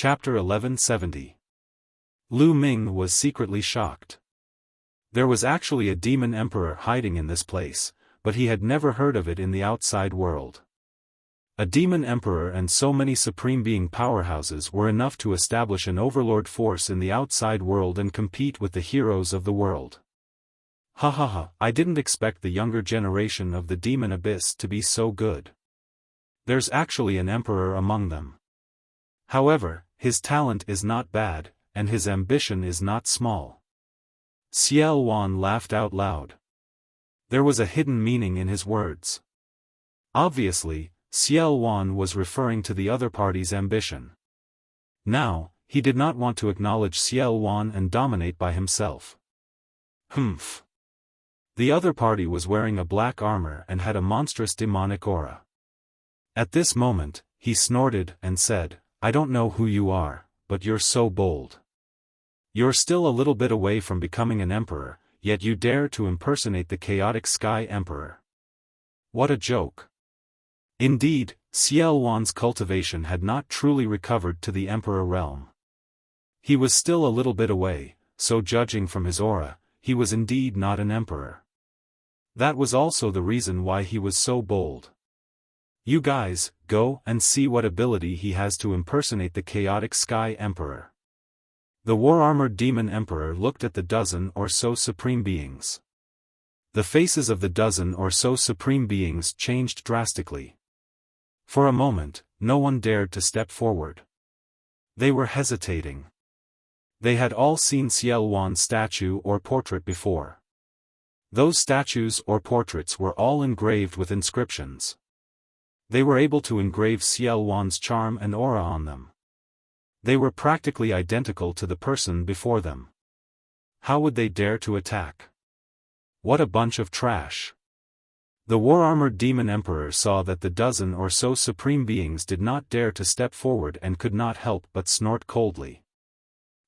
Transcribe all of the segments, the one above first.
Chapter 1170. Lu Ming was secretly shocked. There was actually a demon emperor hiding in this place, but he had never heard of it in the outside world. A demon emperor and so many supreme being powerhouses were enough to establish an overlord force in the outside world and compete with the heroes of the world. Ha ha ha, I didn't expect the younger generation of the demon abyss to be so good. There's actually an emperor among them. However, his talent is not bad, and his ambition is not small. Xiaofan laughed out loud. There was a hidden meaning in his words. Obviously, Xiaofan was referring to the other party's ambition. Now, he did not want to acknowledge Xiaofan and dominate by himself. Humph. The other party was wearing a black armor and had a monstrous demonic aura. At this moment, he snorted and said, "I don't know who you are, but you're so bold. You're still a little bit away from becoming an emperor, yet you dare to impersonate the chaotic Sky Emperor. What a joke." Indeed, Xiaowan's cultivation had not truly recovered to the emperor realm. He was still a little bit away, so judging from his aura, he was indeed not an emperor. That was also the reason why he was so bold. You guys, go and see what ability he has to impersonate the chaotic Sky Emperor. The war-armored demon emperor looked at the dozen or so supreme beings. The faces of the dozen or so supreme beings changed drastically. For a moment, no one dared to step forward. They were hesitating. They had all seen Xiaowan's statue or portrait before. Those statues or portraits were all engraved with inscriptions. They were able to engrave Xiaowan's charm and aura on them. They were practically identical to the person before them. How would they dare to attack? What a bunch of trash. The war-armored demon emperor saw that the dozen or so supreme beings did not dare to step forward and could not help but snort coldly.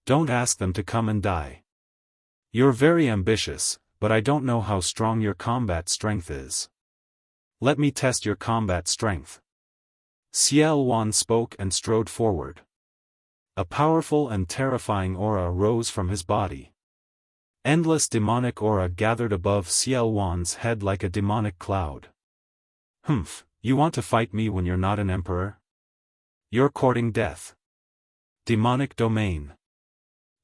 Don't ask them to come and die. You're very ambitious, but I don't know how strong your combat strength is. Let me test your combat strength. Xiaowan spoke and strode forward. A powerful and terrifying aura rose from his body. Endless demonic aura gathered above Xiaowan's head like a demonic cloud. Humph, you want to fight me when you're not an emperor? You're courting death. Demonic domain.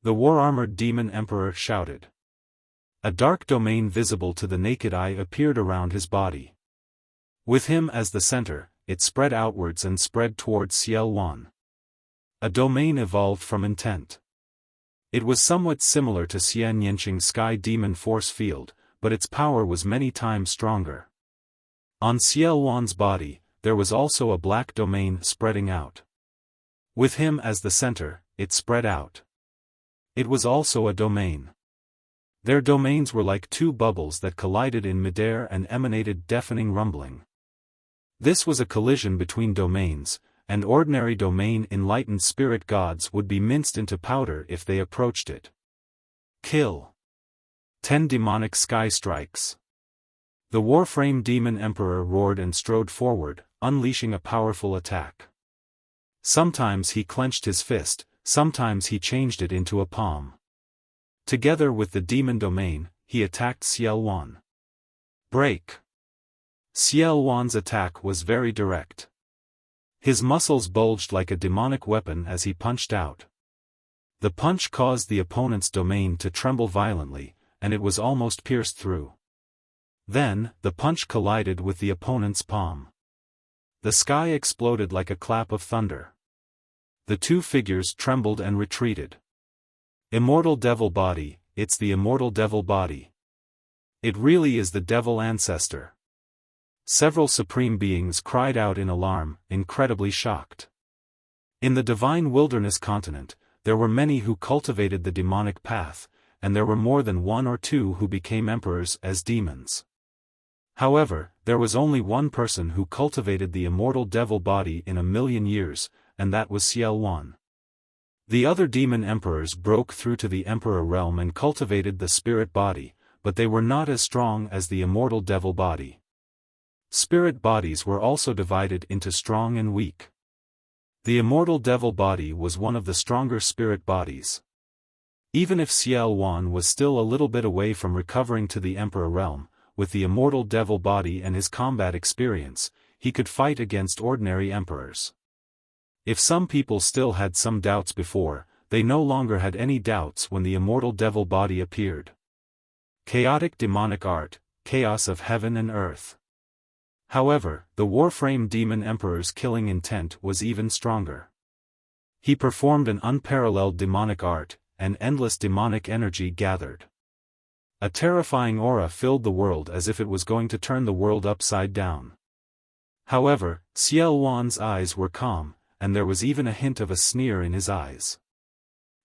The war-armored demon emperor shouted. A dark domain visible to the naked eye appeared around his body. With him as the center, it spread outwards and spread towards Xiaowan. A domain evolved from intent. It was somewhat similar to Xian Yanqing's Sky Demon Force Field, but its power was many times stronger. On Xiaowan's body, there was also a black domain spreading out. With him as the center, it spread out. It was also a domain. Their domains were like two bubbles that collided in midair and emanated deafening rumbling. This was a collision between domains, and ordinary domain enlightened spirit gods would be minced into powder if they approached it. Kill. 10 demonic sky strikes. The Warframe Demon Emperor roared and strode forward, unleashing a powerful attack. Sometimes he clenched his fist, sometimes he changed it into a palm. Together with the demon domain, he attacked Xiaowan. Break. Xiaowan's attack was very direct. His muscles bulged like a demonic weapon as he punched out. The punch caused the opponent's domain to tremble violently, and it was almost pierced through. Then, the punch collided with the opponent's palm. The sky exploded like a clap of thunder. The two figures trembled and retreated. Immortal devil body, it's the immortal devil body. It really is the devil ancestor. Several supreme beings cried out in alarm, incredibly shocked. In the divine wilderness continent, there were many who cultivated the demonic path, and there were more than one or two who became emperors as demons. However, there was only one person who cultivated the immortal devil body in 1,000,000 years, and that was Xiaowan. The other demon emperors broke through to the emperor realm and cultivated the spirit body, but they were not as strong as the immortal devil body. Spirit bodies were also divided into strong and weak. The immortal devil body was one of the stronger spirit bodies. Even if Xiaofan was still a little bit away from recovering to the Emperor realm, with the immortal devil body and his combat experience, he could fight against ordinary emperors. If some people still had some doubts before, they no longer had any doubts when the immortal devil body appeared. Chaotic demonic art, chaos of heaven and earth. However, the Warframe Demon Emperor's killing intent was even stronger. He performed an unparalleled demonic art, and endless demonic energy gathered. A terrifying aura filled the world as if it was going to turn the world upside down. However, Xiaofan's eyes were calm, and there was even a hint of a sneer in his eyes.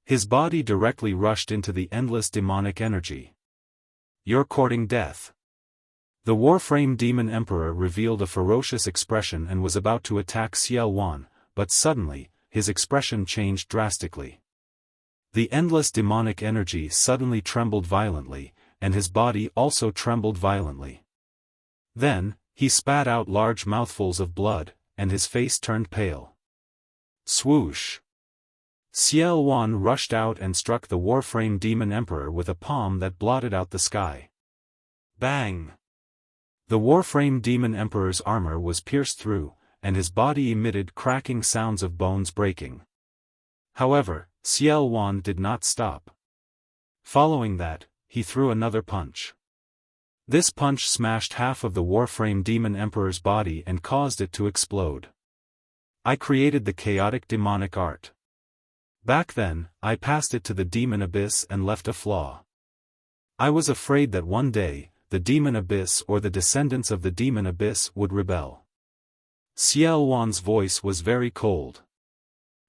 His body directly rushed into the endless demonic energy. "You're courting death." The Warframe Demon Emperor revealed a ferocious expression and was about to attack Xiaofan, but suddenly, his expression changed drastically. The endless demonic energy suddenly trembled violently, and his body also trembled violently. Then, he spat out large mouthfuls of blood, and his face turned pale. Swoosh! Xiaofan rushed out and struck the Warframe Demon Emperor with a palm that blotted out the sky. Bang! The Warframe Demon Emperor's armor was pierced through, and his body emitted cracking sounds of bones breaking. However, Xiaofan did not stop. Following that, he threw another punch. This punch smashed half of the Warframe Demon Emperor's body and caused it to explode. I created the chaotic demonic art. Back then, I passed it to the demon abyss and left a flaw. I was afraid that one day, the demon abyss or the descendants of the demon abyss would rebel. Xiaofan's voice was very cold.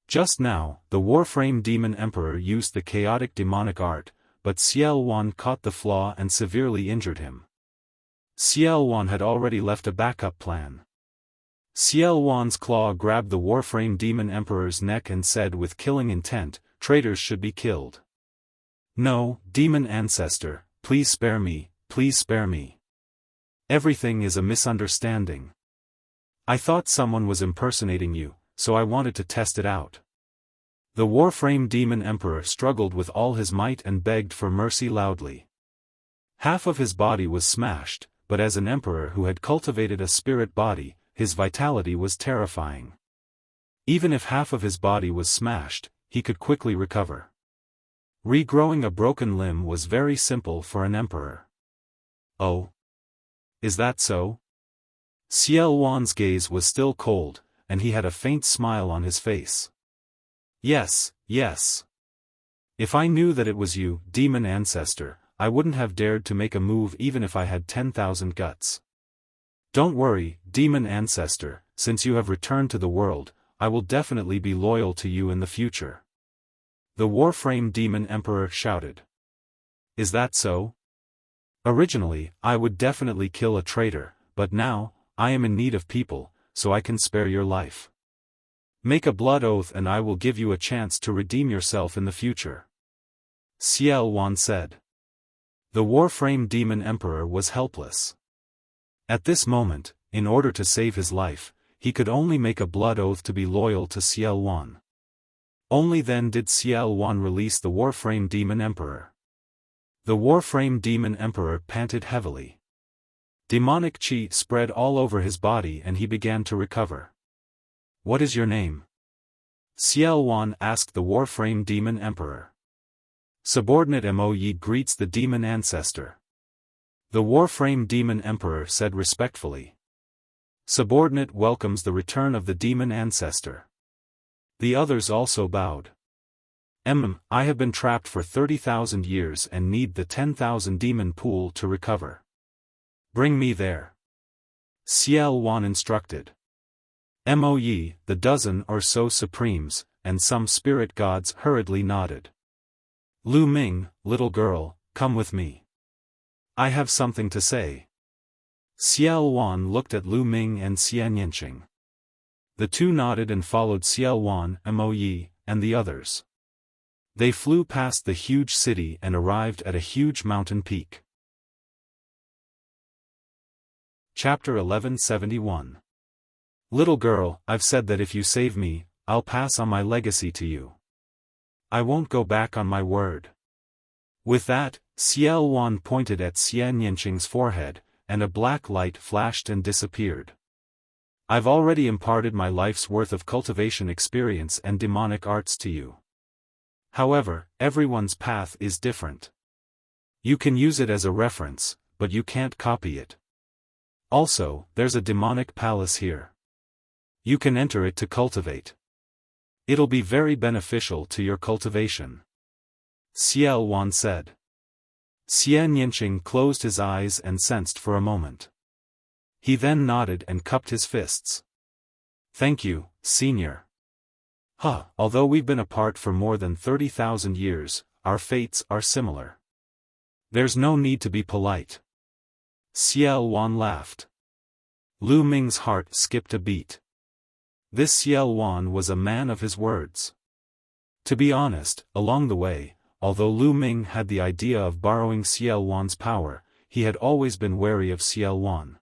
Just now, the Warframe Demon Emperor used the chaotic demonic art, but Xiaofan caught the flaw and severely injured him. Xiaofan had already left a backup plan. Xiaofan's claw grabbed the Warframe Demon Emperor's neck and said with killing intent, "Traitors should be killed. No, demon ancestor, please spare me, please spare me. Everything is a misunderstanding. I thought someone was impersonating you, so I wanted to test it out." The Warframe Demon Emperor struggled with all his might and begged for mercy loudly. Half of his body was smashed, but as an emperor who had cultivated a spirit body, his vitality was terrifying. Even if half of his body was smashed, he could quickly recover. Regrowing a broken limb was very simple for an emperor. Oh? Is that so? Xiaofan's gaze was still cold, and he had a faint smile on his face. Yes, yes. If I knew that it was you, demon ancestor, I wouldn't have dared to make a move even if I had 10,000 guts. Don't worry, demon ancestor, since you have returned to the world, I will definitely be loyal to you in the future. The Warframe Demon Emperor shouted. Is that so? Originally, I would definitely kill a traitor, but now, I am in need of people, so I can spare your life. Make a blood oath and I will give you a chance to redeem yourself in the future. Xiaofan said. The Warframe Demon Emperor was helpless. At this moment, in order to save his life, he could only make a blood oath to be loyal to Xiaofan. Only then did Xiaofan release the Warframe Demon Emperor. The Warframe Demon Emperor panted heavily. Demonic chi spread all over his body and he began to recover. What is your name? Xiaofan asked the Warframe Demon Emperor. Subordinate Mo Yi greets the demon ancestor. The Warframe Demon Emperor said respectfully. Subordinate welcomes the return of the demon ancestor. The others also bowed. I have been trapped for 30,000 years and need the 10,000 demon pool to recover. Bring me there. Xiaofan instructed. Mo Yi, the dozen or so supremes, and some spirit gods hurriedly nodded. Lu Ming, little girl, come with me. I have something to say. Xiaofan looked at Lu Ming and Xian Yanqing. The two nodded and followed Xiaofan, Mo Yi, and the others. They flew past the huge city and arrived at a huge mountain peak. Chapter 1171. Little girl, I've said that if you save me, I'll pass on my legacy to you. I won't go back on my word. With that, Xiaofan pointed at Xian Yanqing's forehead, and a black light flashed and disappeared. I've already imparted my life's worth of cultivation experience and demonic arts to you. However, everyone's path is different. You can use it as a reference, but you can't copy it. Also, there's a demonic palace here. You can enter it to cultivate. It'll be very beneficial to your cultivation. Xiaofan said. Xian Yanqing closed his eyes and sensed for a moment. He then nodded and cupped his fists. Thank you, senior. Although we've been apart for more than 30,000 years, our fates are similar. There's no need to be polite. Xiaofan laughed. Lu Ming's heart skipped a beat. This Xiaofan was a man of his words. To be honest, along the way, although Lu Ming had the idea of borrowing Xiaofan's power, he had always been wary of Xiaofan.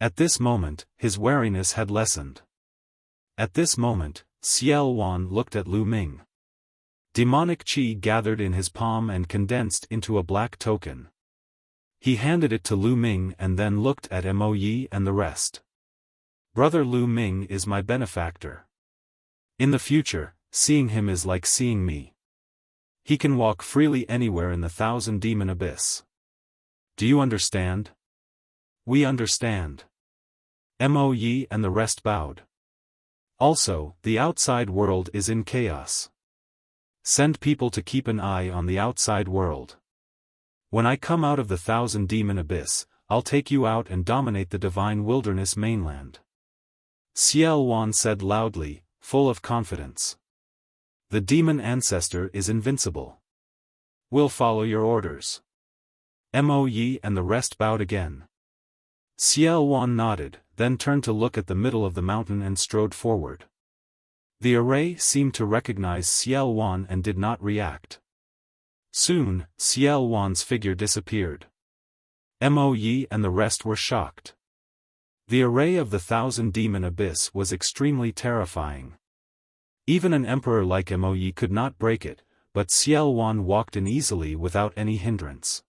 At this moment, his wariness had lessened. At this moment, Xiaofan looked at Lu Ming. Demonic qi gathered in his palm and condensed into a black token. He handed it to Lu Ming and then looked at Mo Yi and the rest. Brother Lu Ming is my benefactor. In the future, seeing him is like seeing me. He can walk freely anywhere in the 1,000-demon abyss. Do you understand? We understand. Mo Yi and the rest bowed. Also, the outside world is in chaos. Send people to keep an eye on the outside world. When I come out of the 1,000-demon abyss, I'll take you out and dominate the divine wilderness mainland. Xiaofan said loudly, full of confidence. The demon ancestor is invincible. We'll follow your orders. Mo Yi and the rest bowed again. Xiaofan nodded, then turned to look at the middle of the mountain and strode forward. The array seemed to recognize Xiaofan and did not react. Soon, Xiaofan's figure disappeared. Mo Yi and the rest were shocked. The array of the 1,000-demon abyss was extremely terrifying. Even an emperor like Mo Yi could not break it, but Xiaofan walked in easily without any hindrance.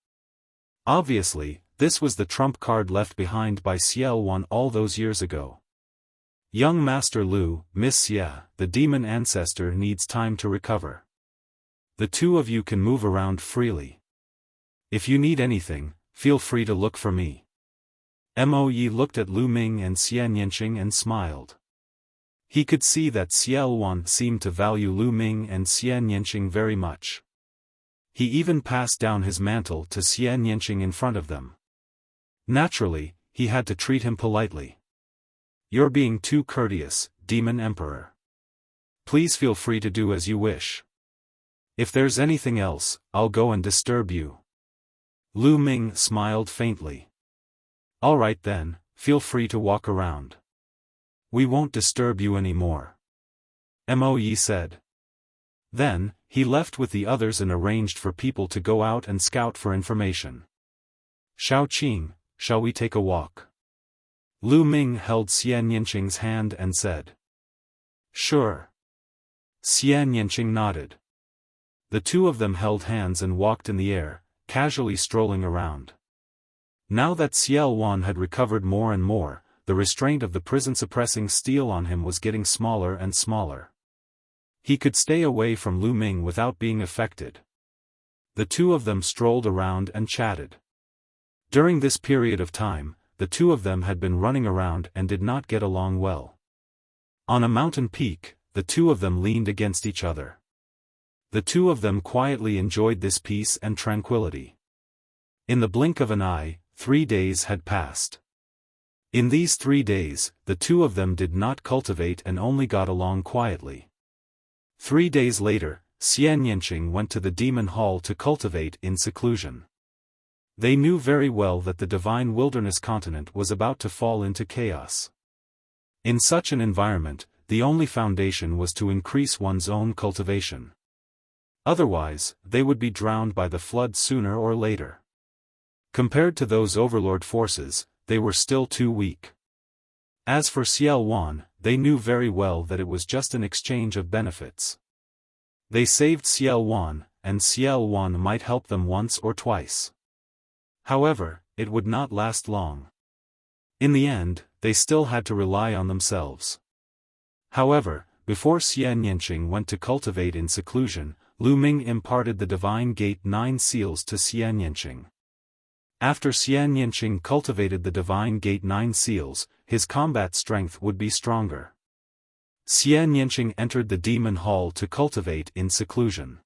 Obviously, this was the trump card left behind by Xiaofan all those years ago. Young Master Lu, Miss Xia, the demon ancestor needs time to recover. The two of you can move around freely. If you need anything, feel free to look for me. Mo Yi looked at Lu Ming and Xian Yanqing and smiled. He could see that Xiaofan seemed to value Lu Ming and Xian Yanqing very much. He even passed down his mantle to Xian Yanqing in front of them. Naturally, he had to treat him politely. You're being too courteous, Demon Emperor. Please feel free to do as you wish. If there's anything else, I'll go and disturb you. Lu Ming smiled faintly. All right then, feel free to walk around. We won't disturb you anymore. Mo Yi said. Then, he left with the others and arranged for people to go out and scout for information. Xiaoqing, shall we take a walk? Lu Ming held Xian Yanqing's hand and said. Sure. Xian Yanqing nodded. The two of them held hands and walked in the air, casually strolling around. Now that Xiaofan had recovered more and more, the restraint of the prison-suppressing steel on him was getting smaller and smaller. He could stay away from Lu Ming without being affected. The two of them strolled around and chatted. During this period of time, the two of them had been running around and did not get along well. On a mountain peak, the two of them leaned against each other. The two of them quietly enjoyed this peace and tranquility. In the blink of an eye, 3 days had passed. In these 3 days, the two of them did not cultivate and only got along quietly. 3 days later, Xian Yanqing went to the demon hall to cultivate in seclusion. They knew very well that the divine wilderness continent was about to fall into chaos. In such an environment, the only foundation was to increase one's own cultivation. Otherwise, they would be drowned by the flood sooner or later. Compared to those overlord forces, they were still too weak. As for Xiaofan, they knew very well that it was just an exchange of benefits. They saved Xiaofan, and Xiaofan might help them once or twice. However, it would not last long. In the end, they still had to rely on themselves. However, before Xian Yanqing went to cultivate in seclusion, Lu Ming imparted the Divine Gate 9 seals to Xian Yanqing. After Xian Yanqing cultivated the Divine Gate 9 seals, his combat strength would be stronger. Xian Yanqing entered the Demon Hall to cultivate in seclusion.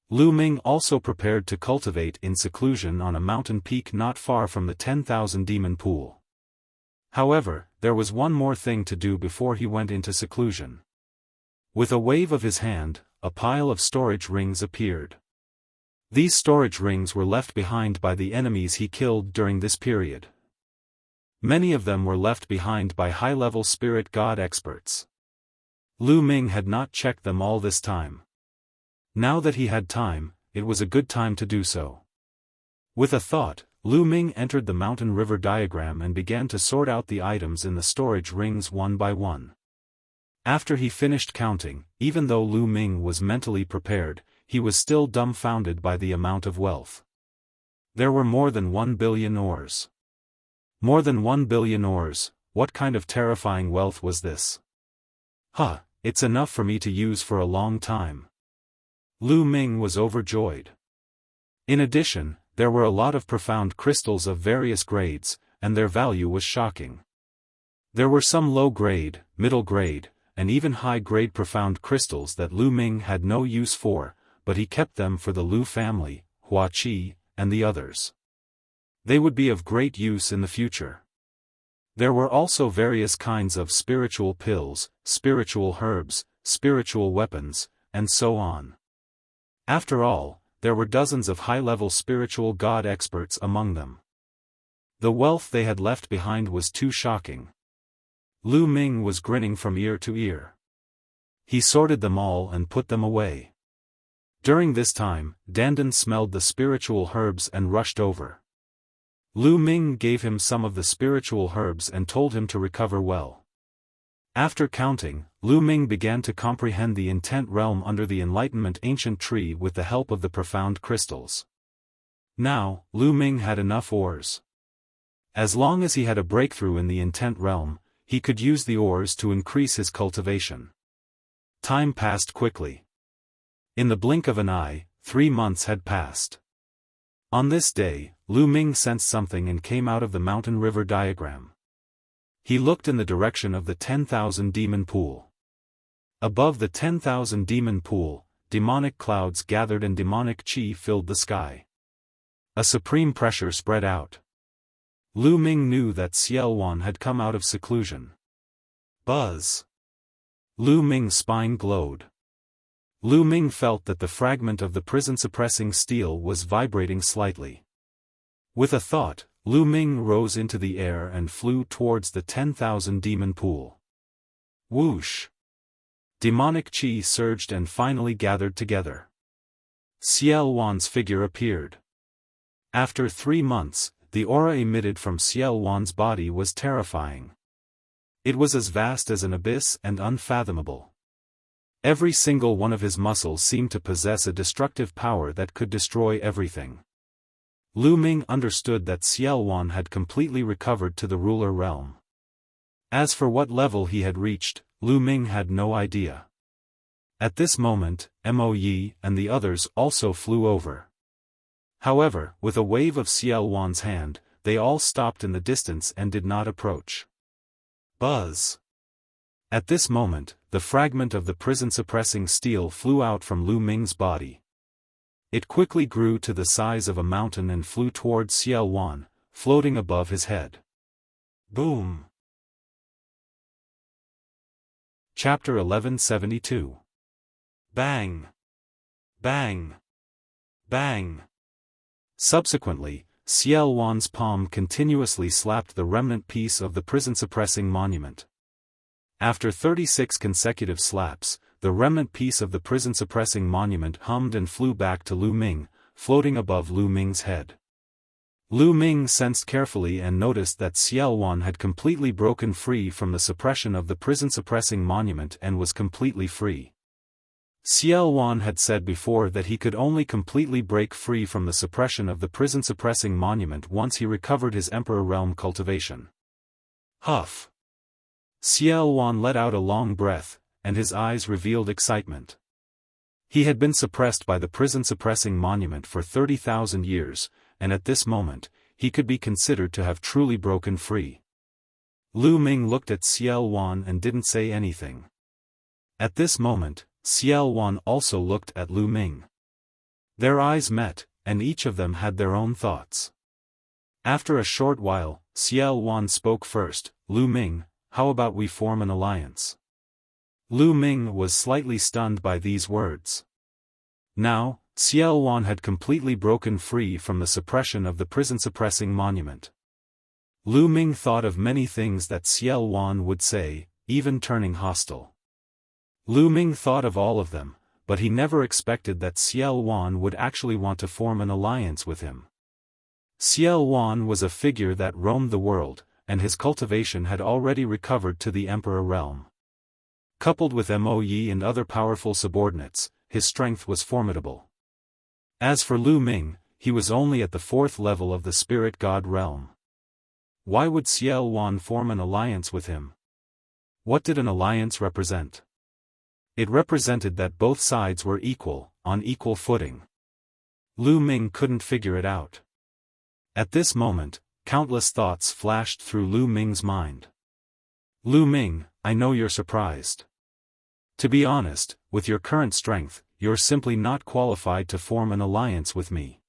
Lu Ming also prepared to cultivate in seclusion on a mountain peak not far from the 10,000 Demon Pool. However, there was one more thing to do before he went into seclusion. With a wave of his hand, a pile of storage rings appeared. These storage rings were left behind by the enemies he killed during this period. Many of them were left behind by high-level spirit god experts. Lu Ming had not checked them all this time. Now that he had time, it was a good time to do so. With a thought, Lu Ming entered the mountain river diagram and began to sort out the items in the storage rings one by one. After he finished counting, even though Lu Ming was mentally prepared, he was still dumbfounded by the amount of wealth. There were more than 1 billion ores. More than 1 billion ores, what kind of terrifying wealth was this? It's enough for me to use for a long time. Lu Ming was overjoyed. In addition, there were a lot of profound crystals of various grades, and their value was shocking. There were some low-grade, middle-grade, and even high-grade profound crystals that Lu Ming had no use for, but he kept them for the Lu family, Hua Qi, and the others. They would be of great use in the future. There were also various kinds of spiritual pills, spiritual herbs, spiritual weapons, and so on. After all, there were dozens of high-level spiritual god experts among them. The wealth they had left behind was too shocking. Lu Ming was grinning from ear to ear. He sorted them all and put them away. During this time, Dandan smelled the spiritual herbs and rushed over. Lu Ming gave him some of the spiritual herbs and told him to recover well. After counting, Lu Ming began to comprehend the intent realm under the Enlightenment ancient tree with the help of the profound crystals. Now, Lu Ming had enough ores. As long as he had a breakthrough in the intent realm, he could use the ores to increase his cultivation. Time passed quickly. In the blink of an eye, 3 months had passed. On this day, Lu Ming sensed something and came out of the mountain river diagram. He looked in the direction of the 10,000 demon pool. Above the 10,000 demon pool, demonic clouds gathered and demonic chi filled the sky. A supreme pressure spread out. Lu Ming knew that Xiaofan had come out of seclusion. Buzz! Lu Ming's spine glowed. Lu Ming felt that the fragment of the prison-suppressing steel was vibrating slightly. With a thought, Lu Ming rose into the air and flew towards the 10,000 demon pool. Whoosh! Demonic chi surged and finally gathered together. Xiaofan's figure appeared. After 3 months, the aura emitted from Xiaofan's body was terrifying. It was as vast as an abyss and unfathomable. Every single one of his muscles seemed to possess a destructive power that could destroy everything. Lu Ming understood that Xiaofan had completely recovered to the ruler realm. As for what level he had reached, Lu Ming had no idea. At this moment, Mo Yi and the others also flew over. However, with a wave of Xiaofan's hand, they all stopped in the distance and did not approach. Buzz! At this moment, the fragment of the prison-suppressing steel flew out from Lu Ming's body. It quickly grew to the size of a mountain and flew towards Xiaofan, floating above his head. Boom! Chapter 1172. Bang! Bang! Bang! Subsequently, Xiaofan's palm continuously slapped the remnant piece of the prison-suppressing monument. After 36 consecutive slaps, the remnant piece of the prison-suppressing monument hummed and flew back to Lu Ming, floating above Lu Ming's head. Lu Ming sensed carefully and noticed that Xiaofan had completely broken free from the suppression of the prison-suppressing monument and was completely free. Xiaofan had said before that he could only completely break free from the suppression of the prison-suppressing monument once he recovered his Emperor Realm cultivation. Huff! Xiaofan let out a long breath, and his eyes revealed excitement. He had been suppressed by the prison-suppressing monument for 30,000 years, and at this moment, he could be considered to have truly broken free. Lu Ming looked at Xiaofan and didn't say anything. At this moment, Xiaofan also looked at Lu Ming. Their eyes met, and each of them had their own thoughts. After a short while, Xiaofan spoke first. "Lu Ming, how about we form an alliance?" Lu Ming was slightly stunned by these words. Now, Xiaofan had completely broken free from the suppression of the prison-suppressing monument. Lu Ming thought of many things that Xiaofan would say, even turning hostile. Lu Ming thought of all of them, but he never expected that Xiaofan would actually want to form an alliance with him. Xiaofan was a figure that roamed the world, and his cultivation had already recovered to the Emperor realm. Coupled with Mo Yi and other powerful subordinates, his strength was formidable. As for Lu Ming, he was only at the 4th level of the spirit god realm. Why would Xiaofan form an alliance with him? What did an alliance represent? It represented that both sides were equal, on equal footing. Lu Ming couldn't figure it out. At this moment, countless thoughts flashed through Lu Ming's mind. Lu Ming, I know you're surprised. To be honest, with your current strength, you're simply not qualified to form an alliance with me.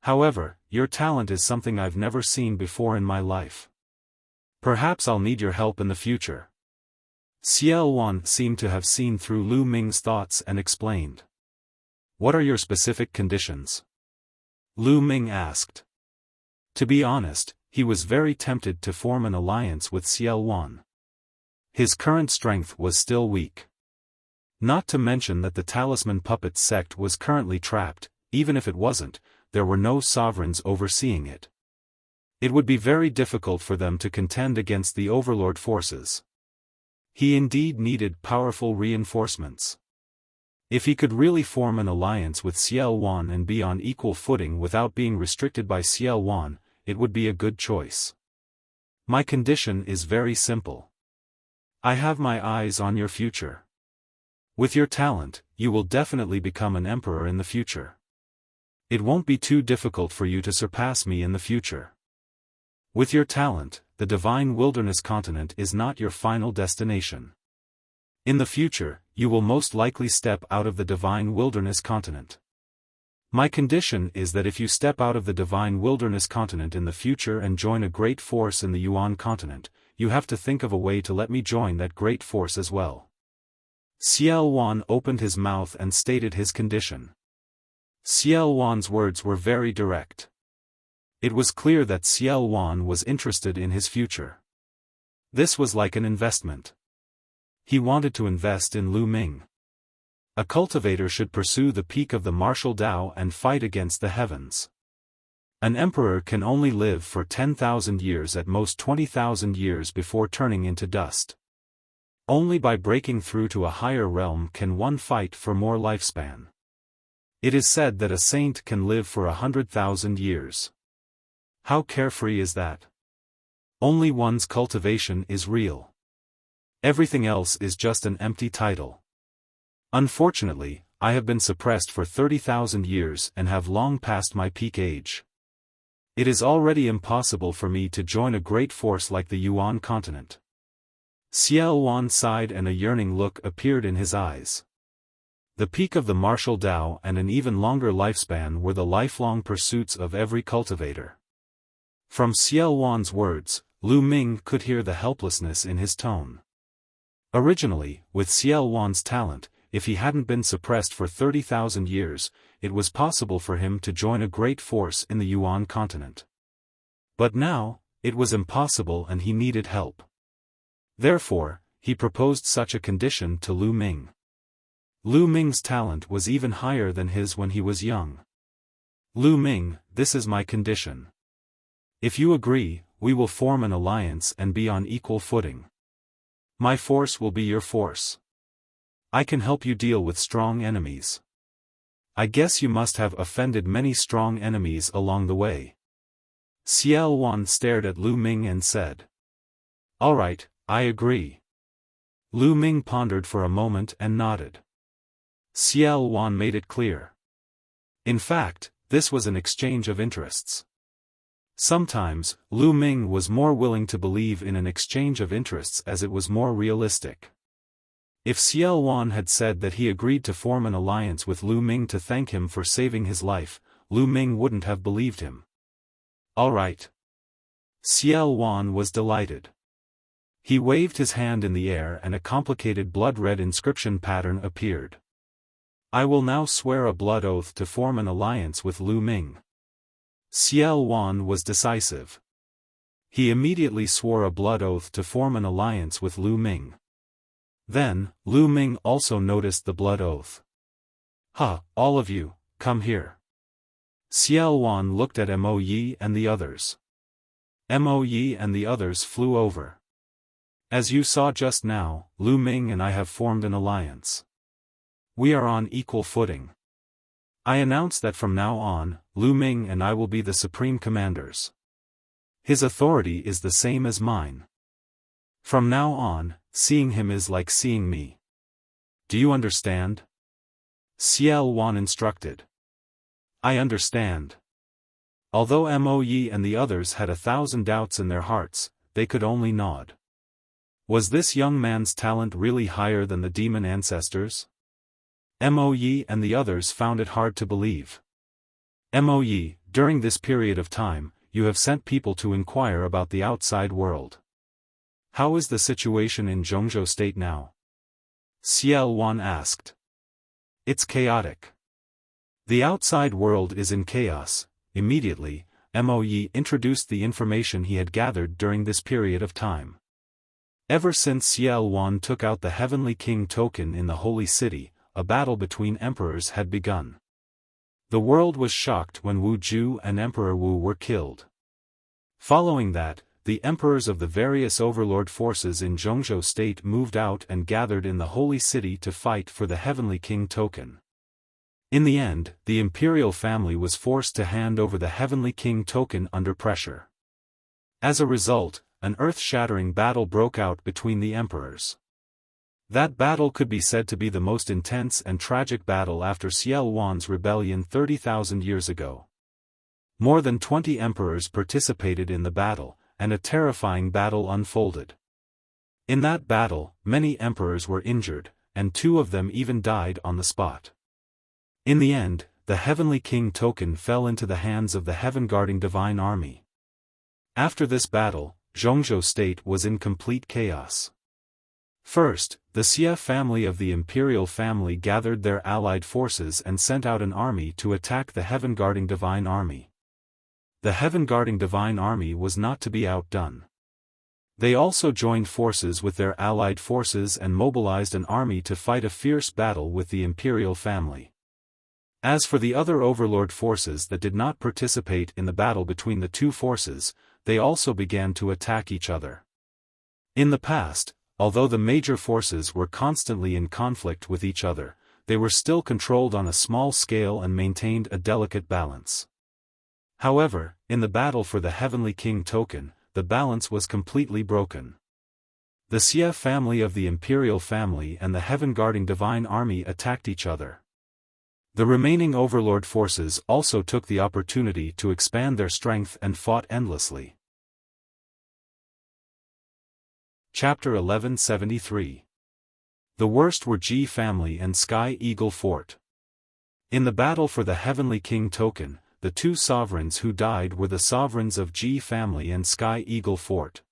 However, your talent is something I've never seen before in my life. Perhaps I'll need your help in the future. Xiaofan seemed to have seen through Lu Ming's thoughts and explained. What are your specific conditions? Lu Ming asked. To be honest, he was very tempted to form an alliance with Xiaofan. His current strength was still weak. Not to mention that the Talisman Puppet sect was currently trapped. Even if it wasn't, there were no sovereigns overseeing it. It would be very difficult for them to contend against the overlord forces. He indeed needed powerful reinforcements. If he could really form an alliance with Xiaofan and be on equal footing without being restricted by Xiaofan, it would be a good choice. My condition is very simple. I have my eyes on your future. With your talent, you will definitely become an emperor in the future. It won't be too difficult for you to surpass me in the future. With your talent, the divine wilderness continent is not your final destination. In the future, you will most likely step out of the divine wilderness continent. My condition is that if you step out of the divine wilderness continent in the future and join a great force in the Yuan continent, you have to think of a way to let me join that great force as well. Xiaofan opened his mouth and stated his condition. Xiaofan's words were very direct. It was clear that Xiaofan was interested in his future. This was like an investment. He wanted to invest in Lu Ming. A cultivator should pursue the peak of the martial Tao and fight against the heavens. An emperor can only live for 10,000 years, at most 20,000 years, before turning into dust. Only by breaking through to a higher realm can one fight for more lifespan. It is said that a saint can live for 100,000 years. How carefree is that? Only one's cultivation is real. Everything else is just an empty title. Unfortunately, I have been suppressed for 30,000 years and have long passed my peak age. It is already impossible for me to join a great force like the Yuan continent. Xiaofan sighed and a yearning look appeared in his eyes. The peak of the martial Tao and an even longer lifespan were the lifelong pursuits of every cultivator. From Xiaofan's words, Lu Ming could hear the helplessness in his tone. Originally, with Xiaofan's talent, if he hadn't been suppressed for 30,000 years, it was possible for him to join a great force in the Yuan continent. But now, it was impossible and he needed help. Therefore, he proposed such a condition to Lu Ming. Lu Ming's talent was even higher than his when he was young. Lu Ming, this is my condition. If you agree, we will form an alliance and be on equal footing. My force will be your force. I can help you deal with strong enemies. I guess you must have offended many strong enemies along the way. Xiaofan stared at Lu Ming and said. All right, I agree. Lu Ming pondered for a moment and nodded. Xiaofan made it clear. In fact, this was an exchange of interests. Sometimes, Lu Ming was more willing to believe in an exchange of interests as it was more realistic. If Xiaofan had said that he agreed to form an alliance with Lu Ming to thank him for saving his life, Lu Ming wouldn't have believed him. All right. Xiaofan was delighted. He waved his hand in the air and a complicated blood-red inscription pattern appeared. I will now swear a blood oath to form an alliance with Lu Ming. Xiaofan was decisive. He immediately swore a blood oath to form an alliance with Lu Ming. Then, Lu Ming also noticed the blood oath. All of you, come here. Xiaofan looked at Mo Yi and the others. Mo Yi and the others flew over. As you saw just now, Lu Ming and I have formed an alliance. We are on equal footing. I announce that from now on, Lu Ming and I will be the supreme commanders. His authority is the same as mine. From now on, seeing him is like seeing me. Do you understand? Xiaofan instructed. I understand. Although Mo Yi and the others had 1,000 doubts in their hearts, they could only nod. Was this young man's talent really higher than the demon ancestors? Mo Yi and the others found it hard to believe. Mo Yi, during this period of time, you have sent people to inquire about the outside world. How is the situation in Zhongzhou state now? Xiaofan asked. It's chaotic. The outside world is in chaos. Immediately, Mo Yi introduced the information he had gathered during this period of time. Ever since Xiaofan took out the Heavenly King token in the Holy City, a battle between emperors had begun. The world was shocked when Wu Ju and Emperor Wu were killed. Following that, the emperors of the various overlord forces in Zhongzhou state moved out and gathered in the Holy City to fight for the Heavenly King token. In the end, the imperial family was forced to hand over the Heavenly King token under pressure. As a result, an earth-shattering battle broke out between the emperors. That battle could be said to be the most intense and tragic battle after Xiaowan's rebellion 30,000 years ago. More than 20 emperors participated in the battle, and a terrifying battle unfolded. In that battle, many emperors were injured, and 2 of them even died on the spot. In the end, the Heavenly King token fell into the hands of the heaven-guarding divine army. After this battle, Zhongzhou state was in complete chaos. First, the Xia family of the imperial family gathered their allied forces and sent out an army to attack the heaven-guarding divine army. The heaven-guarding divine army was not to be outdone. They also joined forces with their allied forces and mobilized an army to fight a fierce battle with the imperial family. As for the other overlord forces that did not participate in the battle between the 2 forces, they also began to attack each other. In the past, although the major forces were constantly in conflict with each other, they were still controlled on a small scale and maintained a delicate balance. However, in the battle for the Heavenly King token, the balance was completely broken. The Xia family of the imperial family and the heaven-guarding divine army attacked each other. The remaining overlord forces also took the opportunity to expand their strength and fought endlessly. Chapter 1173. The worst were Ji family and Sky Eagle Fort. In the battle for the Heavenly King token, the 2 sovereigns who died were the sovereigns of Ji family and Sky Eagle Fort.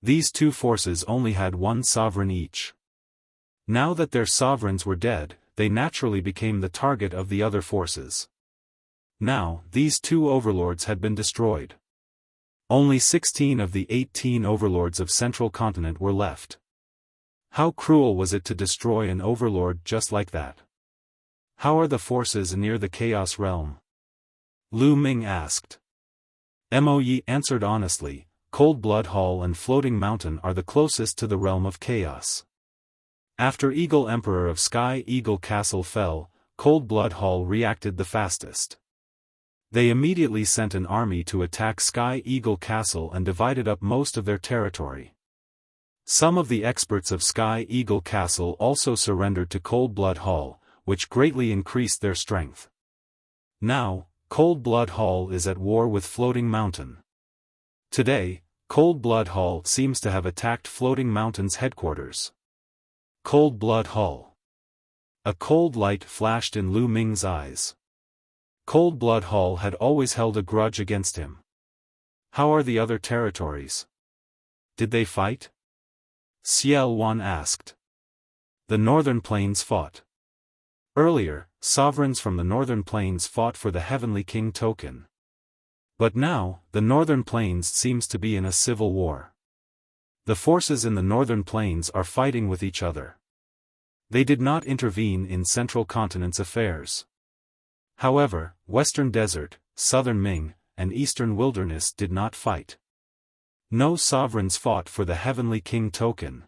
These 2 forces only had 1 sovereign each. Now that their sovereigns were dead, they naturally became the target of the other forces. Now, these 2 overlords had been destroyed. Only 16 of the 18 overlords of Central Continent were left. How cruel was it to destroy an overlord just like that? How are the forces near the Chaos Realm? Lu Ming asked. Moe answered honestly, Cold Blood Hall and Floating Mountain are the closest to the realm of chaos. After Eagle Emperor of Sky Eagle Castle fell, Cold Blood Hall reacted the fastest. They immediately sent an army to attack Sky Eagle Castle and divided up most of their territory. Some of the experts of Sky Eagle Castle also surrendered to Cold Blood Hall, which greatly increased their strength. Now, Cold Blood Hall is at war with Floating Mountain. Today, Cold Blood Hall seems to have attacked Floating Mountain's headquarters. Cold Blood Hall. A cold light flashed in Lu Ming's eyes. Cold Blood Hall had always held a grudge against him. How are the other territories? Did they fight? Xiaofan asked. The Northern Plains fought. Earlier, sovereigns from the Northern Plains fought for the Heavenly King token. But now, the Northern Plains seems to be in a civil war. The forces in the Northern Plains are fighting with each other. They did not intervene in Central Continent's affairs. However, Western Desert, Southern Ming, and Eastern Wilderness did not fight. No sovereigns fought for the Heavenly King token.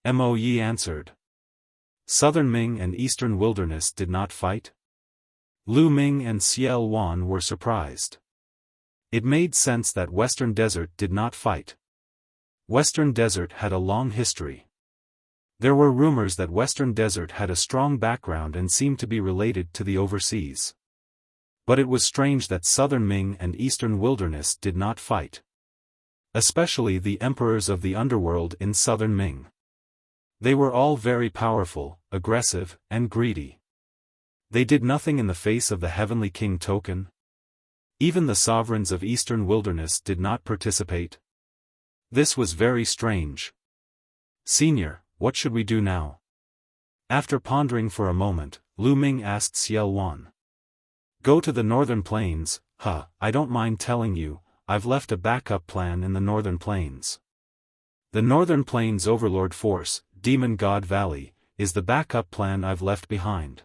Moe answered. Southern Ming and Eastern Wilderness did not fight? Lu Ming and Xiaofan were surprised. It made sense that Western Desert did not fight. Western Desert had a long history. There were rumors that Western Desert had a strong background and seemed to be related to the overseas. But it was strange that Southern Ming and Eastern Wilderness did not fight. Especially the emperors of the underworld in Southern Ming. They were all very powerful, aggressive, and greedy. They did nothing in the face of the Heavenly King token. Even the sovereigns of Eastern Wilderness did not participate. This was very strange. Senior, what should we do now? After pondering for a moment, Lu Ming asked Xiaofan. Go to the Northern Plains. I don't mind telling you, I've left a backup plan in the Northern Plains. The Northern Plains Overlord Force, Demon God Valley, is the backup plan I've left behind.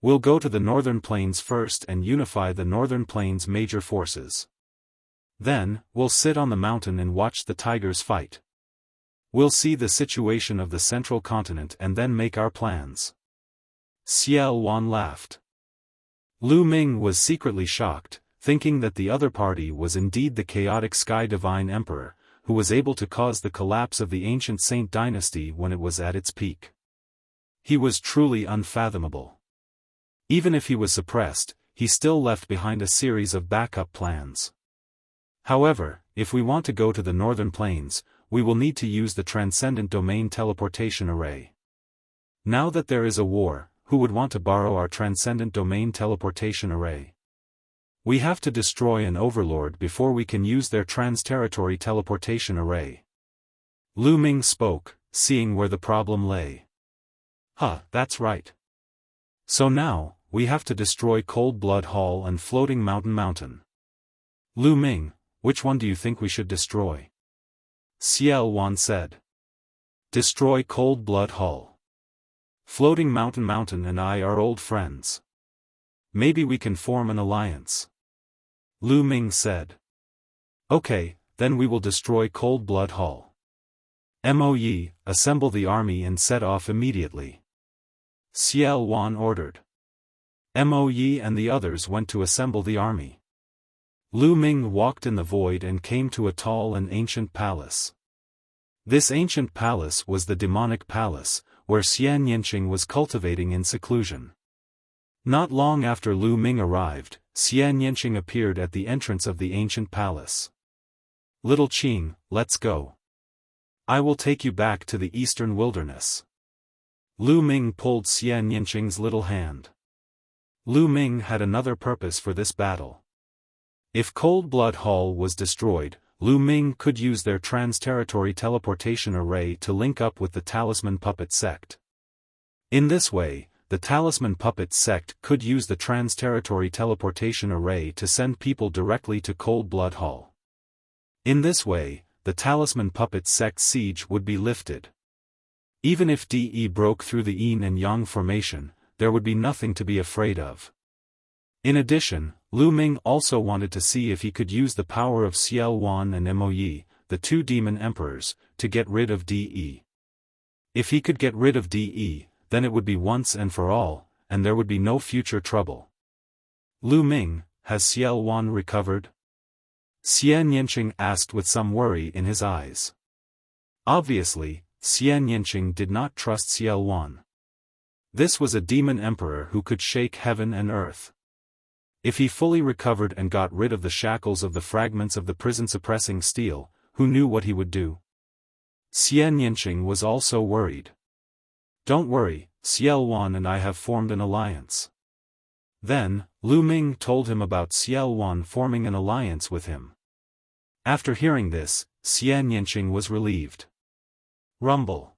We'll go to the Northern Plains first and unify the Northern Plains major forces. Then, we'll sit on the mountain and watch the tigers fight. We'll see the situation of the Central Continent and then make our plans. Xiaofan laughed. Lu Ming was secretly shocked, thinking that the other party was indeed the chaotic Sky Divine Emperor, who was able to cause the collapse of the ancient Saint dynasty when it was at its peak. He was truly unfathomable. Even if he was suppressed, he still left behind a series of backup plans. However, if we want to go to the Northern Plains, we will need to use the Transcendent Domain Teleportation Array. Now that there is a war, who would want to borrow our Transcendent Domain Teleportation Array? We have to destroy an overlord before we can use their trans-territory teleportation array. Lu Ming spoke, seeing where the problem lay. That's right. So now, we have to destroy Cold Blood Hall and Floating Mountain. Lu Ming, which one do you think we should destroy? Xiaofan said. Destroy Cold Blood Hall. Floating Mountain and I are old friends. Maybe we can form an alliance. Lu Ming said. Okay, then we will destroy Cold Blood Hall. Moe, assemble the army and set off immediately. Xiaofan ordered. Moe and the others went to assemble the army. Lu Ming walked in the void and came to a tall and ancient palace. This ancient palace was the demonic palace, where Xian Yanqing was cultivating in seclusion. Not long after Lu Ming arrived, Xian Yanqing appeared at the entrance of the ancient palace. Little Qing, let's go. I will take you back to the Eastern Wilderness. Lu Ming pulled Xian Yanqing's little hand. Lu Ming had another purpose for this battle. If Cold Blood Hall was destroyed, Lu Ming could use their trans-territory teleportation array to link up with the Talisman Puppet Sect. In this way, the Talisman Puppet Sect could use the trans-territory teleportation array to send people directly to Cold Blood Hall. In this way, the Talisman Puppet Sect siege would be lifted. Even if DE broke through the Yin and Yang formation, there would be nothing to be afraid of. In addition, Lu Ming also wanted to see if he could use the power of Xiaofan and Mo Yi, the two demon emperors, to get rid of De. If he could get rid of De, then it would be once and for all, and there would be no future trouble. Lu Ming, has Xiaofan recovered? Xian Yanqing asked with some worry in his eyes. Obviously, Xian Yanqing did not trust Xiaofan. This was a demon emperor who could shake heaven and earth. If he fully recovered and got rid of the shackles of the fragments of the prison-suppressing steel, who knew what he would do? Xian Yanqing was also worried. Don't worry, Xiaofan and I have formed an alliance. Then, Lu Ming told him about Xiaofan forming an alliance with him. After hearing this, Xian Yanqing was relieved. Rumble.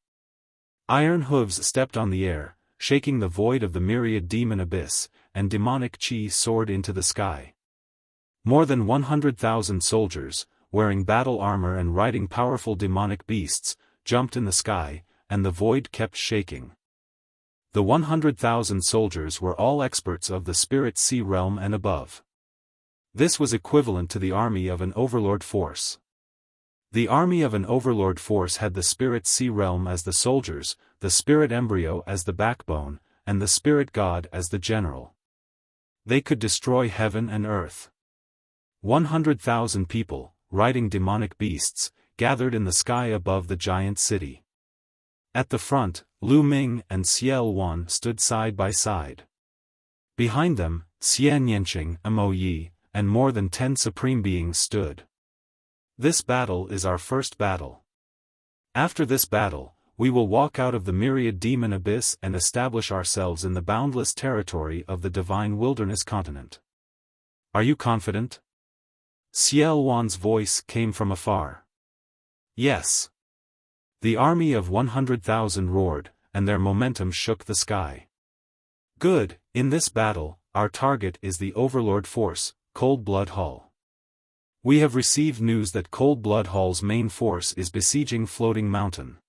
Iron hooves stepped on the air, shaking the void of the myriad demon abyss, and demonic chi soared into the sky. More than 100,000 soldiers, wearing battle armor and riding powerful demonic beasts, jumped in the sky, and the void kept shaking. The 100,000 soldiers were all experts of the spirit sea realm and above. This was equivalent to the army of an overlord force. The army of an overlord force had the spirit sea realm as the soldiers, the spirit embryo as the backbone, and the spirit god as the general. They could destroy heaven and earth. 100,000 people, riding demonic beasts, gathered in the sky above the giant city. At the front, Lu Ming and Xiaofan stood side by side. Behind them, Xian Yanqing, Mo Yi, and more than 10 supreme beings stood. This battle is our first battle. After this battle, we will walk out of the myriad demon abyss and establish ourselves in the boundless territory of the divine wilderness continent. Are you confident? Xiaowan's voice came from afar. Yes. The army of 100,000 roared, and their momentum shook the sky. Good, in this battle, our target is the Overlord force, Cold Blood Hall. We have received news that Cold Blood Hall's main force is besieging Floating Mountain.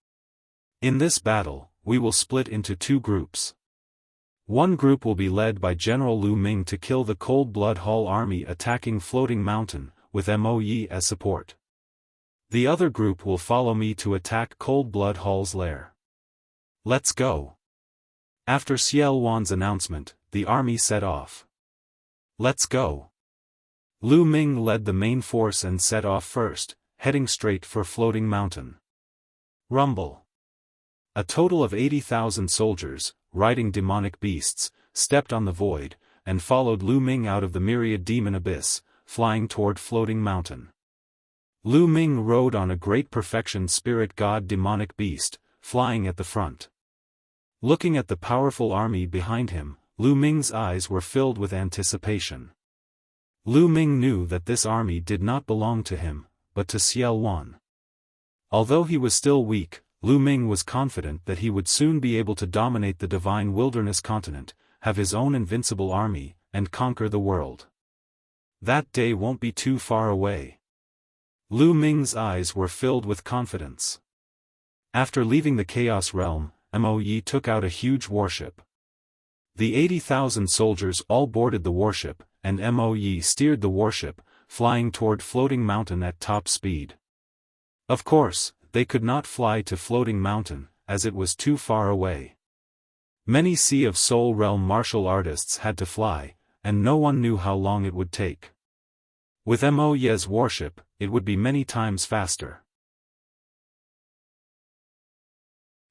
In this battle, we will split into two groups. One group will be led by General Lu Ming to kill the Cold Blood Hall army attacking Floating Mountain, with Mo Yi as support. The other group will follow me to attack Cold Blood Hall's lair. Let's go. After Xiaowan's announcement, the army set off. Let's go. Lu Ming led the main force and set off first, heading straight for Floating Mountain. Rumble. A total of 80,000 soldiers, riding demonic beasts, stepped on the void, and followed Lu Ming out of the myriad demon abyss, flying toward Floating Mountain. Lu Ming rode on a great perfection spirit god demonic beast, flying at the front. Looking at the powerful army behind him, Lu Ming's eyes were filled with anticipation. Lu Ming knew that this army did not belong to him, but to Xiaowan. Although he was still weak, Lu Ming was confident that he would soon be able to dominate the divine wilderness continent, have his own invincible army, and conquer the world. That day won't be too far away. Lu Ming's eyes were filled with confidence. After leaving the Chaos Realm, Mo Yi took out a huge warship. The 80,000 soldiers all boarded the warship, and Mo Yi steered the warship, flying toward Floating Mountain at top speed. Of course, they could not fly to Floating Mountain, as it was too far away. Many Sea of Soul Realm martial artists had to fly, and no one knew how long it would take. With Mo Yi's warship, it would be many times faster.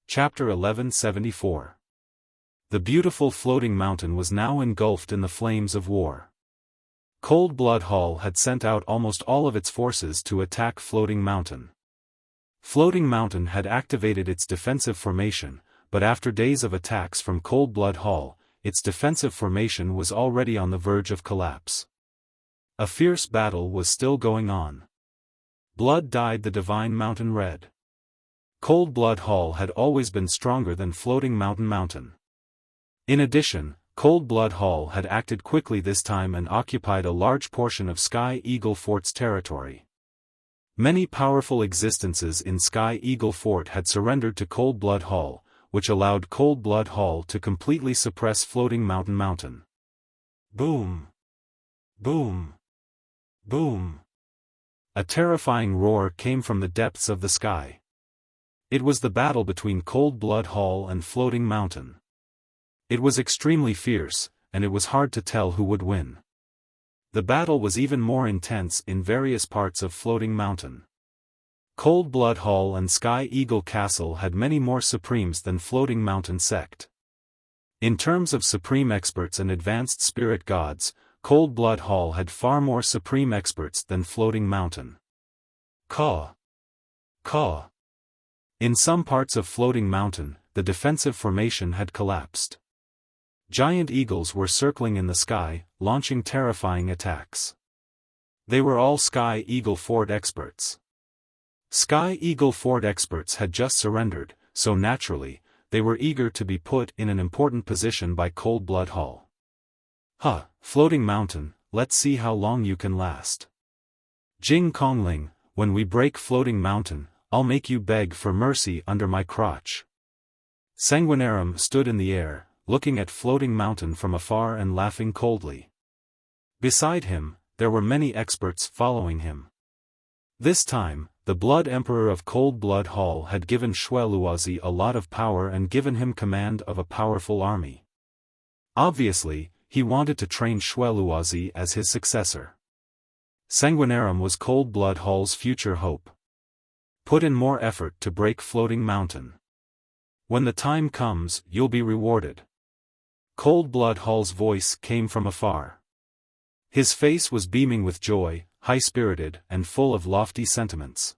Chapter 1174. The beautiful Floating Mountain was now engulfed in the flames of war. Cold Blood Hall had sent out almost all of its forces to attack Floating Mountain. Floating Mountain had activated its defensive formation, but after days of attacks from Cold Blood Hall, its defensive formation was already on the verge of collapse. A fierce battle was still going on. Blood dyed the divine mountain red. Cold Blood Hall had always been stronger than Floating Mountain. In addition, Cold Blood Hall had acted quickly this time and occupied a large portion of Sky Eagle Fort's territory. Many powerful existences in Sky Eagle Fort had surrendered to Cold Blood Hall, which allowed Cold Blood Hall to completely suppress Floating Mountain. Boom! Boom! Boom! A terrifying roar came from the depths of the sky. It was the battle between Cold Blood Hall and Floating Mountain. It was extremely fierce, and it was hard to tell who would win. The battle was even more intense in various parts of Floating Mountain. Cold Blood Hall and Sky Eagle Castle had many more Supremes than Floating Mountain Sect. In terms of Supreme Experts and Advanced Spirit Gods, Cold Blood Hall had far more Supreme Experts than Floating Mountain. Caw! Caw! In some parts of Floating Mountain, the defensive formation had collapsed. Giant eagles were circling in the sky, launching terrifying attacks. They were all Sky Eagle Fort experts. Sky Eagle Fort experts had just surrendered, so naturally, they were eager to be put in an important position by Cold Blood Hall. Huh, Floating Mountain, let's see how long you can last. Jing Kongling, when we break Floating Mountain, I'll make you beg for mercy under my crotch. Sanguinarum stood in the air, looking at Floating Mountain from afar and laughing coldly. Beside him, there were many experts following him. This time, the Blood Emperor of Cold Blood Hall had given Xueluozi a lot of power and given him command of a powerful army. Obviously, he wanted to train Xueluozi as his successor. Sanguinarum was Cold Blood Hall's future hope. Put in more effort to break Floating Mountain. When the time comes, you'll be rewarded. Cold Blood Hall's voice came from afar. His face was beaming with joy, high-spirited and full of lofty sentiments.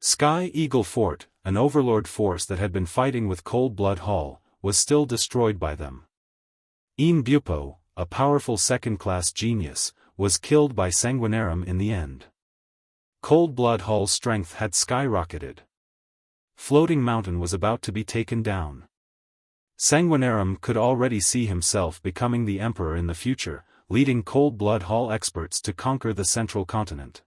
Sky Eagle Fort, an overlord force that had been fighting with Cold Blood Hall, was still destroyed by them. Een Bupo, a powerful second-class genius, was killed by Sanguinarum in the end. Cold Blood Hall's strength had skyrocketed. Floating Mountain was about to be taken down. Sanguinarum could already see himself becoming the emperor in the future, leading Cold Blood Hall experts to conquer the central continent.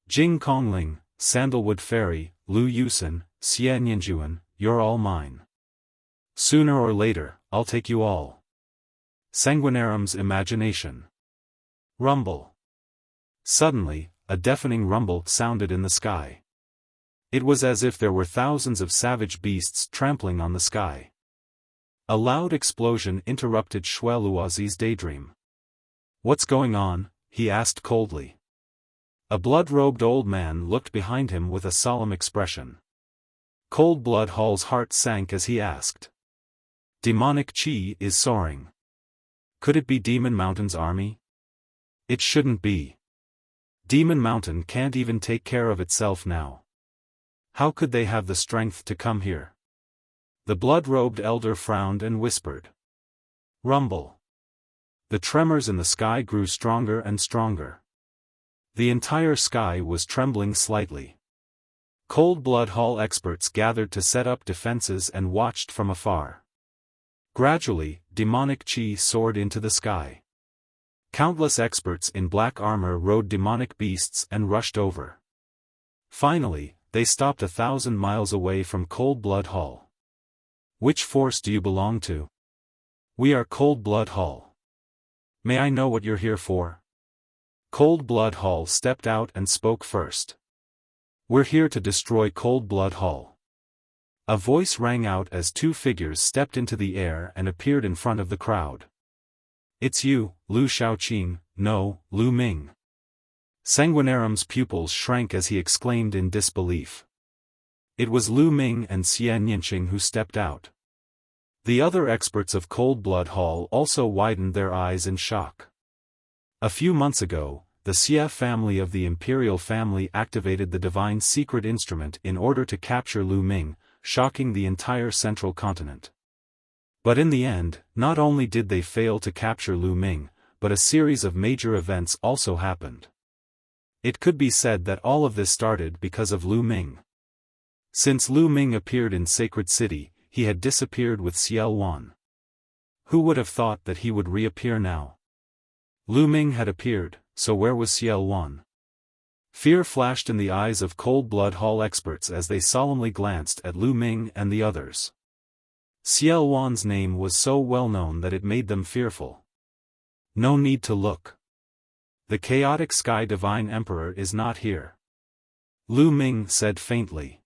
Jing Kongling, Sandalwood Fairy, Lu Yusen, Xie Nianjuan, you're all mine. Sooner or later, I'll take you all. Sanguinarum's imagination. Rumble. Suddenly, a deafening rumble sounded in the sky. It was as if there were thousands of savage beasts trampling on the sky. A loud explosion interrupted Xueluozi's daydream. What's going on? He asked coldly. A blood-robed old man looked behind him with a solemn expression. Cold Blood Hall's heart sank as he asked. Demonic chi is soaring. Could it be Demon Mountain's army? It shouldn't be. Demon Mountain can't even take care of itself now. How could they have the strength to come here? The blood-robed elder frowned and whispered. Rumble. The tremors in the sky grew stronger and stronger. The entire sky was trembling slightly. Cold Blood Hall experts gathered to set up defenses and watched from afar. Gradually, demonic chi soared into the sky. Countless experts in black armor rode demonic beasts and rushed over. Finally, they stopped 1,000 miles away from Cold Blood Hall. Which force do you belong to? We are Cold Blood Hall. May I know what you're here for? Cold Blood Hall stepped out and spoke first. We're here to destroy Cold Blood Hall. A voice rang out as two figures stepped into the air and appeared in front of the crowd. It's you, Lu Shaoqing, no, Lu Ming. Sanguinarum's pupils shrank as he exclaimed in disbelief. It was Lu Ming and Xie Nianqing who stepped out. The other experts of Cold Blood Hall also widened their eyes in shock. A few months ago, the Xie family of the imperial family activated the divine secret instrument in order to capture Lu Ming, shocking the entire central continent. But in the end, not only did they fail to capture Lu Ming, but a series of major events also happened. It could be said that all of this started because of Lu Ming. Since Lu Ming appeared in Sacred City, he had disappeared with Xiaofan. Who would have thought that he would reappear now? Lu Ming had appeared, so where was Xiaofan? Fear flashed in the eyes of Cold Blood Hall experts as they solemnly glanced at Lu Ming and the others. Xiaofan's name was so well known that it made them fearful. No need to look. The chaotic Sky Divine Emperor is not here. Lu Ming said faintly.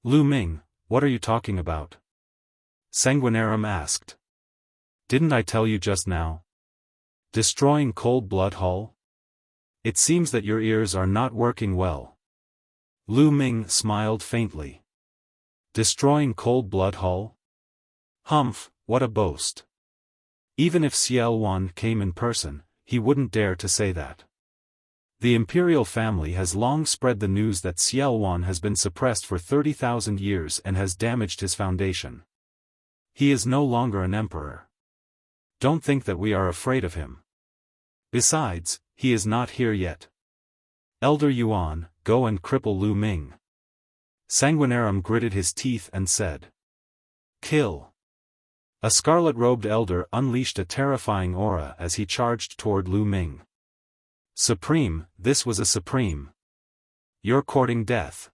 Lu Ming, what are you talking about? Sanguinarum asked. Didn't I tell you just now? Destroying Cold Blood Hall? It seems that your ears are not working well. Lu Ming smiled faintly. Destroying Cold Blood Hall? Humph, what a boast. Even if Xiaofan came in person, he wouldn't dare to say that. The imperial family has long spread the news that Xiaofan has been suppressed for 30,000 years and has damaged his foundation. He is no longer an emperor. Don't think that we are afraid of him. Besides, he is not here yet. Elder Yuan, go and cripple Lu Ming. Sanguinarum gritted his teeth and said. Kill. A scarlet-robed elder unleashed a terrifying aura as he charged toward Lu Ming. Supreme, this was a supreme. You're courting death.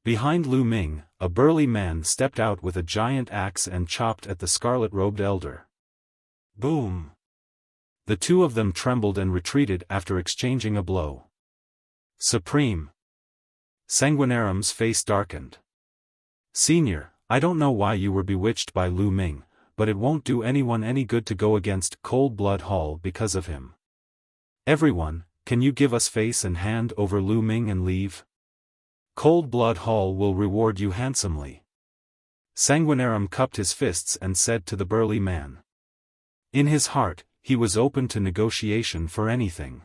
Behind Lu Ming, a burly man stepped out with a giant axe and chopped at the scarlet-robed elder. Boom! The two of them trembled and retreated after exchanging a blow. Supreme. Sanguinarum's face darkened. Senior, I don't know why you were bewitched by Lu Ming, but it won't do anyone any good to go against Cold Blood Hall because of him. Everyone, can you give us face and hand over Lu Ming and leave? Cold Blood Hall will reward you handsomely. Sanguinarum cupped his fists and said to the burly man. In his heart, he was open to negotiation for anything.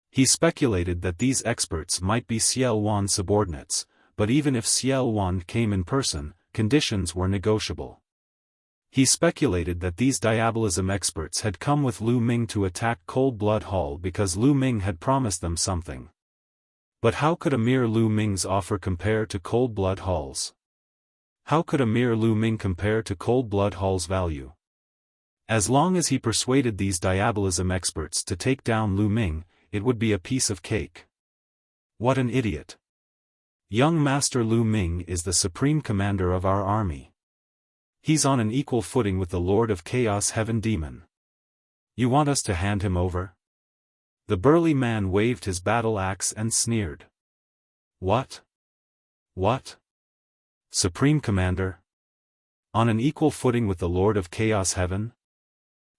He speculated that these experts might be Xiaofan's subordinates, but even if Xiaofan came in person, conditions were negotiable. He speculated that these diabolism experts had come with Lu Ming to attack Cold Blood Hall because Lu Ming had promised them something. But how could a mere Lu Ming's offer compare to Cold Blood Hall's? How could a mere Lu Ming compare to Cold Blood Hall's value? As long as he persuaded these diabolism experts to take down Lu Ming, it would be a piece of cake. What an idiot. Young Master Lu Ming is the supreme commander of our army. He's on an equal footing with the Lord of Chaos Heaven Demon. You want us to hand him over? The burly man waved his battle axe and sneered. What? What? Supreme Commander? On an equal footing with the Lord of Chaos Heaven?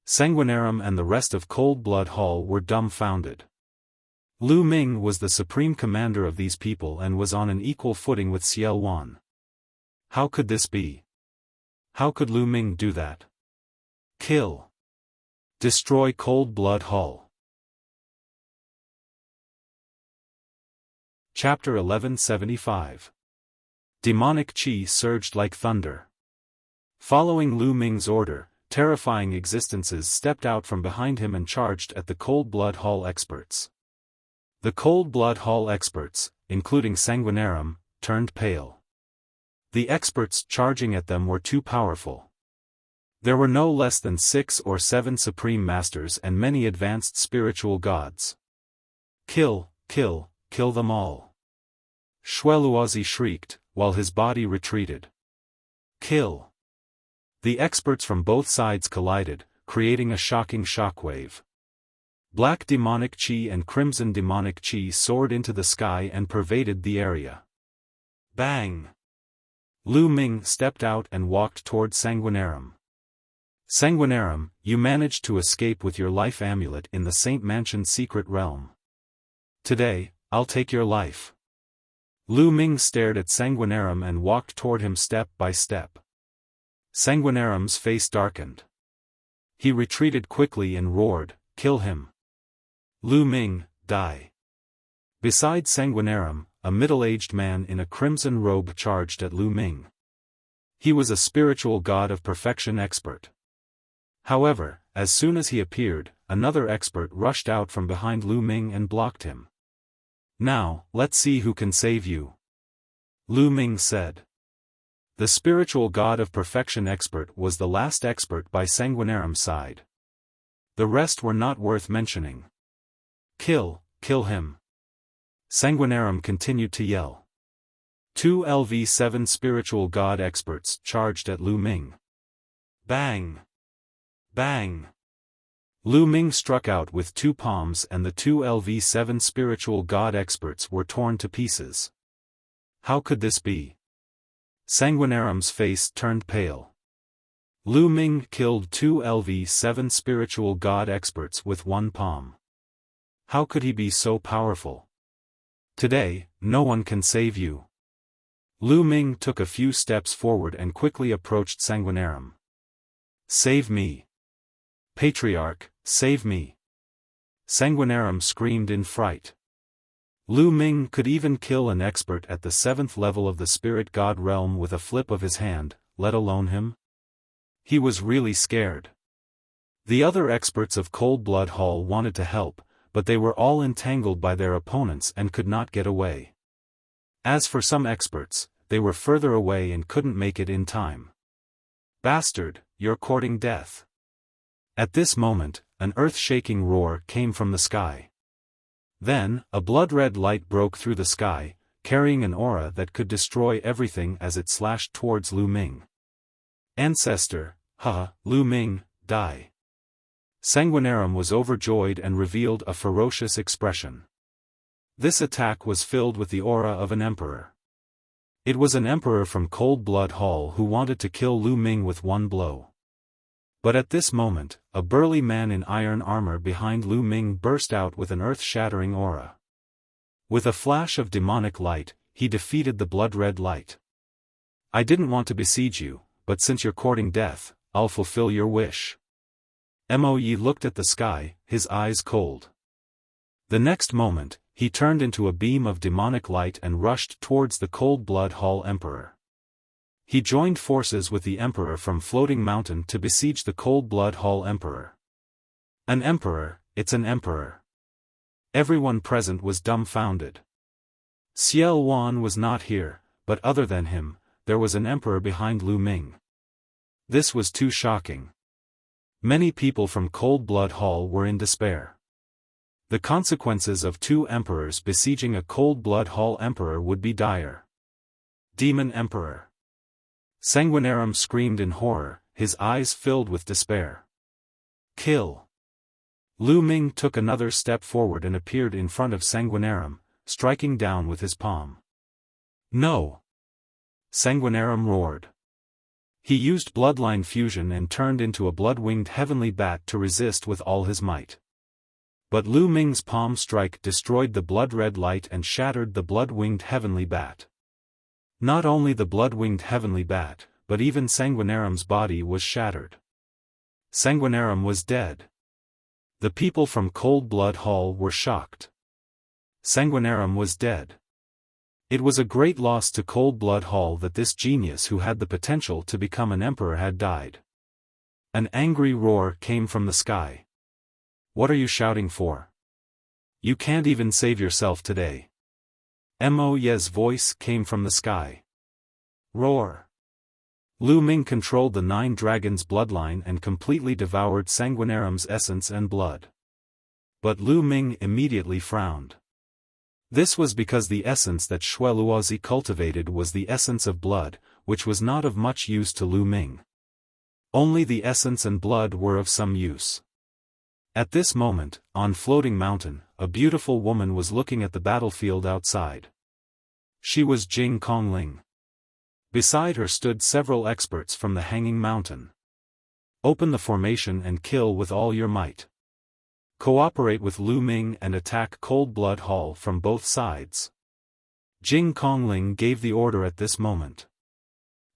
Sanguinarum and the rest of Cold Blood Hall were dumbfounded. Lu Ming was the supreme commander of these people and was on an equal footing with Xiaofan. How could this be? How could Lu Ming do that? Kill. Destroy Cold Blood Hall. Chapter 1175. Demonic Qi surged like thunder. Following Lu Ming's order, terrifying existences stepped out from behind him and charged at the Cold Blood Hall experts. The Cold Blood Hall experts, including Sanguinarum, turned pale. The experts charging at them were too powerful. There were no less than 6 or 7 supreme masters and many advanced spiritual gods. Kill, kill, kill them all. Xueluozi shrieked, while his body retreated. Kill. The experts from both sides collided, creating a shocking shockwave. Black demonic qi and crimson demonic qi soared into the sky and pervaded the area. Bang! Lu Ming stepped out and walked toward Sanguinarum. Sanguinarum, you managed to escape with your life amulet in the Saint Mansion's secret realm. Today, I'll take your life. Lu Ming stared at Sanguinarum and walked toward him step by step. Sanguinarum's face darkened. He retreated quickly and roared, "Kill him! Lu Ming, die!" Beside Sanguinarum, a middle-aged man in a crimson robe charged at Lu Ming. He was a spiritual god of perfection expert. However, as soon as he appeared, another expert rushed out from behind Lu Ming and blocked him. Now, let's see who can save you. Lu Ming said. The spiritual god of perfection expert was the last expert by Sanguinarum's side. The rest were not worth mentioning. Kill him. Sanguinarum continued to yell. 2 LV7 spiritual god experts charged at Lu Ming. Bang! Bang! Lu Ming struck out with two palms and the two LV7 spiritual god experts were torn to pieces. How could this be? Sanguinarum's face turned pale. Lu Ming killed two LV7 spiritual god experts with one palm. How could he be so powerful? Today, no one can save you. Lu Ming took a few steps forward and quickly approached Sanguinarum. Save me. Patriarch, save me. Sanguinarum screamed in fright. Lu Ming could even kill an expert at the 7th level of the spirit god realm with a flip of his hand, let alone him. He was really scared. The other experts of Cold Blood Hall wanted to help, but they were all entangled by their opponents and could not get away. As for some experts, they were further away and couldn't make it in time. Bastard, you're courting death. At this moment, an earth-shaking roar came from the sky. Then, a blood-red light broke through the sky, carrying an aura that could destroy everything as it slashed towards Lu Ming. Ancestor, Lu Ming, die. Sanguinarum was overjoyed and revealed a ferocious expression. This attack was filled with the aura of an emperor. It was an emperor from Cold Blood Hall who wanted to kill Lu Ming with one blow. But at this moment, a burly man in iron armor behind Lu Ming burst out with an earth-shattering aura. With a flash of demonic light, he defeated the blood-red light. I didn't want to besiege you, but since you're courting death, I'll fulfill your wish. Moe looked at the sky, his eyes cold. The next moment, he turned into a beam of demonic light and rushed towards the Cold Blood Hall Emperor. He joined forces with the Emperor from Floating Mountain to besiege the Cold Blood Hall Emperor. An emperor, it's an emperor. Everyone present was dumbfounded. Xiaofan was not here, but other than him, there was an emperor behind Lu Ming. This was too shocking. Many people from Cold Blood Hall were in despair. The consequences of two emperors besieging a Cold Blood Hall emperor would be dire. Demon Emperor. Sanguinarum screamed in horror, his eyes filled with despair. Kill. Lu Ming took another step forward and appeared in front of Sanguinarum, striking down with his palm. No! Sanguinarum roared. He used bloodline fusion and turned into a blood-winged heavenly bat to resist with all his might. But Lu Ming's palm strike destroyed the blood-red light and shattered the blood-winged heavenly bat. Not only the blood-winged heavenly bat, but even Sanguinarum's body was shattered. Sanguinarum was dead. The people from Cold Blood Hall were shocked. Sanguinarum was dead. It was a great loss to Cold Blood Hall that this genius who had the potential to become an emperor had died. An angry roar came from the sky. What are you shouting for? You can't even save yourself today. Moe's voice came from the sky. Roar. Lu Ming controlled the 9 dragons' bloodline and completely devoured Sanguinarum's essence and blood. But Lu Ming immediately frowned. This was because the essence that Shueluozi cultivated was the essence of blood, which was not of much use to Lu Ming. Only the essence and blood were of some use. At this moment, on Floating Mountain, a beautiful woman was looking at the battlefield outside. She was Jing Kongling. Beside her stood several experts from the Hanging Mountain. Open the formation and kill with all your might. Cooperate with Lu Ming and attack Cold Blood Hall from both sides. Jing Kongling gave the order at this moment.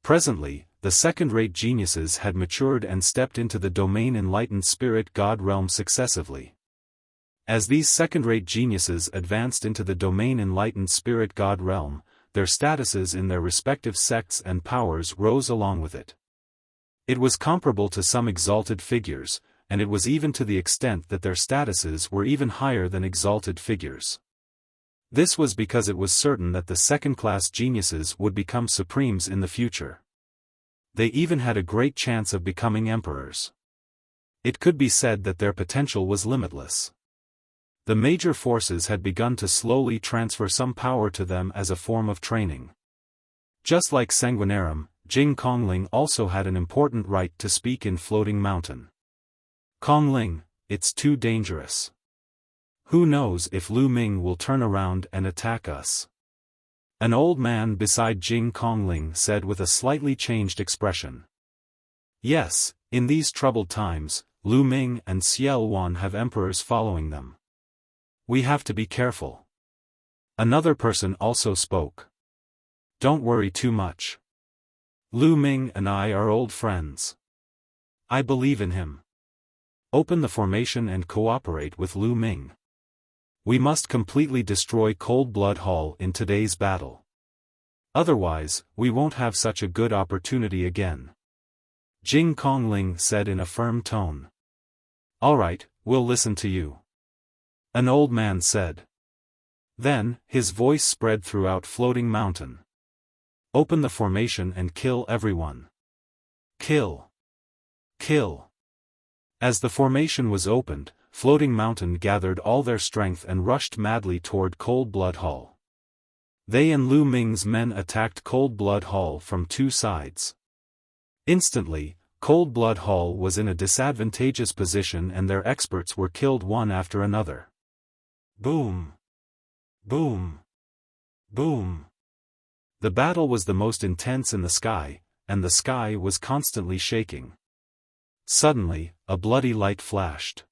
Presently, the second-rate geniuses had matured and stepped into the domain enlightened spirit god realm successively. As these second-rate geniuses advanced into the domain enlightened spirit god realm, their statuses in their respective sects and powers rose along with it. It was comparable to some exalted figures, and it was even to the extent that their statuses were even higher than exalted figures. This was because it was certain that the second-class geniuses would become supremes in the future. They even had a great chance of becoming emperors. It could be said that their potential was limitless. The major forces had begun to slowly transfer some power to them as a form of training. Just like Sanguinarum, Jing Kongling also had an important right to speak in Floating Mountain. Kongling, it's too dangerous. Who knows if Lu Ming will turn around and attack us? An old man beside Jing Kongling said with a slightly changed expression. Yes, in these troubled times, Lu Ming and Xiaofan have emperors following them. We have to be careful. Another person also spoke. Don't worry too much. Lu Ming and I are old friends. I believe in him. Open the formation and cooperate with Lu Ming. We must completely destroy Cold Blood Hall in today's battle. Otherwise, we won't have such a good opportunity again. Jing Kongling said in a firm tone. All right, we'll listen to you. An old man said. Then, his voice spread throughout Floating Mountain. Open the formation and kill everyone. Kill. Kill. As the formation was opened, Floating Mountain gathered all their strength and rushed madly toward Cold Blood Hall. They and Lu Ming's men attacked Cold Blood Hall from two sides. Instantly, Cold Blood Hall was in a disadvantageous position and their experts were killed one after another. Boom! Boom! Boom! The battle was the most intense in the sky, and the sky was constantly shaking. Suddenly, a bloody light flashed.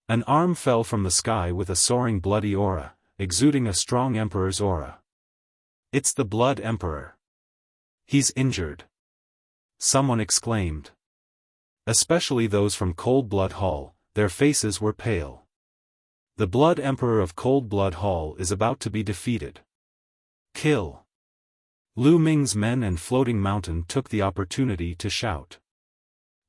An arm fell from the sky with a soaring bloody aura, exuding a strong emperor's aura. It's the Blood Emperor. He's injured. Someone exclaimed. Especially those from Cold Blood Hall, their faces were pale. The Blood Emperor of Cold Blood Hall is about to be defeated. Kill. Lu Ming's men and Floating Mountain took the opportunity to shout.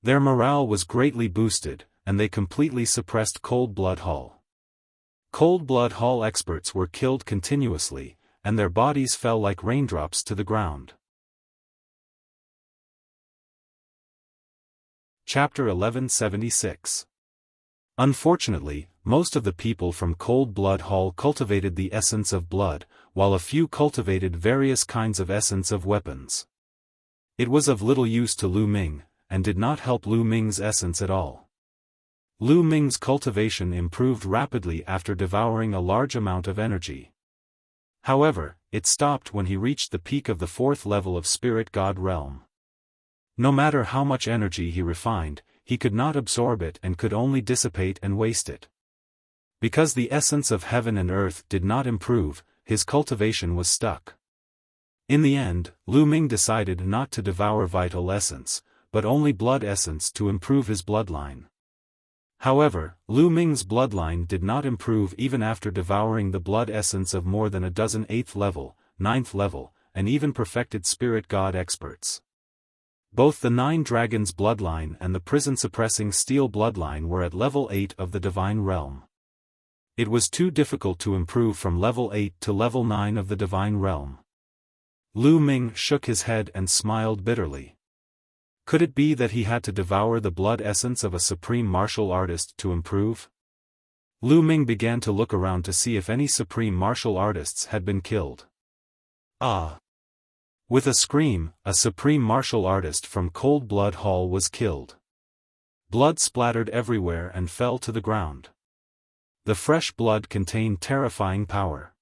Their morale was greatly boosted, and they completely suppressed Cold Blood Hall. Cold Blood Hall experts were killed continuously, and their bodies fell like raindrops to the ground. Chapter 1176. Unfortunately, most of the people from Cold Blood Hall cultivated the essence of blood, while a few cultivated various kinds of essence of weapons. It was of little use to Lu Ming, and did not help Lu Ming's essence at all. Lu Ming's cultivation improved rapidly after devouring a large amount of energy. However, it stopped when he reached the peak of the 4th level of Spirit God Realm. No matter how much energy he refined, he could not absorb it and could only dissipate and waste it. Because the essence of heaven and earth did not improve, his cultivation was stuck. In the end, Lu Ming decided not to devour vital essence, but only blood essence to improve his bloodline. However, Lu Ming's bloodline did not improve even after devouring the blood essence of more than a dozen 8th level, 9th level, and even perfected spirit god experts. Both the 9 Dragons bloodline and the prison-suppressing Steel bloodline were at level 8 of the Divine Realm. It was too difficult to improve from level 8 to level 9 of the Divine Realm. Lu Ming shook his head and smiled bitterly. Could it be that he had to devour the blood essence of a supreme martial artist to improve? Lu Ming began to look around to see if any supreme martial artists had been killed. Ah! With a scream, a supreme martial artist from Cold Blood Hall was killed. Blood splattered everywhere and fell to the ground. The fresh blood contained terrifying power.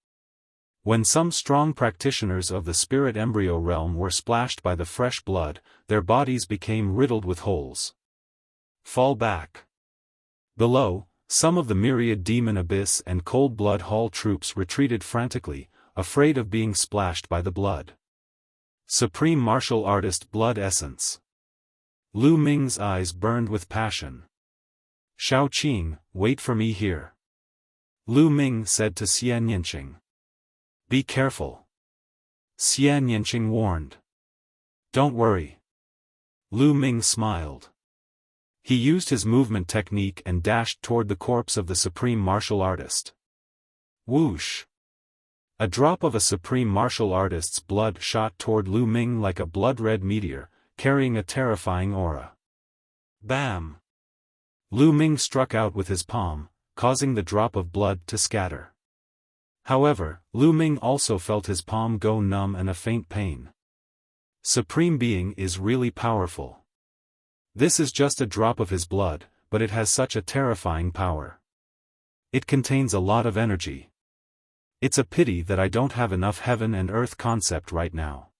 When some strong practitioners of the spirit embryo realm were splashed by the fresh blood, their bodies became riddled with holes. Fall back. Below, some of the myriad demon abyss and Cold Blood Hall troops retreated frantically, afraid of being splashed by the blood. Supreme martial artist blood essence. Lu Ming's eyes burned with passion. Shao Qing, wait for me here. Lu Ming said to Xian Yinqing. Be careful. Xian Yinqing warned. Don't worry. Lu Ming smiled. He used his movement technique and dashed toward the corpse of the supreme martial artist. Whoosh! A drop of a supreme martial artist's blood shot toward Lu Ming like a blood-red meteor, carrying a terrifying aura. Bam! Lu Ming struck out with his palm, causing the drop of blood to scatter. However, Lu Ming also felt his palm go numb and a faint pain. Supreme Being is really powerful. This is just a drop of his blood, but it has such a terrifying power. It contains a lot of energy. It's a pity that I don't have enough heaven and earth concept right now.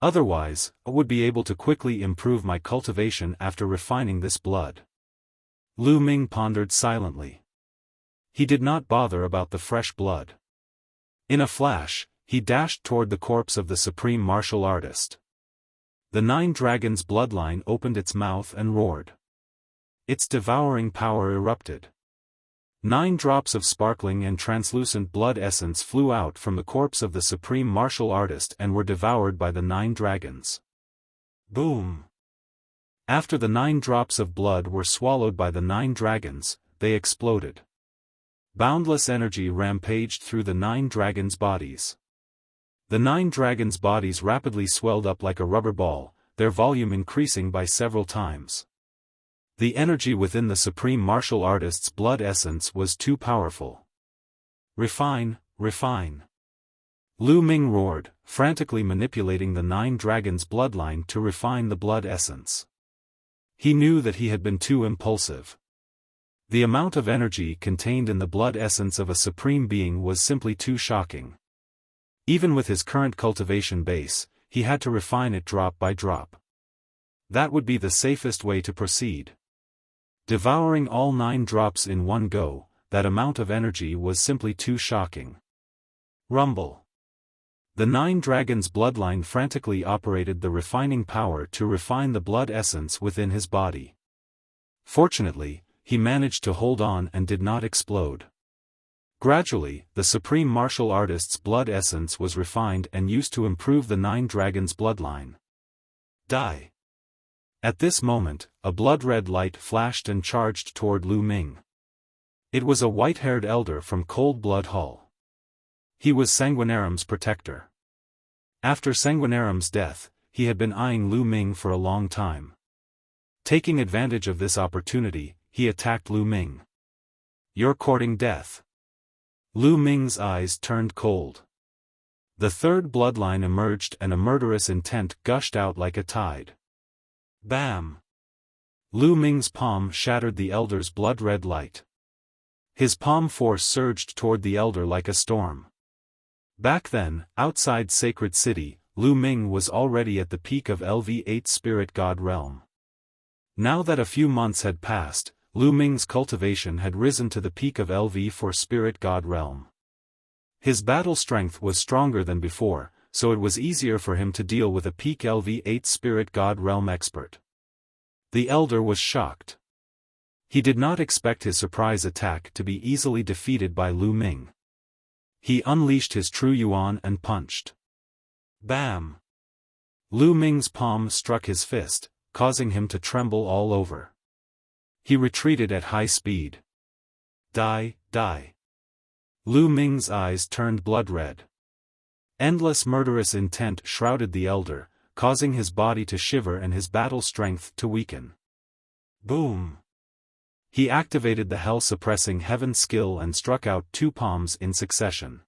Otherwise, I would be able to quickly improve my cultivation after refining this blood. Lu Ming pondered silently. He did not bother about the fresh blood. In a flash, he dashed toward the corpse of the supreme martial artist. The Nine Dragons' bloodline opened its mouth and roared. Its devouring power erupted. 9 drops of sparkling and translucent blood essence flew out from the corpse of the supreme martial artist and were devoured by the 9 dragons. Boom! After the 9 drops of blood were swallowed by the 9 dragons, they exploded. Boundless energy rampaged through the 9 dragons' bodies. The 9 dragons' bodies rapidly swelled up like a rubber ball, their volume increasing by several times. The energy within the supreme martial artist's blood essence was too powerful. Refine, refine. Lu Ming roared, frantically manipulating the 9 dragons' bloodline to refine the blood essence. He knew that he had been too impulsive. The amount of energy contained in the blood essence of a supreme being was simply too shocking. Even with his current cultivation base, he had to refine it drop by drop. That would be the safest way to proceed. Devouring all 9 drops in one go, that amount of energy was simply too shocking. Rumble. The 9 dragons' bloodline frantically operated the refining power to refine the blood essence within his body. Fortunately, he managed to hold on and did not explode. Gradually, the supreme martial artist's blood essence was refined and used to improve the 9 dragons' bloodline. Die. At this moment, a blood-red light flashed and charged toward Lu Ming. It was a white-haired elder from Cold Blood Hall. He was Sanguinarum's protector. After Sanguinarum's death, he had been eyeing Lu Ming for a long time. Taking advantage of this opportunity, he attacked Lu Ming. "You're courting death." Lu Ming's eyes turned cold. The third bloodline emerged and a murderous intent gushed out like a tide. Bam! Lu Ming's palm shattered the elder's blood-red light. His palm force surged toward the elder like a storm. Back then, outside Sacred City, Lu Ming was already at the peak of LV8 Spirit God Realm. Now that a few months had passed, Lu Ming's cultivation had risen to the peak of LV4 Spirit God Realm. His battle strength was stronger than before, so it was easier for him to deal with a peak LV8 Spirit God Realm expert. The elder was shocked. He did not expect his surprise attack to be easily defeated by Lu Ming. He unleashed his true yuan and punched. Bam! Lu Ming's palm struck his fist, causing him to tremble all over. He retreated at high speed. Die, die. Lu Ming's eyes turned blood-red. Endless murderous intent shrouded the elder, causing his body to shiver and his battle strength to weaken. Boom! He activated the hell-suppressing heaven skill and struck out 2 palms in succession.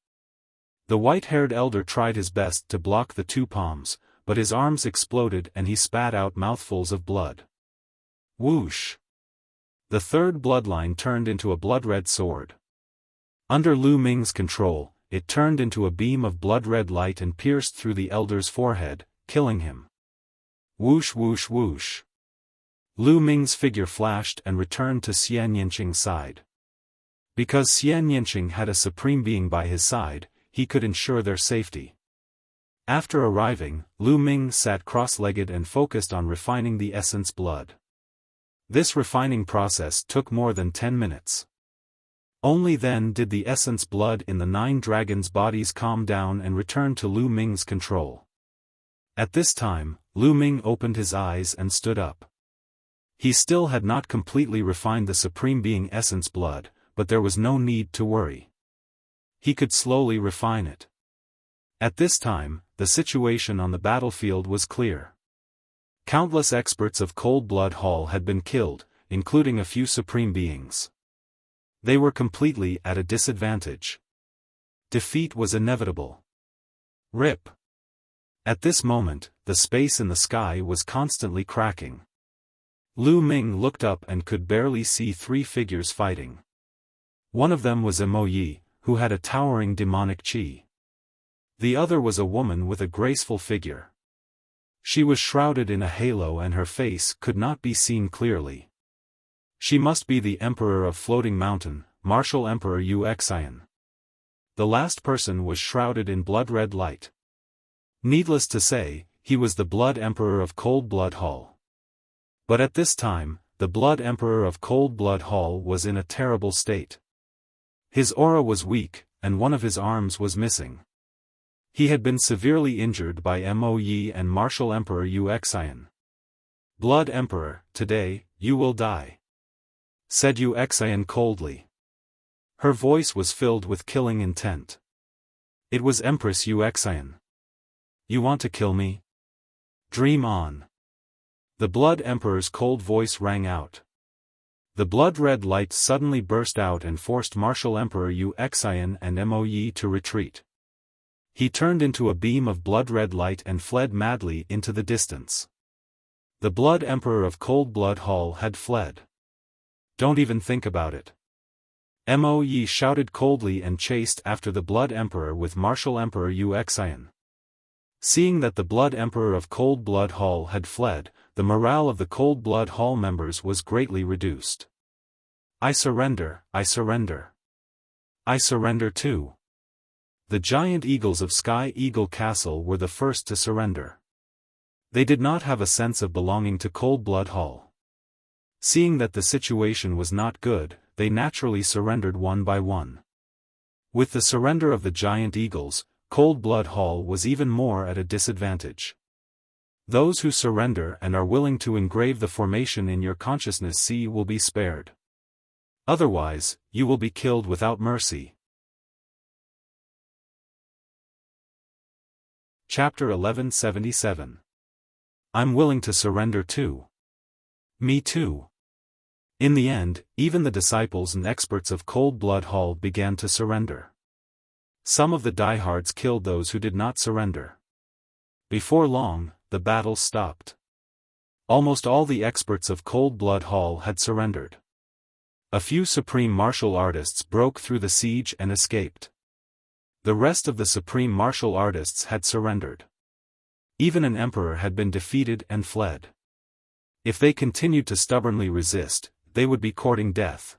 The white-haired elder tried his best to block the 2 palms, but his arms exploded and he spat out mouthfuls of blood. Whoosh! The third bloodline turned into a blood-red sword. Under Lu Ming's control, it turned into a beam of blood-red light and pierced through the elder's forehead, killing him. Whoosh whoosh whoosh. Lu Ming's figure flashed and returned to Xian Yinqing's side. Because Xian Yinqing had a supreme being by his side, he could ensure their safety. After arriving, Lu Ming sat cross-legged and focused on refining the essence blood. This refining process took more than 10 minutes. Only then did the essence blood in the 9 dragons' bodies calm down and return to Lu Ming's control. At this time, Lu Ming opened his eyes and stood up. He still had not completely refined the Supreme Being essence blood, but there was no need to worry. He could slowly refine it. At this time, the situation on the battlefield was clear. Countless experts of Cold Blood Hall had been killed, including a few Supreme Beings. They were completely at a disadvantage. Defeat was inevitable. RIP. At this moment, the space in the sky was constantly cracking. Lu Ming looked up and could barely see three figures fighting. One of them was Mo Yi, who had a towering demonic qi. The other was a woman with a graceful figure. She was shrouded in a halo and her face could not be seen clearly. She must be the Emperor of Floating Mountain, Martial Emperor Wuxia. The last person was shrouded in blood-red light. Needless to say, he was the Blood Emperor of Cold Blood Hall. But at this time, the Blood Emperor of Cold Blood Hall was in a terrible state. His aura was weak, and one of his arms was missing. He had been severely injured by Mo Yi and Martial Emperor Wuxia. "Blood Emperor, today, you will die," said Wuxia coldly. Her voice was filled with killing intent. It was Empress Wuxia. "You want to kill me? Dream on." The Blood Emperor's cold voice rang out. The blood-red light suddenly burst out and forced Martial Emperor Wuxia and Mo Yi to retreat. He turned into a beam of blood-red light and fled madly into the distance. The Blood Emperor of Cold Blood Hall had fled. "Don't even think about it." Mo Yi shouted coldly and chased after the Blood Emperor with Martial Emperor Wuxia. Seeing that the Blood Emperor of Cold Blood Hall had fled, the morale of the Cold Blood Hall members was greatly reduced. "I surrender, I surrender. I surrender too." The giant eagles of Sky Eagle Castle were the first to surrender. They did not have a sense of belonging to Cold Blood Hall. Seeing that the situation was not good, they naturally surrendered one by one. With the surrender of the giant eagles, Cold Blood Hall was even more at a disadvantage. Those who surrender and are willing to engrave the formation in your consciousness sea will be spared. Otherwise, you will be killed without mercy. Chapter 1177. I'm willing to surrender too. Me too. In the end, even the disciples and experts of Cold Blood Hall began to surrender. Some of the diehards killed those who did not surrender. Before long, the battle stopped. Almost all the experts of Cold Blood Hall had surrendered. A few supreme martial artists broke through the siege and escaped. The rest of the supreme martial artists had surrendered. Even an emperor had been defeated and fled. If they continued to stubbornly resist, they would be courting death.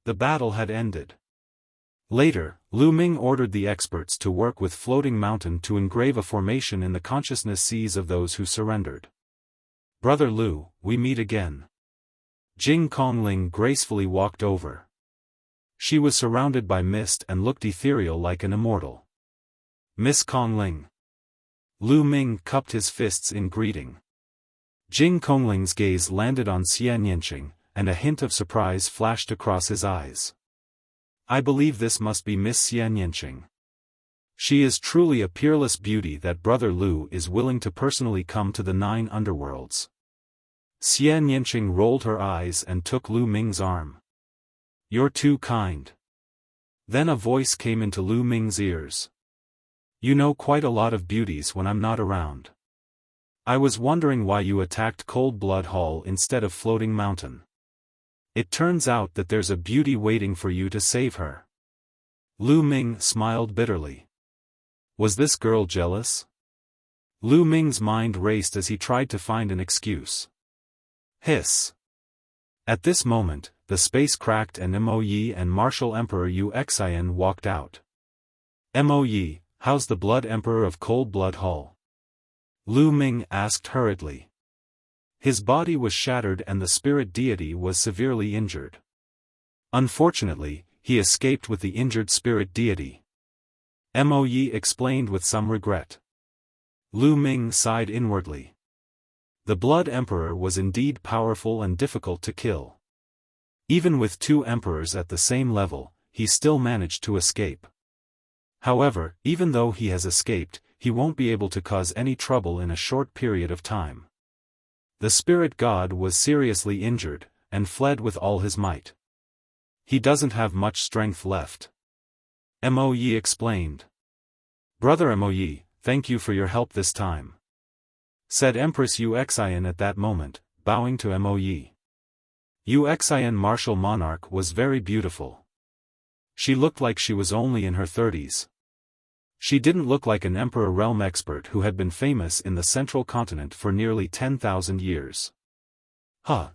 The battle had ended. Later, Lu Ming ordered the experts to work with Floating Mountain to engrave a formation in the consciousness seas of those who surrendered. "Brother Lu, we meet again." Jing Kongling gracefully walked over. She was surrounded by mist and looked ethereal like an immortal. "Miss Kongling." Lu Ming cupped his fists in greeting. Jing Kongling's gaze landed on Xian Yanqing, and a hint of surprise flashed across his eyes. "I believe this must be Miss Xian Yanqing. She is truly a peerless beauty that Brother Lu is willing to personally come to the 9 underworlds." Xian Yanqing rolled her eyes and took Lu Ming's arm. "You're too kind." Then a voice came into Lu Ming's ears. "You know quite a lot of beauties when I'm not around. I was wondering why you attacked Cold Blood Hall instead of Floating Mountain. It turns out that there's a beauty waiting for you to save her." Lu Ming smiled bitterly. Was this girl jealous? Lu Ming's mind raced as he tried to find an excuse. Hiss. At this moment, the space cracked and Mo Yi and Martial Emperor Wuxia walked out. "Mo Yi, how's the Blood Emperor of Cold Blood Hall?" Lu Ming asked hurriedly. His body was shattered and the spirit deity was severely injured. Unfortunately, he escaped with the injured spirit deity. Mo Yi explained with some regret. Lu Ming sighed inwardly. The Blood Emperor was indeed powerful and difficult to kill. Even with 2 emperors at the same level, he still managed to escape. However, even though he has escaped, he won't be able to cause any trouble in a short period of time. The spirit god was seriously injured, and fled with all his might. He doesn't have much strength left. Mo Yi explained. "Brother Mo Yi, thank you for your help this time," said Empress Wuxia at that moment, bowing to Moe. Uxian martial monarch was very beautiful. She looked like she was only in her 30s. She didn't look like an emperor realm expert who had been famous in the central continent for nearly 10,000 years.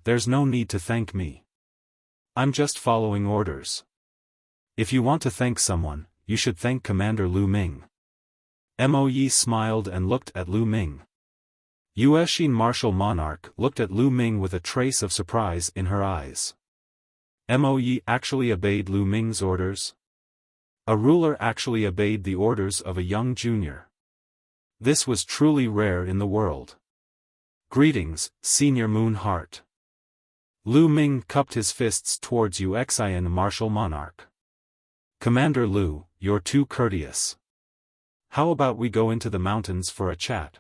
There's no need to thank me. I'm just following orders. If you want to thank someone, you should thank Commander Lu Ming. Moe smiled and looked at Lu Ming. Uxian martial monarch looked at Lu Ming with a trace of surprise in her eyes. Moe actually obeyed Lu Ming's orders? A ruler actually obeyed the orders of a young junior. This was truly rare in the world. Greetings, Senior Moon Heart. Lu Ming cupped his fists towards Uxian martial monarch. Commander Lu, you're too courteous. How about we go into the mountains for a chat?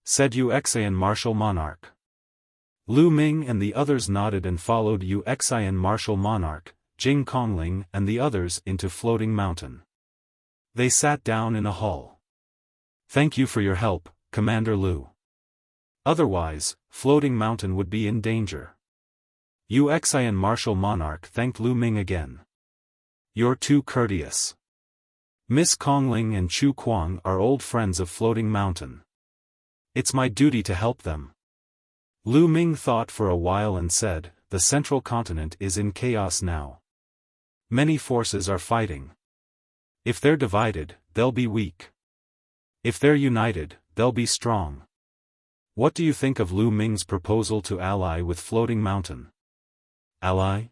Said Uxian martial monarch. Lu Ming and the others nodded and followed Uxian martial monarch, Jing Kongling and the others into Floating Mountain. They sat down in a hall. Thank you for your help, Commander Lu. Otherwise, Floating Mountain would be in danger. Uxian martial monarch thanked Lu Ming again. You're too courteous. Miss Kongling and Chu Kuang are old friends of Floating Mountain. It's my duty to help them. Lu Ming thought for a while and said, the central continent is in chaos now. Many forces are fighting. If they're divided, they'll be weak. If they're united, they'll be strong. What do you think of Lu Ming's proposal to ally with Floating Mountain? Ally?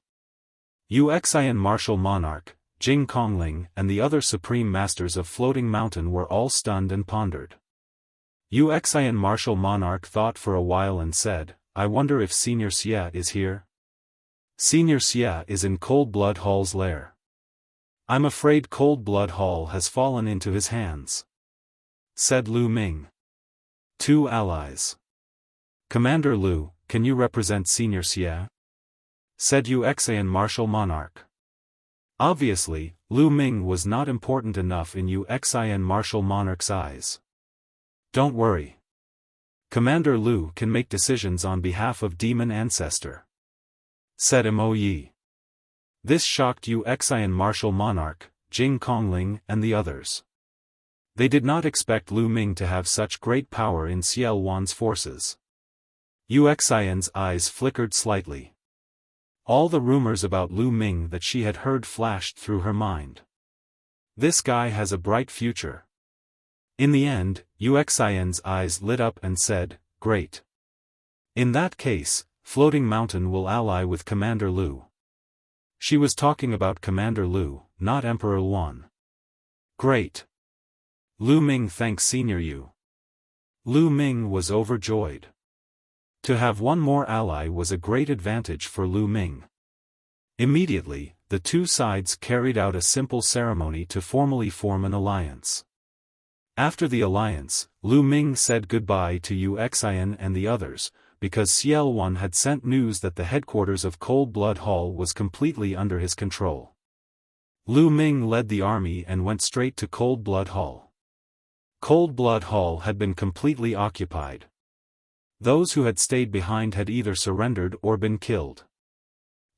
Uxian martial monarch, Jing Kongling and the other supreme masters of Floating Mountain were all stunned and pondered. Uxian martial monarch thought for a while and said, I wonder if Senior Xia is here? Senior Xia is in Cold Blood Hall's lair. I'm afraid Cold Blood Hall has fallen into his hands. Said Lu Ming. 2 allies. Commander Lu, can you represent Senior Xia? Said Uxian martial monarch. Obviously, Lu Ming was not important enough in Uxian martial monarch's eyes. Don't worry. Commander Lu can make decisions on behalf of Demon Ancestor. Said Moe. This shocked Uxian martial monarch, Jing Kongling and the others. They did not expect Lu Ming to have such great power in Xiaofan's forces. Uxian's eyes flickered slightly. All the rumors about Lu Ming that she had heard flashed through her mind. This guy has a bright future. In the end, Uxian's eyes lit up and said, great. In that case, Floating Mountain will ally with Commander Lu. She was talking about Commander Lu, not Emperor Luan. Great. Lu Ming thanks Senior Yu. Lu Ming was overjoyed. To have one more ally was a great advantage for Lu Ming. Immediately, the two sides carried out a simple ceremony to formally form an alliance. After the alliance, Lu Ming said goodbye to Uxian and the others, because Xiaofan had sent news that the headquarters of Cold Blood Hall was completely under his control. Lu Ming led the army and went straight to Cold Blood Hall. Cold Blood Hall had been completely occupied. Those who had stayed behind had either surrendered or been killed.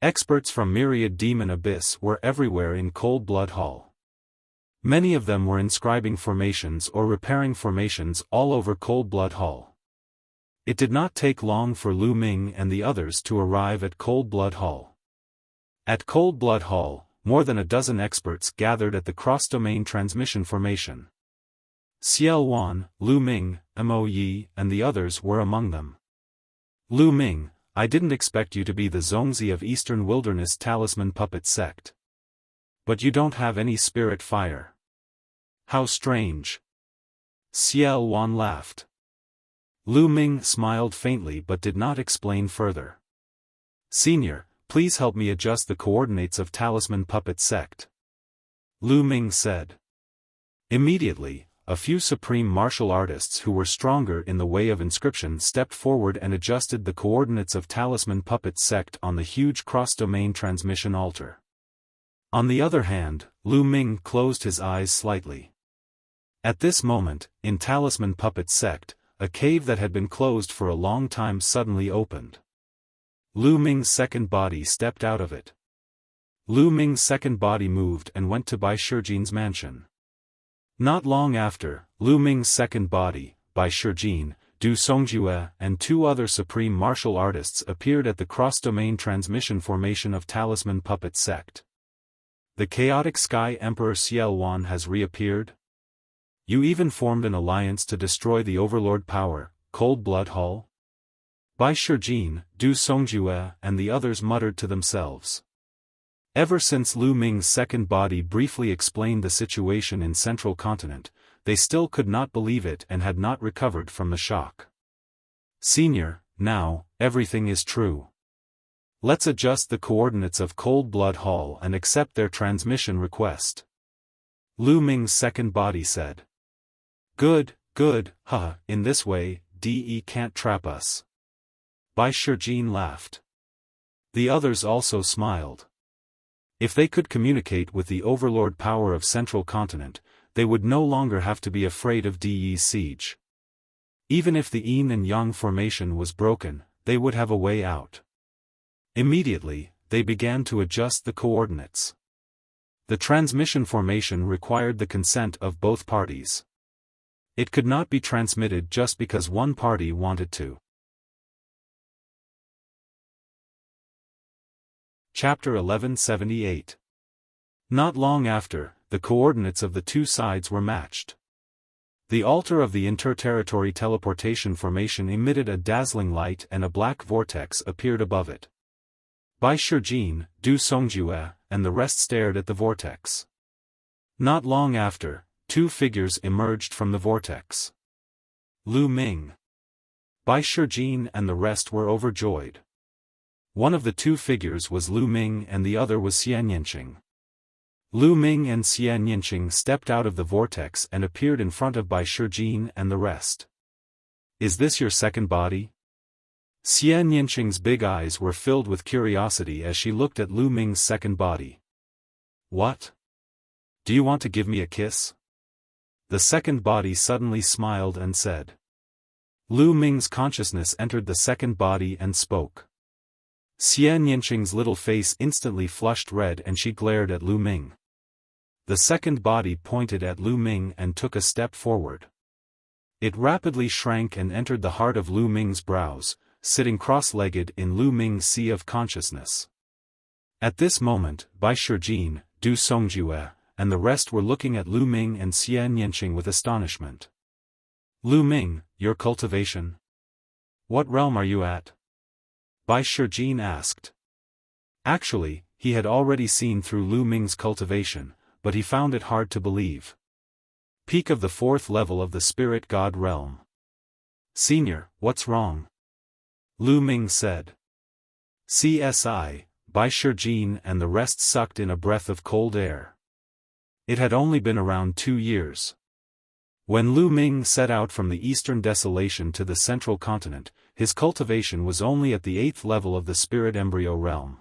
Experts from Myriad Demon Abyss were everywhere in Cold Blood Hall. Many of them were inscribing formations or repairing formations all over Cold Blood Hall. It did not take long for Lu Ming and the others to arrive at Cold Blood Hall. At Cold Blood Hall, more than a dozen experts gathered at the cross-domain transmission formation. Xiaofan, Lu Ming, Moe, and the others were among them. Lu Ming, I didn't expect you to be the Zongzi of Eastern Wilderness Talisman Puppet Sect. But you don't have any spirit fire. How strange. Xiaofan laughed. Lu Ming smiled faintly but did not explain further. Senior, please help me adjust the coordinates of Talisman Puppet Sect. Lu Ming said. Immediately, a few supreme martial artists who were stronger in the way of inscription stepped forward and adjusted the coordinates of Talisman Puppet Sect on the huge cross-domain transmission altar. On the other hand, Lu Ming closed his eyes slightly. At this moment, in Talisman Puppet Sect, a cave that had been closed for a long time suddenly opened. Lu Ming's second body stepped out of it. Lu Ming's second body moved and went to Bai Shijin's mansion. Not long after, Lu Ming's second body, Bai Shijin, Du Songjue, and two other supreme martial artists appeared at the cross-domain transmission formation of Talisman Puppet Sect. The chaotic Sky Emperor Xiaofan has reappeared? You even formed an alliance to destroy the Overlord power, Cold Blood Hall? Bai Shijin, Du Songjue, and the others muttered to themselves. Ever since Lu Ming's second body briefly explained the situation in Central Continent, they still could not believe it and had not recovered from the shock. Senior, now, everything is true. Let's adjust the coordinates of Cold Blood Hall and accept their transmission request. Lu Ming's second body said. Good, in this way, DE can't trap us. Bai Shijin laughed. The others also smiled. If they could communicate with the overlord power of Central Continent, they would no longer have to be afraid of DE's siege. Even if the Yin and Yang formation was broken, they would have a way out. Immediately, they began to adjust the coordinates. The transmission formation required the consent of both parties. It could not be transmitted just because one party wanted to. Chapter 1178. Not long after, the coordinates of the two sides were matched. The altar of the interterritory teleportation formation emitted a dazzling light and a black vortex appeared above it. Bai Shijin, Du Songjue, and the rest stared at the vortex. Not long after, two figures emerged from the vortex. Lu Ming. Bai Shijin and the rest were overjoyed. One of the two figures was Lu Ming and the other was Xian Yinqing. Lu Ming and Xian Yinqing stepped out of the vortex and appeared in front of Bai Shijin and the rest. Is this your second body? Xian Yinqing's big eyes were filled with curiosity as she looked at Lu Ming's second body. What? Do you want to give me a kiss? The second body suddenly smiled and said. Lu Ming's consciousness entered the second body and spoke. Xian Yinqing's little face instantly flushed red and she glared at Lu Ming. The second body pointed at Lu Ming and took a step forward. It rapidly shrank and entered the heart of Lu Ming's brows, sitting cross-legged in Lu Ming's sea of consciousness. At this moment, Bai Shijin, Du Songjue, and the rest were looking at Lu Ming and Xian Yinqing with astonishment. Lu Ming, your cultivation? What realm are you at? Bai Shijin asked. Actually, he had already seen through Lu Ming's cultivation, but he found it hard to believe. Peak of the 4th level of the Spirit God realm. Senior, what's wrong? Lu Ming said. CSI, Bai Shijin and the rest sucked in a breath of cold air. It had only been around 2 years. When Lu Ming set out from the Eastern Desolation to the Central Continent, his cultivation was only at the 8th level of the Spirit Embryo realm.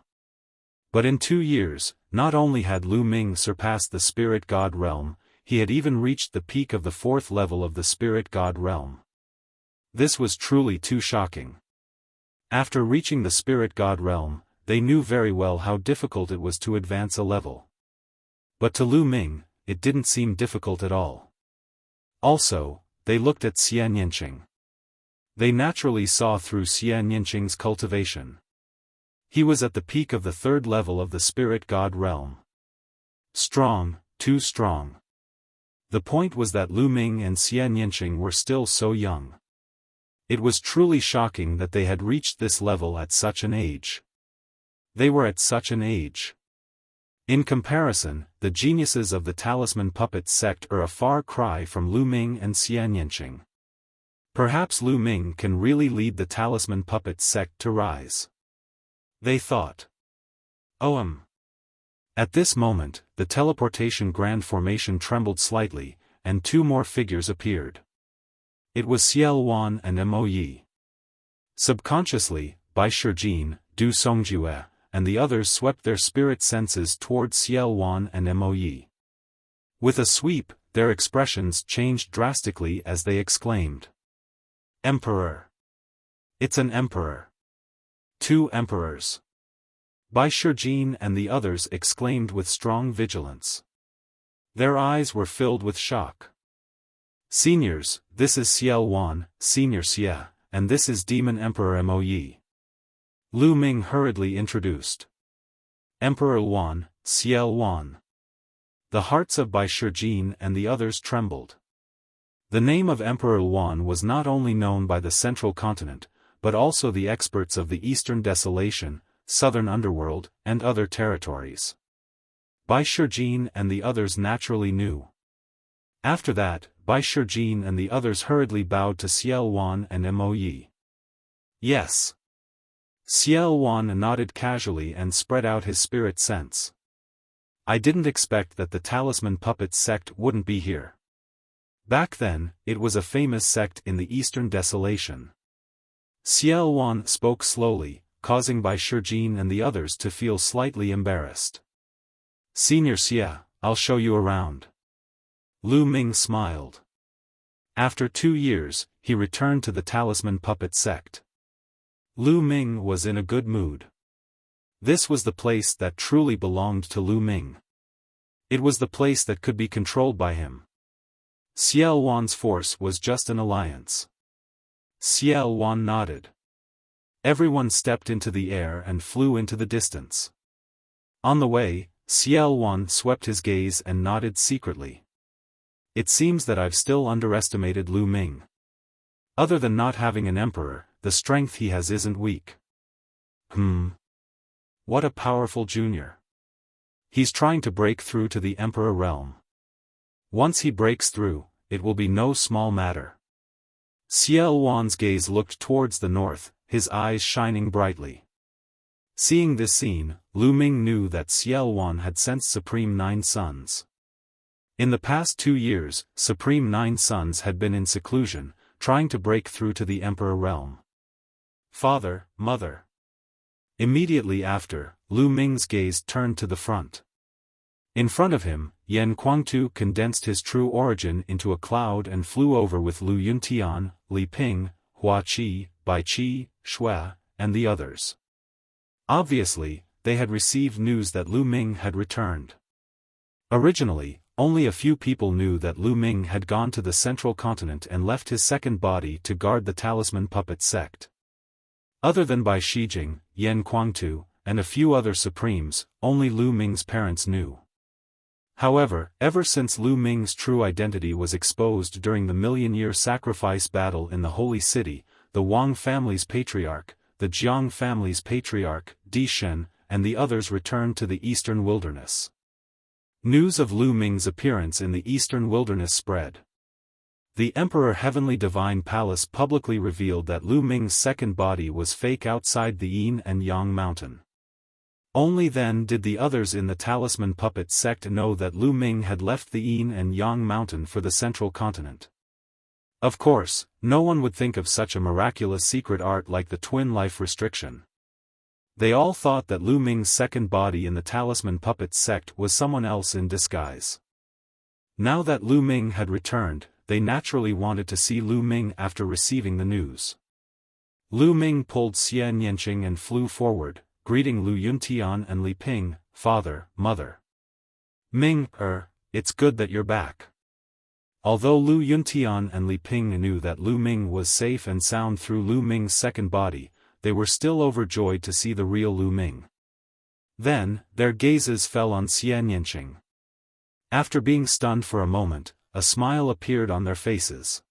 But in 2 years, not only had Lu Ming surpassed the Spirit God realm, he had even reached the peak of the 4th level of the Spirit God realm. This was truly too shocking. After reaching the Spirit God realm, they knew very well how difficult it was to advance a level. But to Lu Ming, it didn't seem difficult at all. Also, they looked at Xian Yinqing. They naturally saw through Xian Yinqing's cultivation. He was at the peak of the 3rd level of the Spirit God realm. Strong, too strong. The point was that Lu Ming and Xian Yinqing were still so young. It was truly shocking that they had reached this level at such an age. They were at such an age. In comparison, the geniuses of the Talisman Puppet Sect are a far cry from Lu Ming and Xian Yinqing. Perhaps Lu Ming can really lead the Talisman Puppet Sect to rise. They thought. At this moment, the teleportation grand formation trembled slightly, and 2 more figures appeared. It was Xiaofan and Mo. Subconsciously, Bai Shijin, Du Songjue, and the others swept their spirit senses towards Xiaofan and Mo. With a sweep, their expressions changed drastically as they exclaimed. Emperor. It's an emperor. 2 emperors. Bai Shijin and the others exclaimed with strong vigilance. Their eyes were filled with shock. Seniors, this is Xiaofan, Senior Xia, and this is Demon Emperor Mo Yi. Lu Ming hurriedly introduced. Emperor Wan, Xiaofan. The hearts of Bai Shijin and the others trembled. The name of Emperor Wan was not only known by the central continent, but also the experts of the Eastern Desolation, Southern Underworld, and other territories. Bai Shijin and the others naturally knew. After that, Bai Shijin and the others hurriedly bowed to Xiaofan and Mo Yi. Yes. Xiaofan nodded casually and spread out his spirit sense. I didn't expect that the Talisman Puppet sect wouldn't be here. Back then, it was a famous sect in the Eastern Desolation. Xiaofan spoke slowly, causing Bai Shijin and the others to feel slightly embarrassed. Senior Xia, I'll show you around. Lu Ming smiled. After 2 years, he returned to the Talisman Puppet sect. Lu Ming was in a good mood. This was the place that truly belonged to Lu Ming. It was the place that could be controlled by him. Xiaofan's force was just an alliance. Xiaofan nodded. Everyone stepped into the air and flew into the distance. On the way, Xiaofan swept his gaze and nodded secretly. It seems that I've still underestimated Lu Ming. Other than not having an emperor, the strength he has isn't weak. What a powerful junior. He's trying to break through to the emperor realm. Once he breaks through, it will be no small matter. Xiaofan's gaze looked towards the north, his eyes shining brightly. Seeing this scene, Lu Ming knew that Xiaofan had sensed Supreme Nine Sons. In the past 2 years, Supreme Nine Sons had been in seclusion, trying to break through to the emperor realm. Father, mother. Immediately after, Lu Ming's gaze turned to the front. In front of him, Yan Guangtu condensed his true origin into a cloud and flew over with Lu Yuntian, Li Ping, Hua Qi, Bai Qi, Shui, and the others. Obviously, they had received news that Lu Ming had returned. Originally, only a few people knew that Lu Ming had gone to the central continent and left his second body to guard the Talisman Puppet sect. Other than Bai Shijing, Yan Guangtu, and a few other supremes, only Lu Ming's parents knew. However, ever since Lu Ming's true identity was exposed during the million-year sacrifice battle in the Holy City, the Wang family's patriarch, the Jiang family's patriarch, Di Shen, and the others returned to the eastern wilderness. News of Lu Ming's appearance in the eastern wilderness spread. The Emperor Heavenly Divine Palace publicly revealed that Lu Ming's second body was fake outside the Yin and Yang mountain. Only then did the others in the Talisman Puppet sect know that Lu Ming had left the Yin and Yang mountain for the central continent. Of course, no one would think of such a miraculous secret art like the twin life restriction. They all thought that Lu Ming's second body in the Talisman Puppet sect was someone else in disguise. Now that Lu Ming had returned, they naturally wanted to see Lu Ming after receiving the news. Lu Ming pulled Xian Yanqing and flew forward, greeting Lu Yuntian and Li Ping, father, mother. Ming, it's good that you're back. Although Lu Yuntian and Li Ping knew that Lu Ming was safe and sound through Lu Ming's second body, they were still overjoyed to see the real Lu Ming. Then, their gazes fell on Xian Yanqing. After being stunned for a moment, a smile appeared on their faces.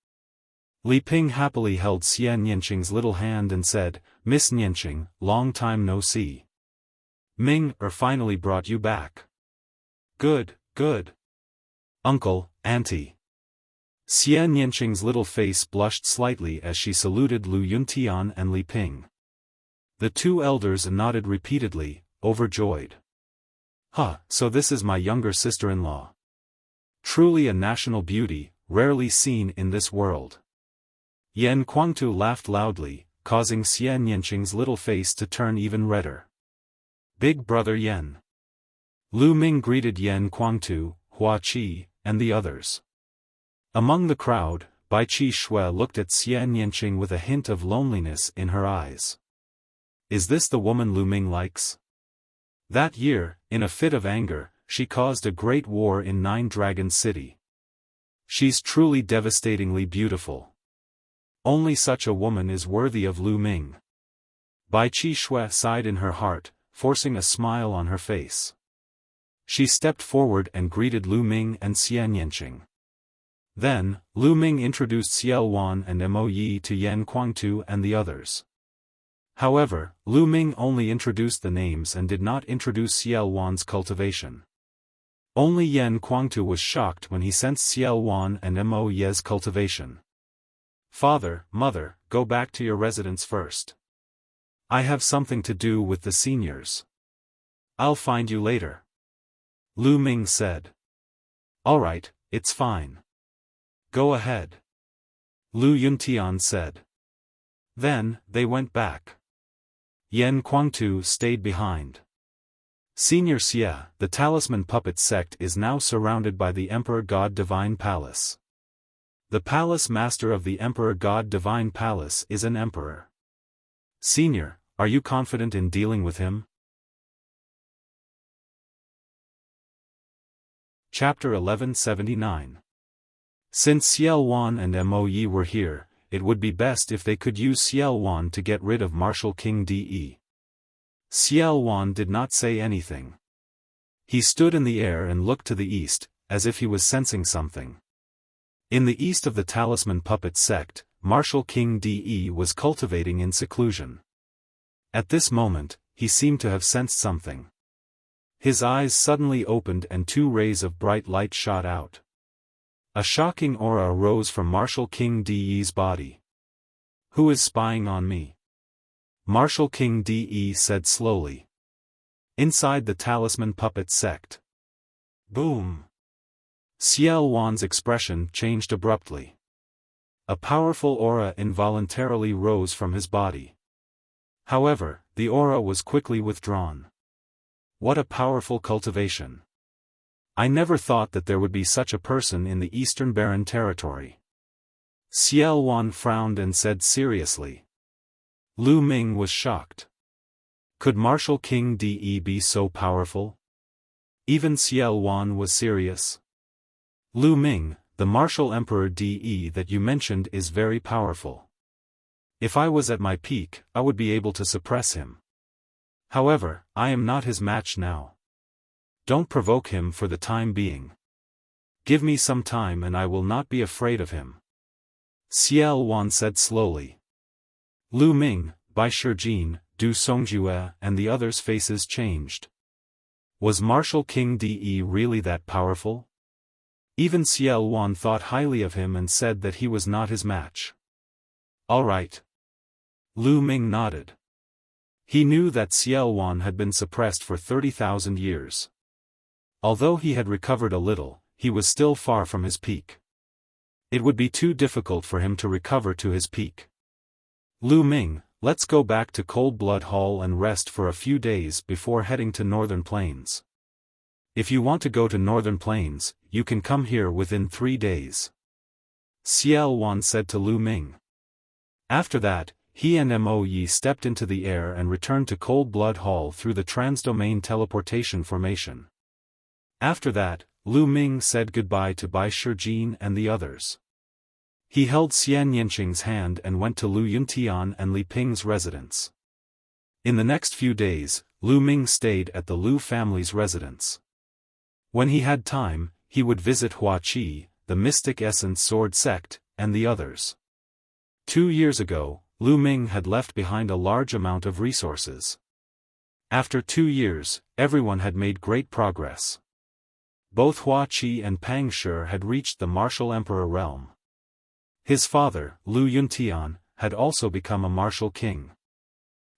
Li Ping happily held Xian Yanqing's little hand and said, Miss Yanqing, long time no see. Ming, finally brought you back. Good, good. Uncle, auntie. Xian Yanqing's little face blushed slightly as she saluted Lu Yuntian and Li Ping. The 2 elders nodded repeatedly, overjoyed. So this is my younger sister-in-law. Truly a national beauty, rarely seen in this world. Yan Guangtu laughed loudly, causing Xian Yanqing's little face to turn even redder. Big brother Yan. Lu Ming greeted Yan Guangtu, Hua Qi, and the others. Among the crowd, Bai Qi Shui looked at Xian Yanqing with a hint of loneliness in her eyes. Is this the woman Lu Ming likes? That year, in a fit of anger, she caused a great war in Nine Dragon City. She's truly devastatingly beautiful. Only such a woman is worthy of Lu Ming. Bai Qi Shui sighed in her heart, forcing a smile on her face. She stepped forward and greeted Lu Ming and Xian Yanqing. Then, Lu Ming introduced Xiaofan and Mo Yi to Yan Kuangtu and the others. However, Lu Ming only introduced the names and did not introduce Xiaofan's cultivation. Only Yan Kuangtu was shocked when he sensed Xiaofan and Mo Yi's cultivation. Father, mother, go back to your residence first. I have something to do with the seniors. I'll find you later. Lu Ming said. All right, it's fine. Go ahead. Lu Yuntian said. Then, they went back. Yan Kuangtu stayed behind. Senior Xia, the talisman puppet sect is now surrounded by the Emperor God Divine Palace. The palace master of the Emperor God Divine Palace is an emperor. Senior, are you confident in dealing with him? Chapter 1179. Since Xiaofan and Mo Yi were here, it would be best if they could use Xiaofan to get rid of Martial King De. Xiaofan did not say anything. He stood in the air and looked to the east, as if he was sensing something. In the east of the talisman puppet sect, Martial King De was cultivating in seclusion. At this moment, he seemed to have sensed something. His eyes suddenly opened and two rays of bright light shot out. A shocking aura arose from Martial King De's body. Who is spying on me? Martial King De said slowly. Inside the talisman puppet sect. Boom! Xiaofan's expression changed abruptly. A powerful aura involuntarily rose from his body. However, the aura was quickly withdrawn. What a powerful cultivation! I never thought that there would be such a person in the Eastern Barren territory. Xiaofan frowned and said seriously. Lu Ming was shocked. Could Martial King De be so powerful? Even Xiaofan was serious. Lu Ming, the Martial Emperor De that you mentioned is very powerful. If I was at my peak, I would be able to suppress him. However, I am not his match now. Don't provoke him for the time being. Give me some time and I will not be afraid of him. Xiaofan said slowly. Lu Ming, Bai Shijin, Du Songjue and the others' faces changed. Was Martial King De really that powerful? Even Xiaofan thought highly of him and said that he was not his match. All right. Lu Ming nodded. He knew that Xiaofan had been suppressed for 30,000 years. Although he had recovered a little, he was still far from his peak. It would be too difficult for him to recover to his peak. Lu Ming, let's go back to Cold Blood Hall and rest for a few days before heading to Northern Plains. If you want to go to Northern Plains, you can come here within 3 days. Xiaofan said to Lu Ming. After that, he and Mo Yi stepped into the air and returned to Cold Blood Hall through the transdomain teleportation formation. After that, Lu Ming said goodbye to Bai Shijin and the others. He held Xian Yanqing's hand and went to Lu Yuntian and Li Ping's residence. In the next few days, Lu Ming stayed at the Lu family's residence. When he had time, he would visit Hua Qi, the Mystic Essence Sword sect, and the others. 2 years ago, Lu Ming had left behind a large amount of resources. After 2 years, everyone had made great progress. Both Hua Qi and Pang Shi had reached the Martial Emperor realm. His father, Lu Yuntian, had also become a martial king.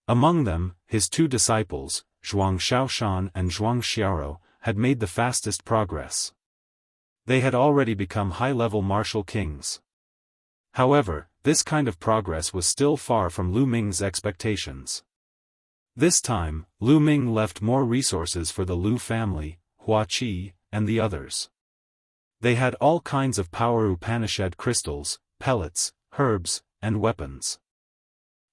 Among them, his 2 disciples, Zhuang Xiaoshan and Zhuang Xiaoro, had made the fastest progress. They had already become high-level martial kings. However, this kind of progress was still far from Lu Ming's expectations. This time, Lu Ming left more resources for the Lu family, Hua Qi, and the others. They had all kinds of power Upanishad crystals, pellets, herbs, and weapons.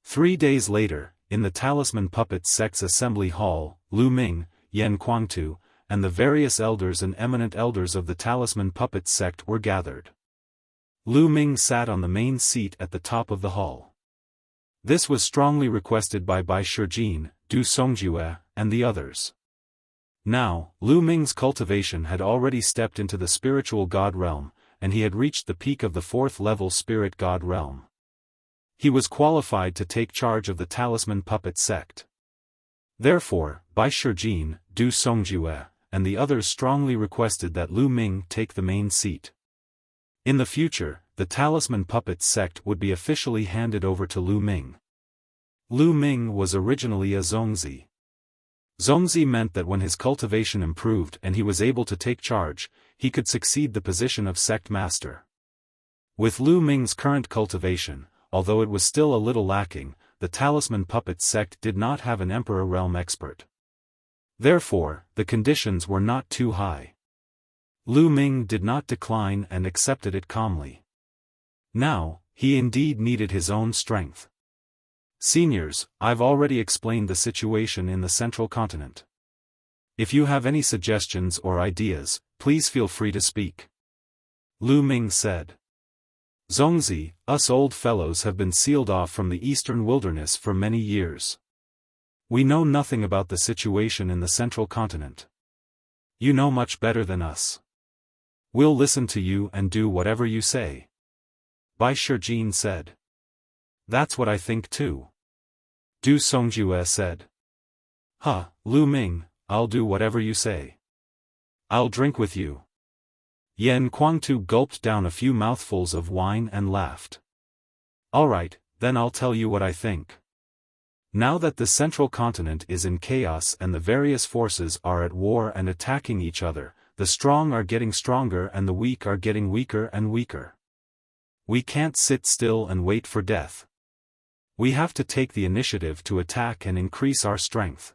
3 days later, in the Talisman Puppet Sect's assembly hall, Lu Ming, Yan Kuangtu, and the various elders and eminent elders of the Talisman Puppet Sect were gathered. Lu Ming sat on the main seat at the top of the hall. This was strongly requested by Bai Shijin, Du Songjue, and the others. Now, Lu Ming's cultivation had already stepped into the spiritual god realm, and he had reached the peak of the 4th level spirit god realm. He was qualified to take charge of the Talisman Puppet Sect. Therefore, Bai Shijin, Du Songjue, and the others strongly requested that Lu Ming take the main seat. In the future, the Talisman Puppet Sect would be officially handed over to Lu Ming. Lu Ming was originally a Zongzi. Zongzi meant that when his cultivation improved and he was able to take charge, he could succeed the position of sect master. With Lu Ming's current cultivation, although it was still a little lacking, the Talisman Puppet Sect did not have an Emperor Realm expert. Therefore, the conditions were not too high. Lu Ming did not decline and accepted it calmly. Now, he indeed needed his own strength. Seniors, I've already explained the situation in the Central Continent. If you have any suggestions or ideas, please feel free to speak. Lu Ming said. Zongzi, us old fellows have been sealed off from the eastern wilderness for many years. We know nothing about the situation in the Central Continent. You know much better than us. We'll listen to you and do whatever you say. Bai Shijin said. That's what I think too. Du Songjue said. Lu Ming, I'll do whatever you say. I'll drink with you. Yan Kuangtu gulped down a few mouthfuls of wine and laughed. All right, then I'll tell you what I think. Now that the Central Continent is in chaos and the various forces are at war and attacking each other, the strong are getting stronger and the weak are getting weaker and weaker. We can't sit still and wait for death. We have to take the initiative to attack and increase our strength.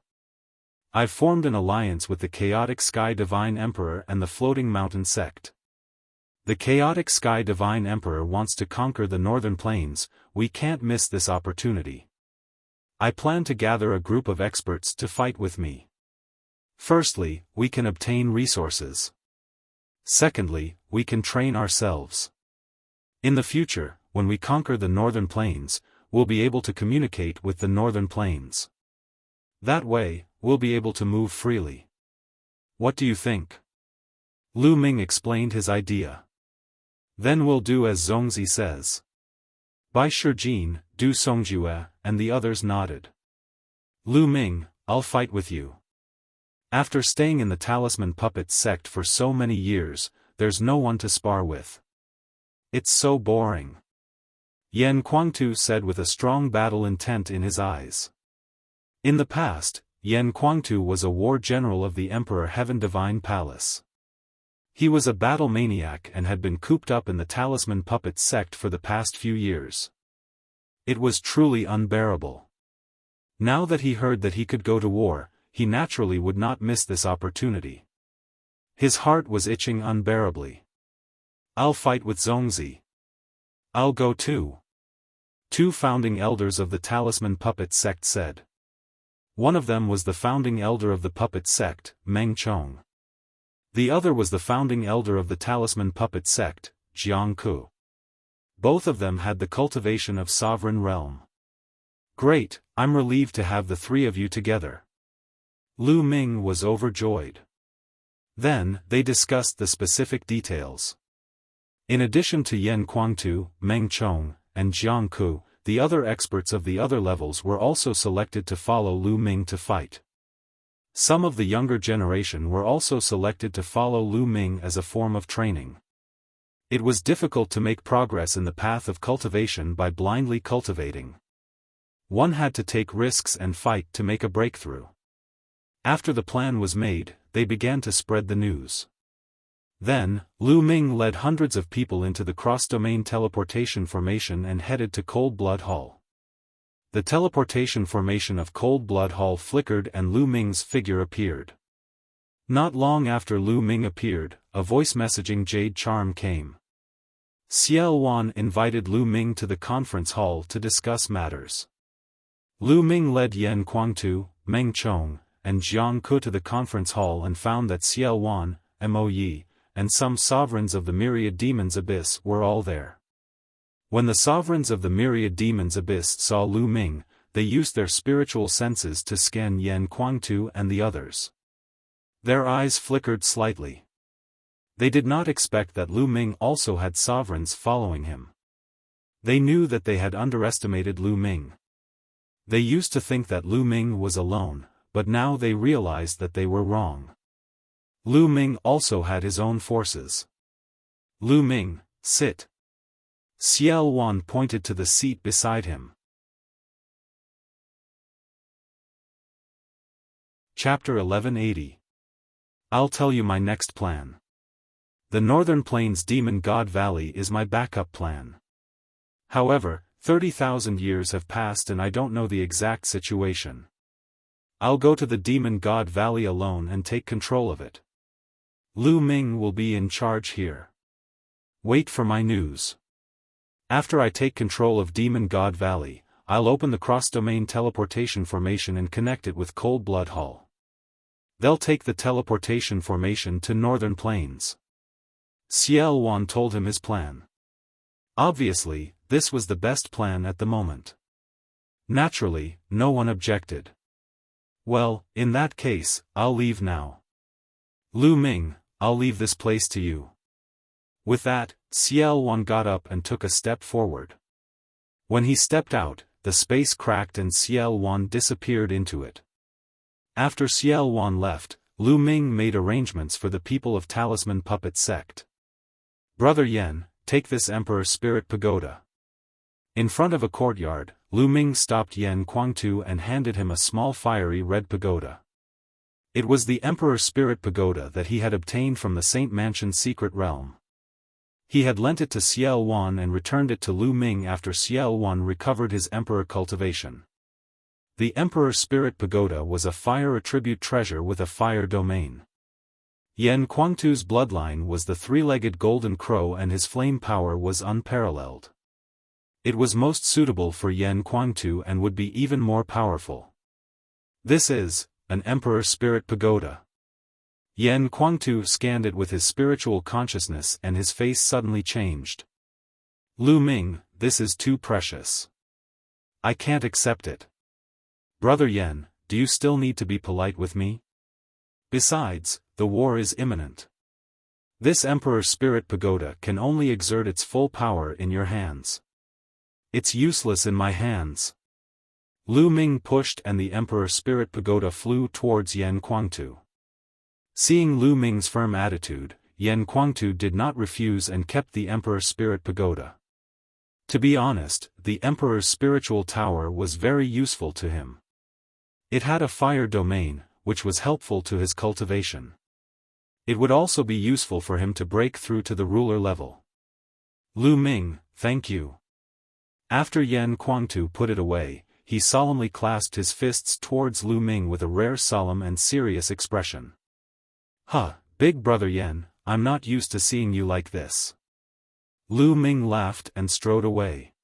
I've formed an alliance with the Chaotic Sky Divine Emperor and the Floating Mountain Sect. The Chaotic Sky Divine Emperor wants to conquer the Northern Plains. We can't miss this opportunity. I plan to gather a group of experts to fight with me. Firstly, we can obtain resources. Secondly, we can train ourselves. In the future, when we conquer the Northern Plains, we'll be able to communicate with the Northern Plains. That way, we'll be able to move freely. What do you think? Lu Ming explained his idea. Then we'll do as Zongzi says. Bai Shijin, Du Songjue, and the others nodded. Lu Ming, I'll fight with you. After staying in the Talisman Puppet Sect for so many years, there's no one to spar with. It's so boring. Yan Kuangtu said with a strong battle intent in his eyes. In the past, Yan Kuangtu was a war general of the Emperor Heaven Divine Palace. He was a battle maniac and had been cooped up in the Talisman Puppet Sect for the past few years. It was truly unbearable. Now that he heard that he could go to war, he naturally would not miss this opportunity. His heart was itching unbearably. I'll fight with Zongzi. I'll go too. 2 founding elders of the Talisman Puppet Sect said. One of them was the founding elder of the Puppet Sect, Meng Chong. The other was the founding elder of the Talisman Puppet Sect, Jiang Ku. Both of them had the cultivation of Sovereign Realm. Great, I'm relieved to have the 3 of you together. Lu Ming was overjoyed. Then, they discussed the specific details. In addition to Yan Kuangtu, Meng Chong, and Jiang Ku, the other experts of the other levels were also selected to follow Lu Ming to fight. Some of the younger generation were also selected to follow Lu Ming as a form of training. It was difficult to make progress in the path of cultivation by blindly cultivating. One had to take risks and fight to make a breakthrough. After the plan was made, they began to spread the news. Then, Lu Ming led hundreds of people into the cross-domain teleportation formation and headed to Cold Blood Hall. The teleportation formation of Cold Blood Hall flickered and Lu Ming's figure appeared. Not long after Lu Ming appeared, a voice messaging jade charm came. Xiaofan invited Lu Ming to the conference hall to discuss matters. Lu Ming led Yan Kuangtu, Meng Chong, and Jiang Ke to the conference hall and found that Xiaofan, Mo Yi, and some sovereigns of the myriad demons abyss were all there. When the sovereigns of the myriad demons abyss saw Lu Ming, they used their spiritual senses to scan Yan Kuangtu and the others. Their eyes flickered slightly. They did not expect that Lu Ming also had sovereigns following him. They knew that they had underestimated Lu Ming. They used to think that Lu Ming was alone, but now they realized that they were wrong. Lu Ming also had his own forces. Lu Ming, sit. Xiaofan pointed to the seat beside him. Chapter 1180. I'll tell you my next plan. The Northern Plains Demon God Valley is my backup plan. However, 30,000 years have passed and I don't know the exact situation. I'll go to the Demon God Valley alone and take control of it. Lu Ming will be in charge here. Wait for my news. After I take control of Demon God Valley, I'll open the cross-domain teleportation formation and connect it with Cold Blood Hall. They'll take the teleportation formation to Northern Plains. Xiaofan told him his plan. Obviously, this was the best plan at the moment. Naturally, no one objected. Well, in that case, I'll leave now. Lu Ming, I'll leave this place to you. With that, Xiaofan got up and took a step forward. When he stepped out, the space cracked and Xiaofan disappeared into it. After Xiaofan left, Lu Ming made arrangements for the people of Talisman Puppet Sect. Brother Yan, take this Emperor Spirit Pagoda. In front of a courtyard, Lu Ming stopped Yan Kuangtu and handed him a small fiery red pagoda. It was the Emperor Spirit Pagoda that he had obtained from the Saint Mansion's secret realm. He had lent it to Xiaofan and returned it to Lu Ming after Xiaofan recovered his Emperor cultivation. The Emperor Spirit Pagoda was a fire attribute treasure with a fire domain. Yan Kuangtu's bloodline was the three-legged golden crow and his flame power was unparalleled. It was most suitable for Yan Kuangtu and would be even more powerful. This is an Emperor Spirit Pagoda. Yan Kuangtu scanned it with his spiritual consciousness and his face suddenly changed. Lu Ming, this is too precious. I can't accept it. Brother Yan, do you still need to be polite with me? Besides, the war is imminent. This Emperor Spirit Pagoda can only exert its full power in your hands. It's useless in my hands. Lu Ming pushed and the Emperor Spirit Pagoda flew towards Yan Kuangtu. Seeing Lu Ming's firm attitude, Yan Kuangtu did not refuse and kept the Emperor Spirit Pagoda. To be honest, the Emperor's spiritual tower was very useful to him. It had a fire domain, which was helpful to his cultivation. It would also be useful for him to break through to the ruler level. Lu Ming, thank you. After Yan Kuangtu put it away, he solemnly clasped his fists towards Lu Ming with a rare solemn and serious expression. Big brother Yan, I'm not used to seeing you like this. Lu Ming laughed and strode away.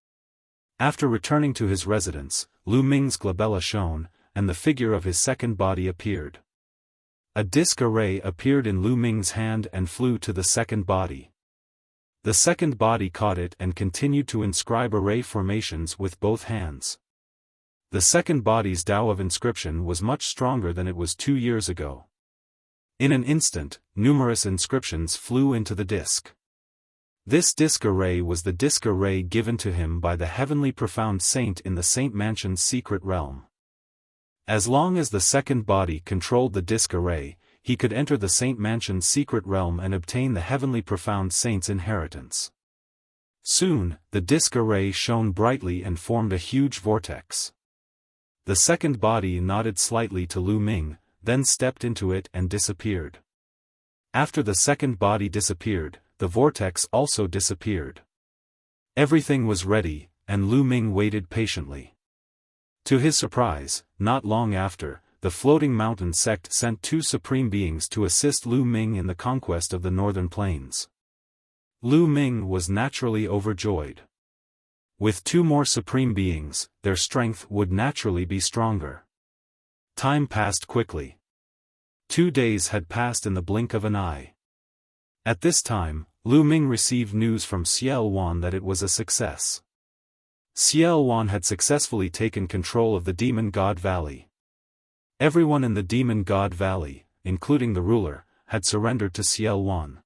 After returning to his residence, Lu Ming's glabella shone, and the figure of his second body appeared. A disc array appeared in Lu Ming's hand and flew to the second body. The second body caught it and continued to inscribe array formations with both hands. The second body's Tao of inscription was much stronger than it was 2 years ago. In an instant, numerous inscriptions flew into the disc. This disc array was the disc array given to him by the heavenly profound saint in the Saint Mansion's secret realm. As long as the second body controlled the disc array, he could enter the Saint Mansion's secret realm and obtain the heavenly profound saint's inheritance. Soon, the disc array shone brightly and formed a huge vortex. The second body nodded slightly to Lu Ming, then stepped into it and disappeared. After the second body disappeared, the vortex also disappeared. Everything was ready, and Lu Ming waited patiently. To his surprise, not long after, the Floating Mountain sect sent 2 supreme beings to assist Lu Ming in the conquest of the Northern Plains. Lu Ming was naturally overjoyed. With two more supreme beings, their strength would naturally be stronger. Time passed quickly. 2 days had passed in the blink of an eye. At this time, Lu Ming received news from Xiaofan that it was a success. Xiaofan had successfully taken control of the Demon God Valley. Everyone in the Demon God Valley, including the ruler, had surrendered to Xiaofan.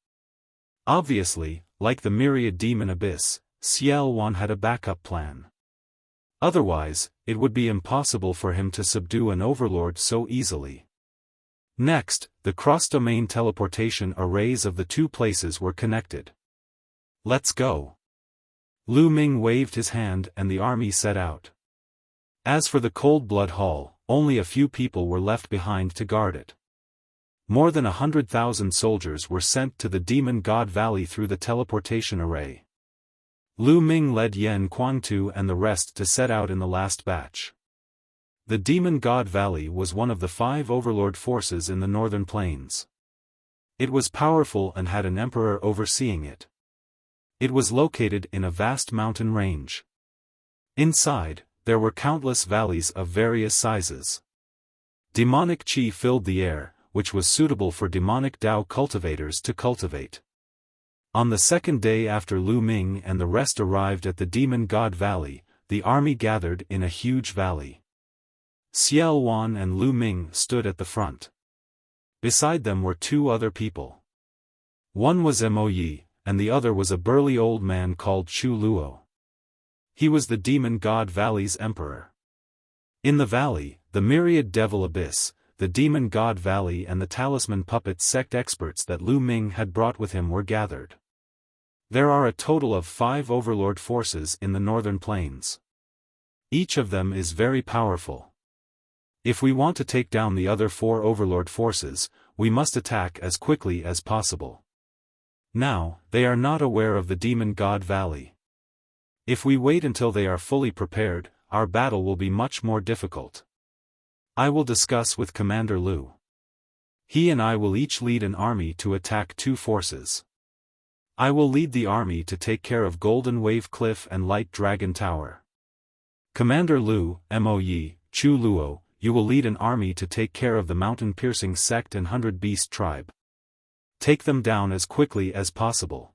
Obviously, like the myriad demon abyss, Xiaofan had a backup plan. Otherwise, it would be impossible for him to subdue an overlord so easily. Next, the cross-domain teleportation arrays of the two places were connected. Let's go. Lu Ming waved his hand and the army set out. As for the Cold Blood Hall, only a few people were left behind to guard it. More than 100,000 soldiers were sent to the Demon God Valley through the teleportation array. Lu Ming led Yan Kuangtu and the rest to set out in the last batch. The Demon God Valley was one of the 5 overlord forces in the northern plains. It was powerful and had an emperor overseeing it. It was located in a vast mountain range. Inside, there were countless valleys of various sizes. Demonic qi filled the air, which was suitable for demonic Dao cultivators to cultivate. On the second day after Lu Ming and the rest arrived at the Demon God Valley, the army gathered in a huge valley. Xiaofan and Lu Ming stood at the front. Beside them were 2 other people. One was Mo, and the other was a burly old man called Chu Luo. He was the Demon God Valley's emperor. In the valley, the myriad devil abyss, the Demon God Valley and the talisman puppet sect experts that Lu Ming had brought with him were gathered. There are a total of 5 overlord forces in the northern plains. Each of them is very powerful. If we want to take down the other 4 overlord forces, we must attack as quickly as possible. Now, they are not aware of the Demon God Valley. If we wait until they are fully prepared, our battle will be much more difficult. I will discuss with Commander Lu. He and I will each lead an army to attack 2 forces. I will lead the army to take care of Golden Wave Cliff and Light Dragon Tower. Commander Lu, Mo, Chu Luo, you will lead an army to take care of the Mountain Piercing Sect and 100 Beast Tribe. Take them down as quickly as possible.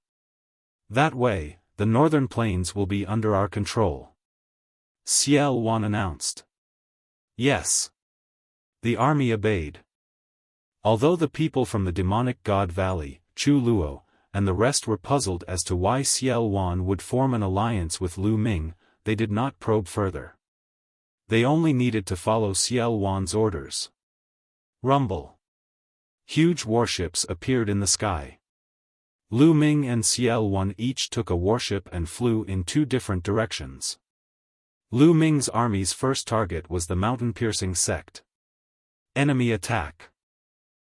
That way, the northern plains will be under our control. Xiaofan announced. Yes. The army obeyed. Although the people from the Demonic God Valley, Chu Luo, and the rest were puzzled as to why Xiaofan would form an alliance with Lu Ming, they did not probe further. They only needed to follow Xiaofan's orders. Rumble. Huge warships appeared in the sky. Lu Ming and Xiaofan each took a warship and flew in 2 different directions. Lu Ming's army's first target was the Mountain Piercing Sect. Enemy attack.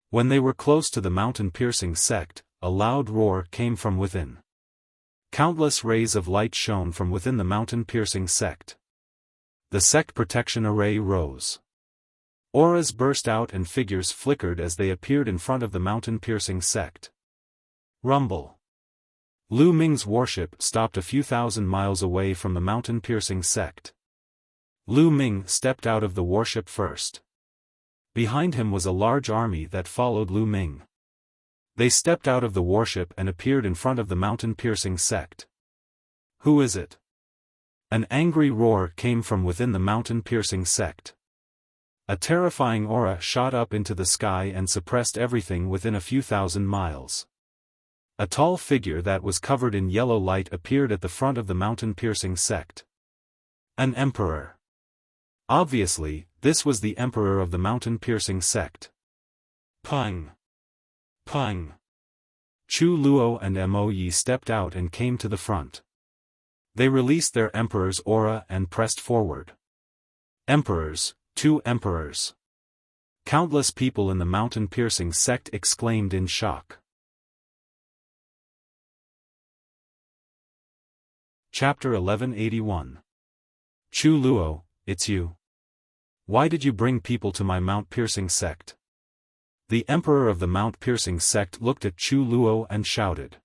When they were close to the Mountain Piercing Sect, a loud roar came from within. Countless rays of light shone from within the Mountain Piercing Sect. The sect protection array rose. Auras burst out and figures flickered as they appeared in front of the Mountain Piercing Sect. Rumble. Lu Ming's warship stopped a few thousand miles away from the Mountain Piercing Sect. Lu Ming stepped out of the warship first. Behind him was a large army that followed Lu Ming. They stepped out of the warship and appeared in front of the Mountain Piercing Sect. Who is it? An angry roar came from within the Mountain Piercing Sect. A terrifying aura shot up into the sky and suppressed everything within a few thousand miles. A tall figure that was covered in yellow light appeared at the front of the Mountain Piercing Sect. An emperor. Obviously, this was the emperor of the Mountain Piercing Sect. Pung. Pung. Chu Luo and Mo stepped out and came to the front. They released their emperor's aura and pressed forward. Emperors, 2 emperors. Countless people in the Mountain Piercing Sect exclaimed in shock. Chapter 1181. Chu Luo, it's you. Why did you bring people to my Mount Piercing Sect? The emperor of the Mount Piercing Sect looked at Chu Luo and shouted.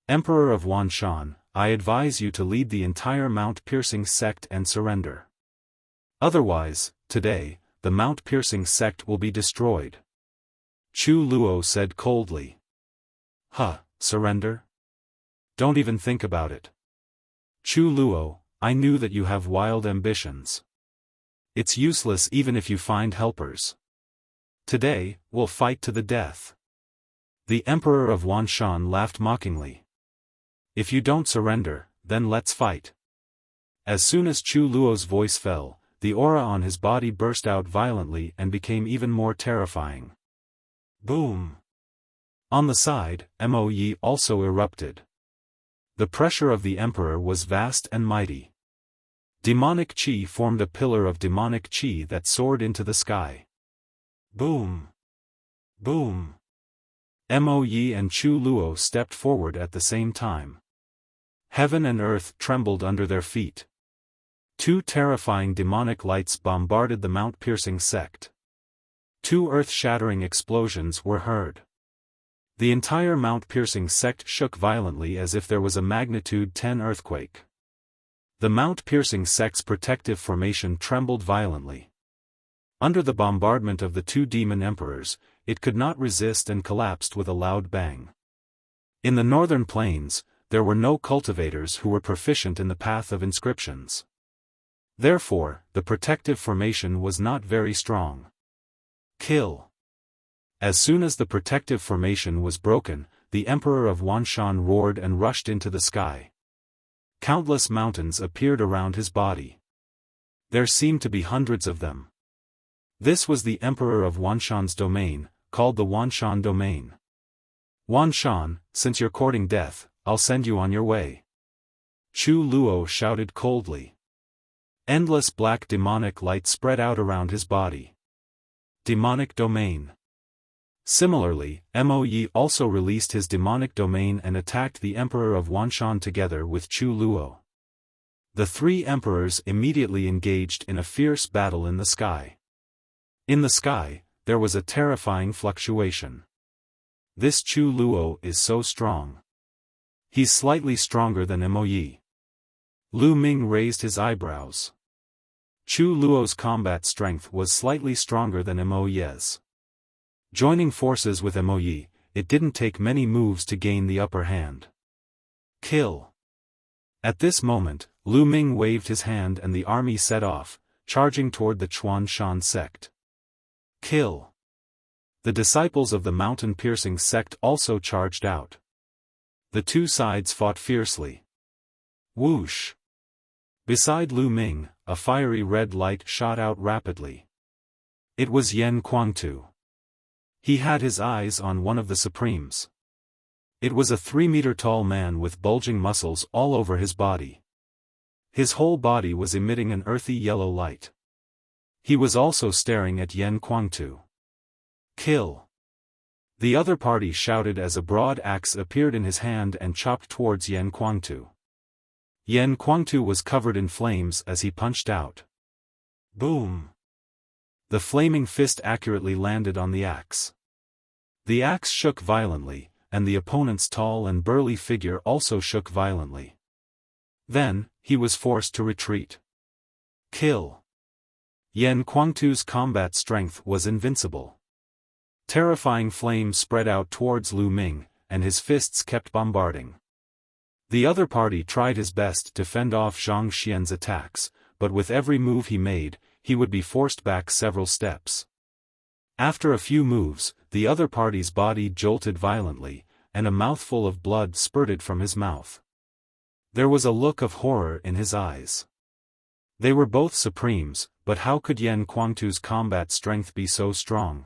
Emperor of Wanshan, I advise you to lead the entire mount-piercing sect and surrender. Otherwise, today, the mount-piercing sect will be destroyed. Chu Luo said coldly. Surrender? Don't even think about it. Chu Luo, I knew that you have wild ambitions. It's useless even if you find helpers. Today, we'll fight to the death. The Emperor of Wanshan laughed mockingly. If you don't surrender, then let's fight. As soon as Chu Luo's voice fell, the aura on his body burst out violently and became even more terrifying. Boom! On the side, Mo Yi also erupted. The pressure of the Emperor was vast and mighty. Demonic Qi formed a pillar of demonic Qi that soared into the sky. Boom! Boom! Mo Yi and Chu Luo stepped forward at the same time. Heaven and earth trembled under their feet. Two terrifying demonic lights bombarded the mount-piercing sect. Two earth-shattering explosions were heard. The entire mount-piercing sect shook violently as if there was a magnitude 10 earthquake. The mount-piercing sect's protective formation trembled violently. Under the bombardment of the two demon emperors, it could not resist and collapsed with a loud bang. In the northern plains, there were no cultivators who were proficient in the path of inscriptions. Therefore, the protective formation was not very strong. Kill. As soon as the protective formation was broken, the Emperor of Wanshan roared and rushed into the sky. Countless mountains appeared around his body. There seemed to be hundreds of them. This was the Emperor of Wanshan's domain, called the Wanshan Domain. Wanshan, since you're courting death, I'll send you on your way. Chu Luo shouted coldly. Endless black demonic light spread out around his body. Demonic Domain. Similarly, Mo Yi also released his demonic domain and attacked the Emperor of Wanshan together with Chu Luo. The three emperors immediately engaged in a fierce battle in the sky. In the sky, there was a terrifying fluctuation. This Chu Luo is so strong. He's slightly stronger than Mo Yi. Lu Ming raised his eyebrows. Chu Luo's combat strength was slightly stronger than Mo Yi's. Joining forces with Mo Yi, it didn't take many moves to gain the upper hand. Kill. At this moment, Lu Ming waved his hand and the army set off, charging toward the Chuan Shan sect. Kill. The disciples of the mountain-piercing sect also charged out. The two sides fought fiercely. Whoosh. Beside Lu Ming, a fiery red light shot out rapidly. It was Yan Kuangtu. He had his eyes on one of the Supremes. It was a 3-meter-tall man with bulging muscles all over his body. His whole body was emitting an earthy yellow light. He was also staring at Yan Kuangtu. Kill. The other party shouted as a broad axe appeared in his hand and chopped towards Yan Kuangtu. Yan Kuangtu was covered in flames as he punched out. Boom. The flaming fist accurately landed on the axe. The axe shook violently, and the opponent's tall and burly figure also shook violently. Then, he was forced to retreat. Kill. Yan Kuangtu's combat strength was invincible. Terrifying flames spread out towards Lu Ming, and his fists kept bombarding. The other party tried his best to fend off Zhang Xian's attacks, but with every move he made, he would be forced back several steps. After a few moves, the other party's body jolted violently, and a mouthful of blood spurted from his mouth. There was a look of horror in his eyes. They were both Supremes, but how could Yan Kuangtu's combat strength be so strong?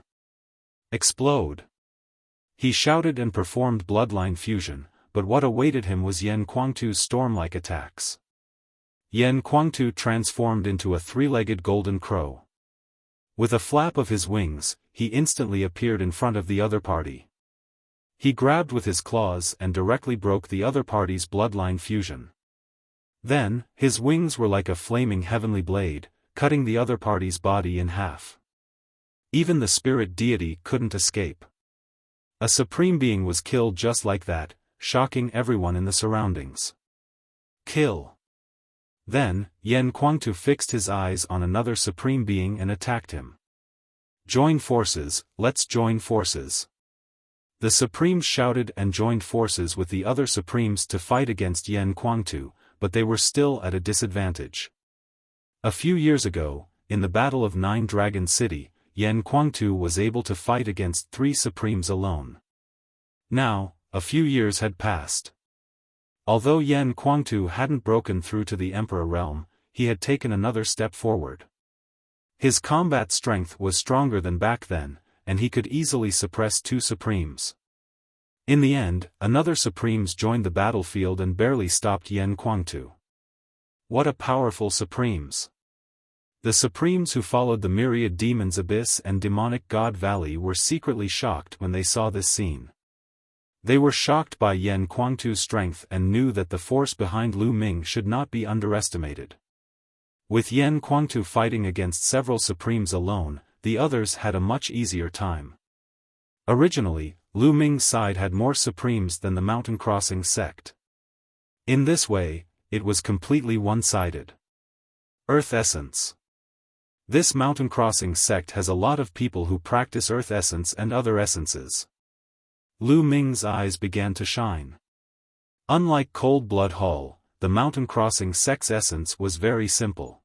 Explode! He shouted and performed bloodline fusion, but what awaited him was Yan Kuangtu's storm-like attacks. Yan Kuangtu transformed into a 3-legged golden crow. With a flap of his wings, he instantly appeared in front of the other party. He grabbed with his claws and directly broke the other party's bloodline fusion. Then, his wings were like a flaming heavenly blade, cutting the other party's body in half. Even the spirit deity couldn't escape. A supreme being was killed just like that, shocking everyone in the surroundings. Kill. Then, Yan Kuangtu fixed his eyes on another supreme being and attacked him. Join forces, let's join forces. The Supremes shouted and joined forces with the other Supremes to fight against Yan Kuangtu, but they were still at a disadvantage. A few years ago, in the Battle of Nine Dragon City, Yan Kuangtu was able to fight against 3 Supremes alone. Now, a few years had passed. Although Yan Kuangtu hadn't broken through to the Emperor realm, he had taken another step forward. His combat strength was stronger than back then, and he could easily suppress 2 Supremes. In the end, another Supremes joined the battlefield and barely stopped Yan Kuangtu. What a powerful Supremes! The Supremes who followed the myriad demons Abyss and demonic God Valley were secretly shocked when they saw this scene. They were shocked by Yan Kuangtu's strength and knew that the force behind Lu Ming should not be underestimated. With Yan Kuangtu fighting against several Supremes alone, the others had a much easier time. Originally, Lu Ming's side had more Supremes than the Mountain Crossing sect. In this way, it was completely one-sided. Earth Essence. This Mountain Crossing sect has a lot of people who practice Earth Essence and other essences. Lu Ming's eyes began to shine. Unlike Cold Blood Hall, the Mountain Crossing sect's essence was very simple.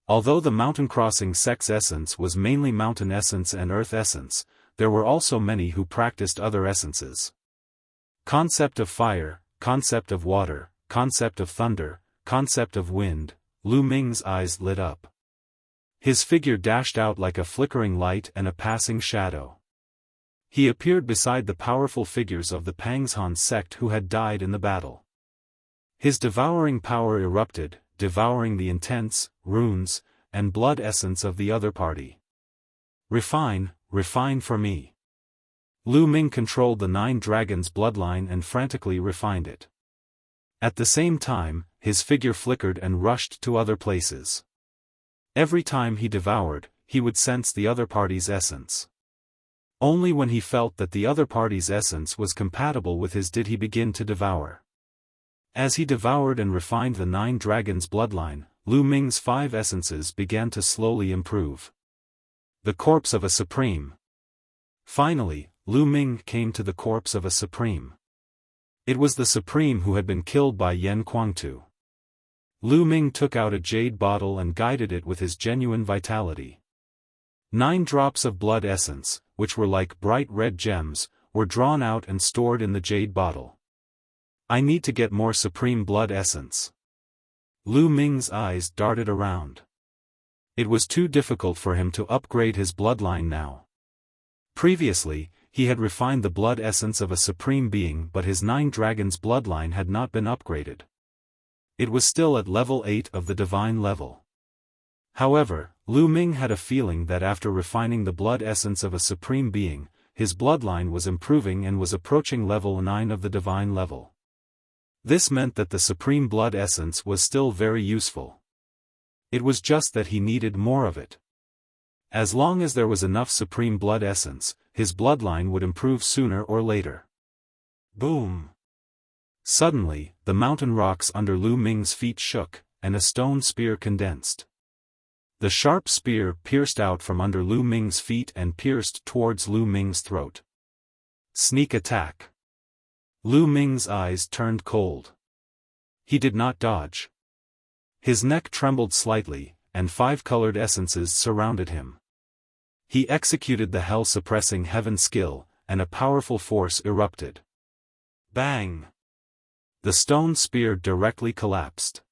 Although the Mountain Crossing sect's essence was mainly Mountain Essence and Earth Essence, there were also many who practiced other essences. Concept of fire, concept of water, concept of thunder, concept of wind. Lu Ming's eyes lit up. His figure dashed out like a flickering light and a passing shadow. He appeared beside the powerful figures of the Pangshan sect who had died in the battle. His devouring power erupted, devouring the intense, runes, and blood essence of the other party. Refine, refine for me. Lu Ming controlled the 9 dragons' bloodline and frantically refined it. At the same time, his figure flickered and rushed to other places. Every time he devoured, he would sense the other party's essence. Only when he felt that the other party's essence was compatible with his did he begin to devour. As he devoured and refined the 9 dragons' bloodline, Lu Ming's 5 essences began to slowly improve. The corpse of a Supreme. Finally, Lu Ming came to the corpse of a Supreme. It was the Supreme who had been killed by Yan Kuangtu. Lu Ming took out a jade bottle and guided it with his genuine vitality. 9 drops of blood essence, which were like bright red gems, were drawn out and stored in the jade bottle. I need to get more Supreme blood essence. Lu Ming's eyes darted around. It was too difficult for him to upgrade his bloodline now. Previously, he had refined the blood essence of a Supreme being, but his 9 dragons' bloodline had not been upgraded. It was still at level 8 of the divine level. However, Lu Ming had a feeling that after refining the blood essence of a Supreme being, his bloodline was improving and was approaching level 9 of the divine level. This meant that the Supreme blood essence was still very useful. It was just that he needed more of it. As long as there was enough Supreme blood essence, his bloodline would improve sooner or later. Boom! Suddenly, the mountain rocks under Lu Ming's feet shook, and a stone spear condensed. The sharp spear pierced out from under Lu Ming's feet and pierced towards Lu Ming's throat. Sneak attack. Lu Ming's eyes turned cold. He did not dodge. His neck trembled slightly, and 5 colored essences surrounded him. He executed the hell-suppressing heaven skill, and a powerful force erupted. Bang! The stone spear directly collapsed.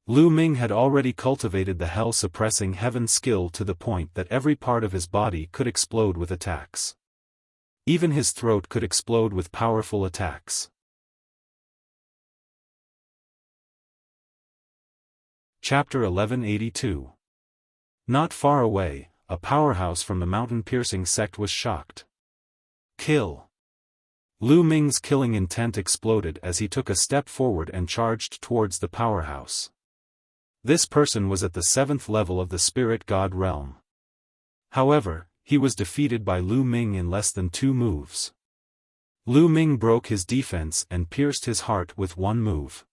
Lu Ming had already cultivated the hell-suppressing heaven skill to the point that every part of his body could explode with attacks. Even his throat could explode with powerful attacks. Chapter 1182. Not far away, a powerhouse from the mountain-piercing sect was shocked. Kill. Lu Ming's killing intent exploded as he took a step forward and charged towards the powerhouse. This person was at the 7th level of the Spirit God realm. However, he was defeated by Lu Ming in less than 2 moves. Lu Ming broke his defense and pierced his heart with one move.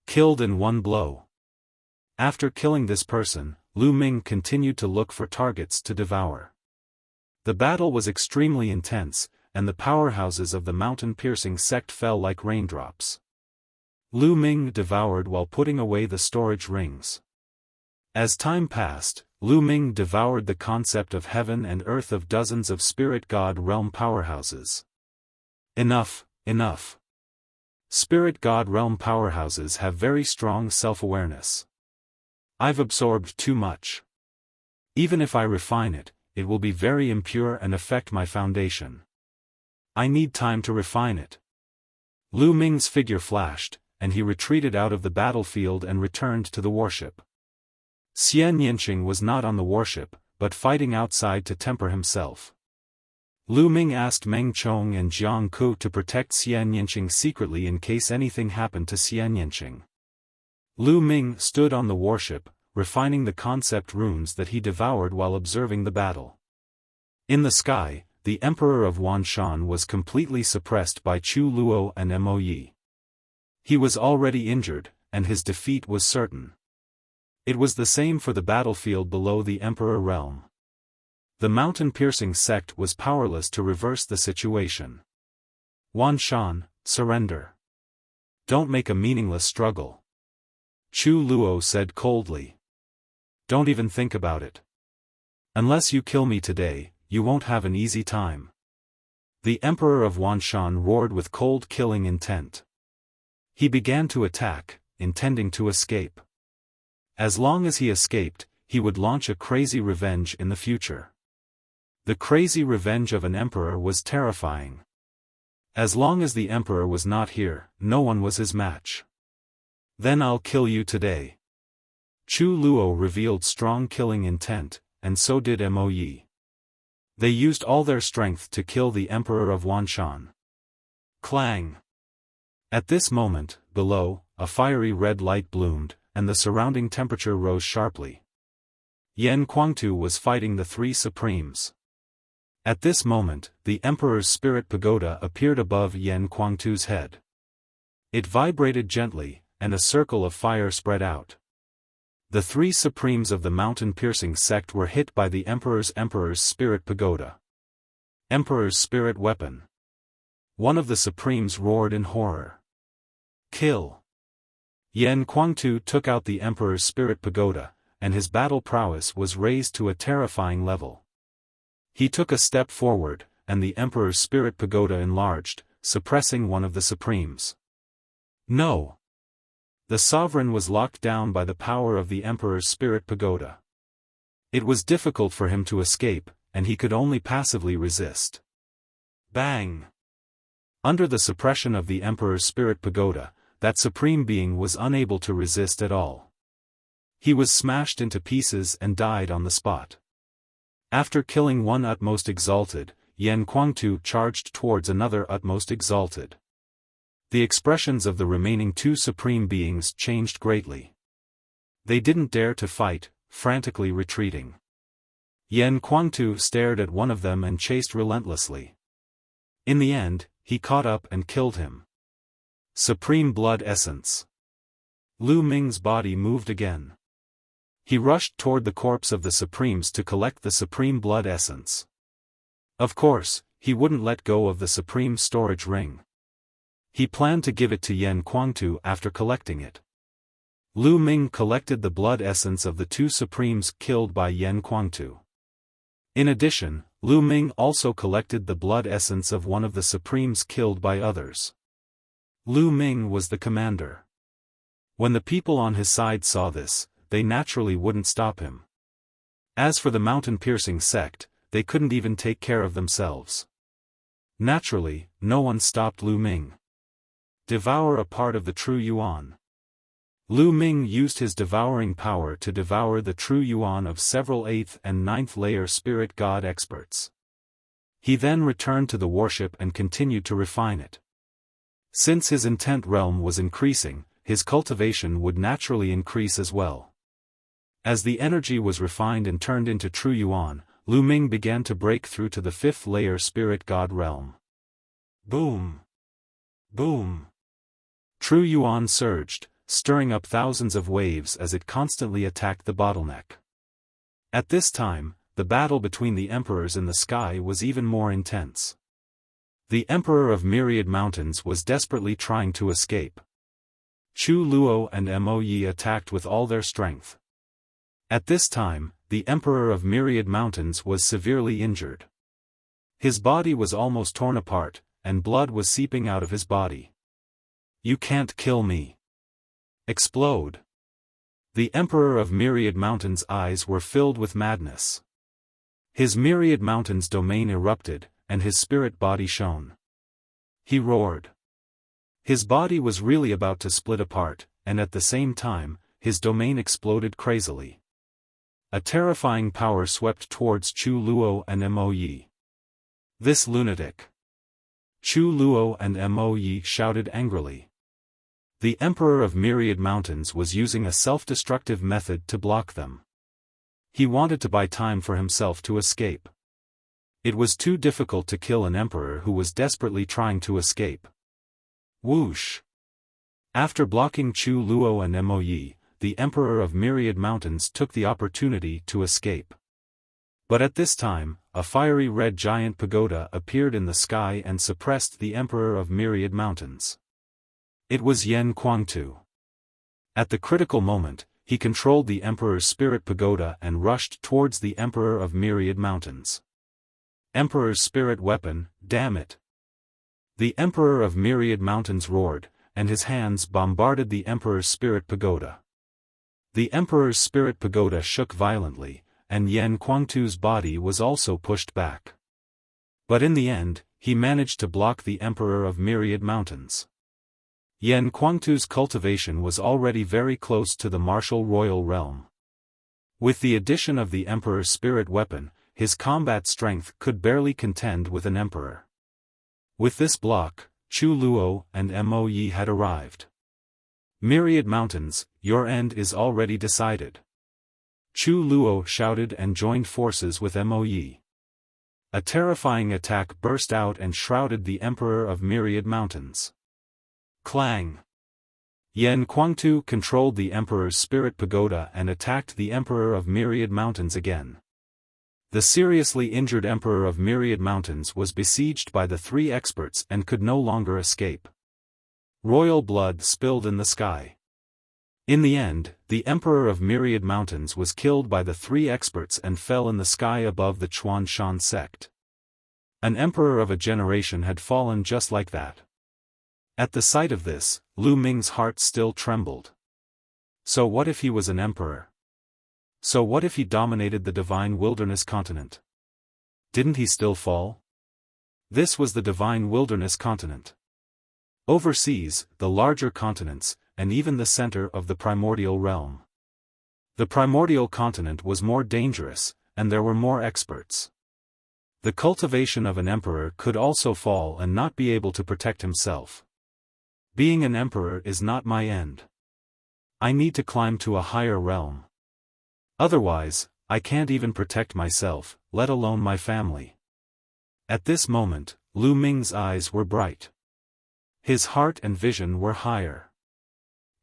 Killed in one blow. After killing this person, Lu Ming continued to look for targets to devour. The battle was extremely intense, and the powerhouses of the mountain-piercing sect fell like raindrops. Lu Ming devoured while putting away the storage rings. As time passed, Lu Ming devoured the concept of heaven and earth of dozens of spirit god realm powerhouses. Enough, enough. Spirit god realm powerhouses have very strong self-awareness. I've absorbed too much. Even if I refine it, it will be very impure and affect my foundation. I need time to refine it. Lu Ming's figure flashed, and he retreated out of the battlefield and returned to the warship. Xian Yinqing was not on the warship, but fighting outside to temper himself. Lu Ming asked Meng Chong and Jiang Ku to protect Xian Yinqing secretly in case anything happened to Xian Yinqing. Lu Ming stood on the warship, refining the concept runes that he devoured while observing the battle. In the sky, the Emperor of Wanshan was completely suppressed by Chu Luo and Mo Yi. He was already injured, and his defeat was certain. It was the same for the battlefield below the Emperor realm. The mountain-piercing sect was powerless to reverse the situation. Wanshan, surrender. Don't make a meaningless struggle. Chu Luo said coldly. Don't even think about it. Unless you kill me today, you won't have an easy time. The Emperor of Wanshan roared with cold killing intent. He began to attack, intending to escape. As long as he escaped, he would launch a crazy revenge in the future. The crazy revenge of an emperor was terrifying. As long as the emperor was not here, no one was his match. Then I'll kill you today. Chu Luo revealed strong killing intent, and so did Mo Yi. They used all their strength to kill the Emperor of Wanshan. Clang! At this moment, below, a fiery red light bloomed, and the surrounding temperature rose sharply. Yan Kuangtu was fighting the three supremes. At this moment, the Emperor's spirit pagoda appeared above Yan Kuangtu's head. It vibrated gently, and a circle of fire spread out. The three supremes of the mountain-piercing sect were hit by the Emperor's spirit pagoda. Emperor's spirit weapon. One of the supremes roared in horror. Kill! Yan Kuangtu took out the Emperor's spirit pagoda, and his battle prowess was raised to a terrifying level. He took a step forward, and the Emperor's spirit pagoda enlarged, suppressing one of the supremes. No! The sovereign was locked down by the power of the Emperor's spirit pagoda. It was difficult for him to escape, and he could only passively resist. Bang! Under the suppression of the Emperor's spirit pagoda, that supreme being was unable to resist at all. He was smashed into pieces and died on the spot. After killing one utmost exalted, Yan Kuangtu charged towards another utmost exalted. The expressions of the remaining two supreme beings changed greatly. They didn't dare to fight, frantically retreating. Yan Kuangtu stared at one of them and chased relentlessly. In the end, he caught up and killed him. Supreme Blood Essence. Lu Ming's body moved again. He rushed toward the corpse of the Supremes to collect the Supreme Blood Essence. Of course, he wouldn't let go of the Supreme Storage Ring. He planned to give it to Yan Kuangtu after collecting it. Lu Ming collected the blood essence of the two Supremes killed by Yan Kuangtu. In addition, Lu Ming also collected the blood essence of one of the Supremes killed by others. Lu Ming was the commander. When the people on his side saw this, they naturally wouldn't stop him. As for the mountain-piercing sect, they couldn't even take care of themselves. Naturally, no one stopped Lu Ming. Devour a part of the true yuan. Lu Ming used his devouring power to devour the true yuan of several 8th and 9th layer spirit god experts. He then returned to the warship and continued to refine it. Since his intent realm was increasing, his cultivation would naturally increase as well. As the energy was refined and turned into true yuan, Lu Ming began to break through to the 5th layer spirit god realm. Boom! Boom! True Yuan surged, stirring up thousands of waves as it constantly attacked the bottleneck. At this time, the battle between the emperors in the sky was even more intense. The Emperor of Myriad Mountains was desperately trying to escape. Chu Luo and Mo Yi attacked with all their strength. At this time, the Emperor of Myriad Mountains was severely injured. His body was almost torn apart, and blood was seeping out of his body. You can't kill me. Explode. The Emperor of Myriad Mountains' eyes were filled with madness. His Myriad Mountains domain erupted, and his spirit body shone. He roared. His body was really about to split apart, and at the same time, his domain exploded crazily. A terrifying power swept towards Chu Luo and Mo Yi. This lunatic! Chu Luo and Mo Yi shouted angrily. The Emperor of Myriad Mountains was using a self-destructive method to block them. He wanted to buy time for himself to escape. It was too difficult to kill an emperor who was desperately trying to escape. Whoosh! After blocking Chu Luo and Mo Yi, the Emperor of Myriad Mountains took the opportunity to escape. But at this time, a fiery red giant pagoda appeared in the sky and suppressed the Emperor of Myriad Mountains. It was Yen Kuangtu. At the critical moment, he controlled the Emperor's spirit pagoda and rushed towards the Emperor of Myriad Mountains. Emperor's spirit weapon, damn it! The Emperor of Myriad Mountains roared, and his hands bombarded the Emperor's spirit pagoda. The Emperor's spirit pagoda shook violently, and Yen Kuangtu's body was also pushed back. But in the end, he managed to block the Emperor of Myriad Mountains. Yen Kuangtu's cultivation was already very close to the martial royal realm. With the addition of the Emperor's spirit weapon, his combat strength could barely contend with an emperor. With this block, Chu Luo and Mo Yi had arrived. Myriad Mountains, your end is already decided. Chu Luo shouted and joined forces with Mo Yi. A terrifying attack burst out and shrouded the Emperor of Myriad Mountains. Clang! Yen Kuangtu controlled the Emperor's spirit pagoda and attacked the Emperor of Myriad Mountains again. The seriously injured Emperor of Myriad Mountains was besieged by the three experts and could no longer escape. Royal blood spilled in the sky. In the end, the Emperor of Myriad Mountains was killed by the three experts and fell in the sky above the Chuan Shan sect. An emperor of a generation had fallen just like that. At the sight of this, Lu Ming's heart still trembled. So what if he was an emperor? So what if he dominated the divine wilderness continent? Didn't he still fall? This was the divine wilderness continent. Overseas, the larger continents, and even the center of the primordial realm. The primordial continent was more dangerous, and there were more experts. The cultivation of an emperor could also fall and not be able to protect himself. Being an emperor is not my end. I need to climb to a higher realm. Otherwise, I can't even protect myself, let alone my family. At this moment, Lu Ming's eyes were bright. His heart and vision were higher.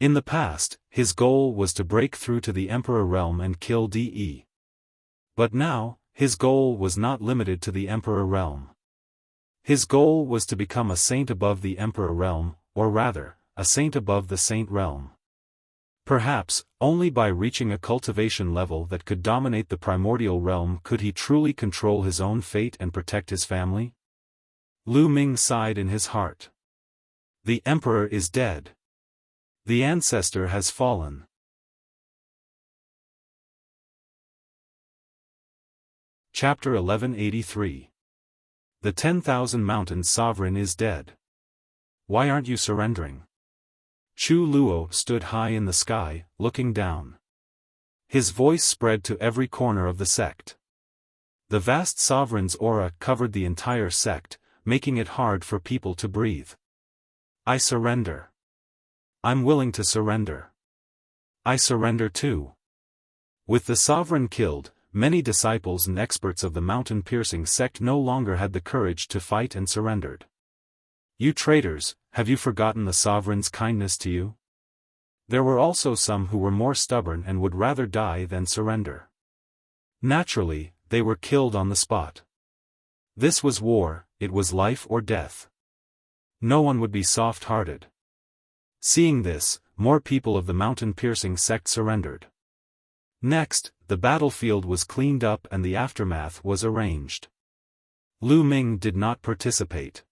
In the past, his goal was to break through to the Emperor realm and kill De. But now, his goal was not limited to the Emperor realm. His goal was to become a saint above the Emperor realm, or rather, a saint above the saint realm. Perhaps, only by reaching a cultivation level that could dominate the primordial realm could he truly control his own fate and protect his family. Lu Ming sighed in his heart. The Emperor is dead. The ancestor has fallen. Chapter 1183. The 10,000 Mountains Sovereign is dead. Why aren't you surrendering? Chu Luo stood high in the sky, looking down. His voice spread to every corner of the sect. The vast sovereign's aura covered the entire sect, making it hard for people to breathe. I surrender. I'm willing to surrender. I surrender too. With the sovereign killed, many disciples and experts of the mountain-piercing sect no longer had the courage to fight and surrendered. You traitors, have you forgotten the sovereign's kindness to you? There were also some who were more stubborn and would rather die than surrender. Naturally, they were killed on the spot. This was war, it was life or death. No one would be soft-hearted. Seeing this, more people of the mountain-piercing sect surrendered. Next, the battlefield was cleaned up and the aftermath was arranged. Lu Ming did not participate.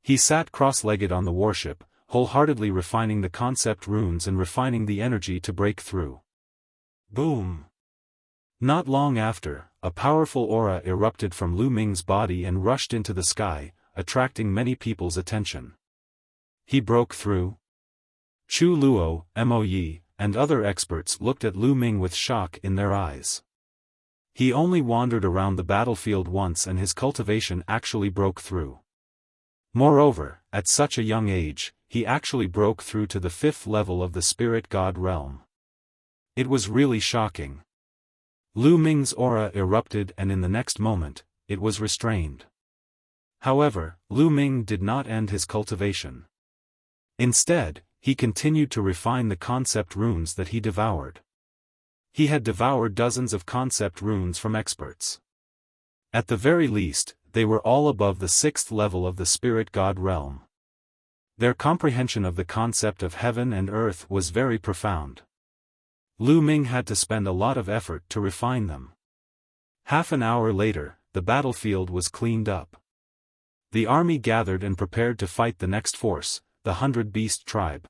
He sat cross-legged on the warship, wholeheartedly refining the concept runes and refining the energy to break through. Boom! Not long after, a powerful aura erupted from Lu Ming's body and rushed into the sky, attracting many people's attention. He broke through. Chu Luo, Mo Yi, and other experts looked at Lu Ming with shock in their eyes. He only wandered around the battlefield once and his cultivation actually broke through. Moreover, at such a young age, he actually broke through to the 5th level of the spirit god realm. It was really shocking. Lu Ming's aura erupted and in the next moment, it was restrained. However, Lu Ming did not end his cultivation. Instead, he continued to refine the concept runes that he devoured. He had devoured dozens of concept runes from experts. At the very least, they were all above the 6th level of the spirit god realm. Their comprehension of the concept of heaven and earth was very profound. Lu Ming had to spend a lot of effort to refine them. Half an hour later, the battlefield was cleaned up. The army gathered and prepared to fight the next force, the 100 Beast tribe.